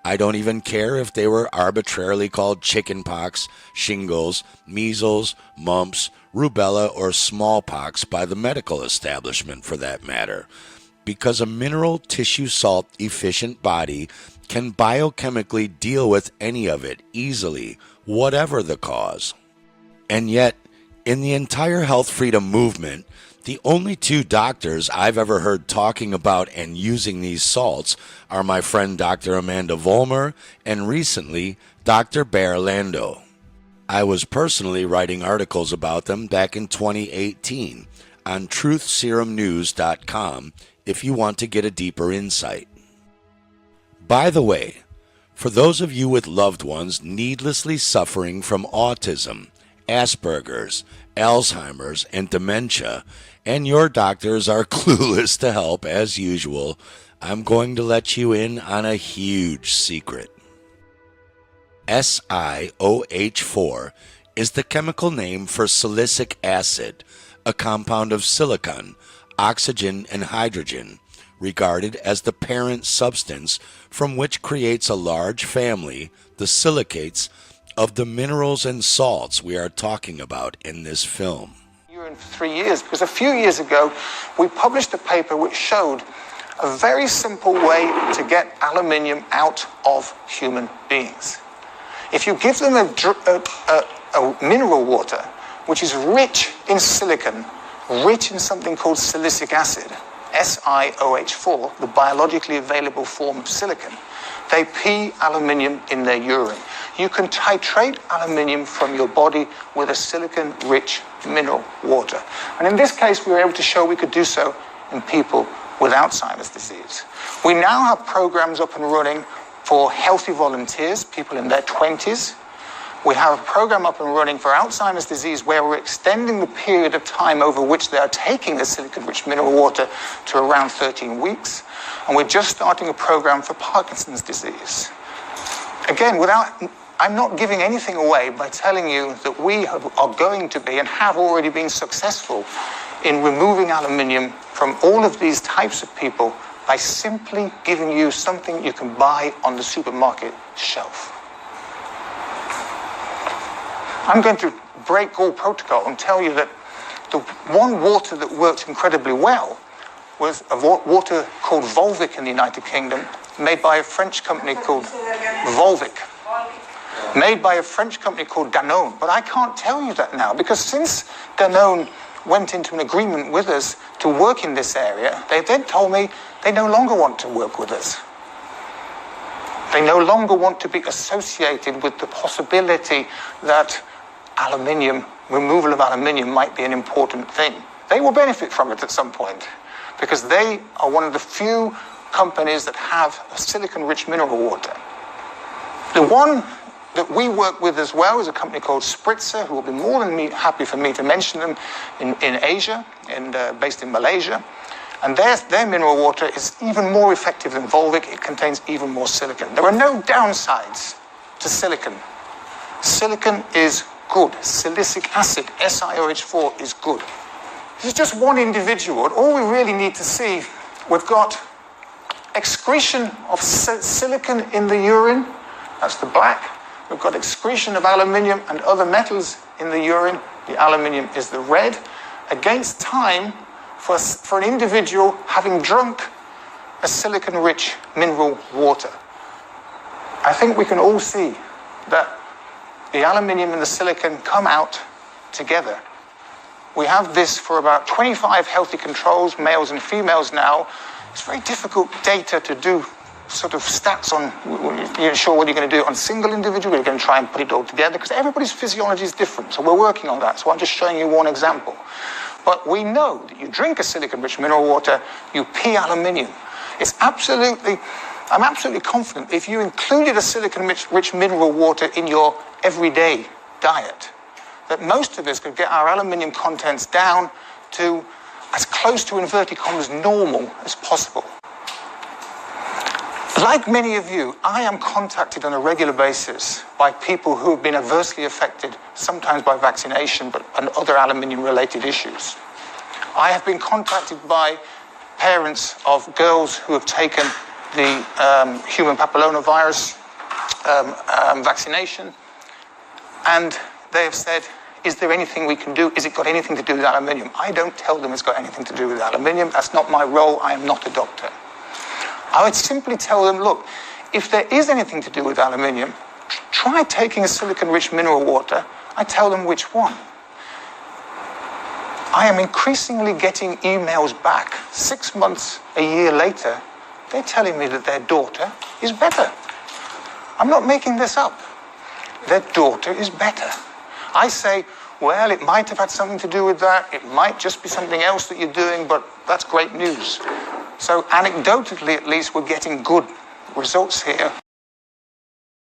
I don't even care if they were arbitrarily called chickenpox, shingles, measles, mumps, rubella, or smallpox by the medical establishment for that matter, because a mineral tissue salt efficient body can biochemically deal with any of it easily, whatever the cause. And yet, in the entire health freedom movement, the only two doctors I've ever heard talking about and using these salts are my friend Dr. Amanda Vollmer and recently Dr. Bear Lando. I was personally writing articles about them back in 2018 on truthserumnews.com if you want to get a deeper insight. By the way, for those of you with loved ones needlessly suffering from autism, Asperger's, Alzheimer's, and dementia, and your doctors are clueless to help as usual, I'm going to let you in on a huge secret. SiOH4 is the chemical name for silicic acid, a compound of silicon, oxygen, and hydrogen, regarded as the parent substance from which creates a large family, the silicates, of the minerals and salts we are talking about in this film. For 3 years, because a few years ago we published a paper which showed a very simple way to get aluminium out of human beings. If you give them a mineral water which is rich in silicon, rich in something called silicic acid, SiOH4, the biologically available form of silicon, they pee aluminium in their urine. You can titrate aluminium from your body with a silicon-rich mineral water. And in this case, we were able to show we could do so in people with Alzheimer's disease. We now have programs up and running for healthy volunteers, people in their 20s. We have a program up and running for Alzheimer's disease where we're extending the period of time over which they are taking the silicon-rich mineral water to around 13 weeks. And we're just starting a program for Parkinson's disease. Again, I'm not giving anything away by telling you that we are going to be and have already been successful in removing aluminium from all of these types of people by simply giving you something you can buy on the supermarket shelf. I'm going to break all protocol and tell you that the one water that works incredibly well was a water called Volvic in the United Kingdom, made by a French company called Volvic, made by a French company called Danone. But I can't tell you that now, because since Danone went into an agreement with us to work in this area, they then told me they no longer want to work with us. They no longer want to be associated with the possibility that removal of aluminium might be an important thing. They will benefit from it at some point, because they are one of the few companies that have a silicon-rich mineral water. The one that we work with as well is a company called Spritzer, who will be more than happy for me to mention them in Asia, based in Malaysia. And their mineral water is even more effective than Volvic. It contains even more silicon. There are no downsides to silicon. Silicon is good. Silicic acid, SiOH4, is good. This is just one individual. All we really need to see, we've got excretion of silicon in the urine. That's the black. We've got excretion of aluminium and other metals in the urine. The aluminium is the red. Against time, for an individual having drunk a silicon-rich mineral water. I think we can all see that the aluminium and the silicon come out together. We have this for about 25 healthy controls, males and females now. It's very difficult data to do sort of stats on. You're sure whether you're going to do it on single individual, or you're going to try and put it all together, because everybody's physiology is different. So we're working on that. So I'm just showing you one example. But we know that you drink a silicon-rich mineral water, you pee aluminium. I'm absolutely confident if you included a silicon-rich mineral water in your everyday diet, that most of us could get our aluminium contents down to as close to, inverted commas, normal as possible. Like many of you, I am contacted on a regular basis by people who have been adversely affected, sometimes by vaccination, and other aluminium-related issues. I have been contacted by parents of girls who have taken the human papillomavirus vaccination, and they have said, is there anything we can do? Is it got anything to do with aluminium? I don't tell them it's got anything to do with aluminium. That's not my role. I am not a doctor. I would simply tell them, look, if there is anything to do with aluminium, try taking a silicon-rich mineral water. I tell them which one. I am increasingly getting emails back 6 months, a year later. They're telling me that their daughter is better. I'm not making this up. Their daughter is better. I say, well, it might have had something to do with that. It might just be something else that you're doing, but that's great news. So anecdotally, at least, we're getting good results here.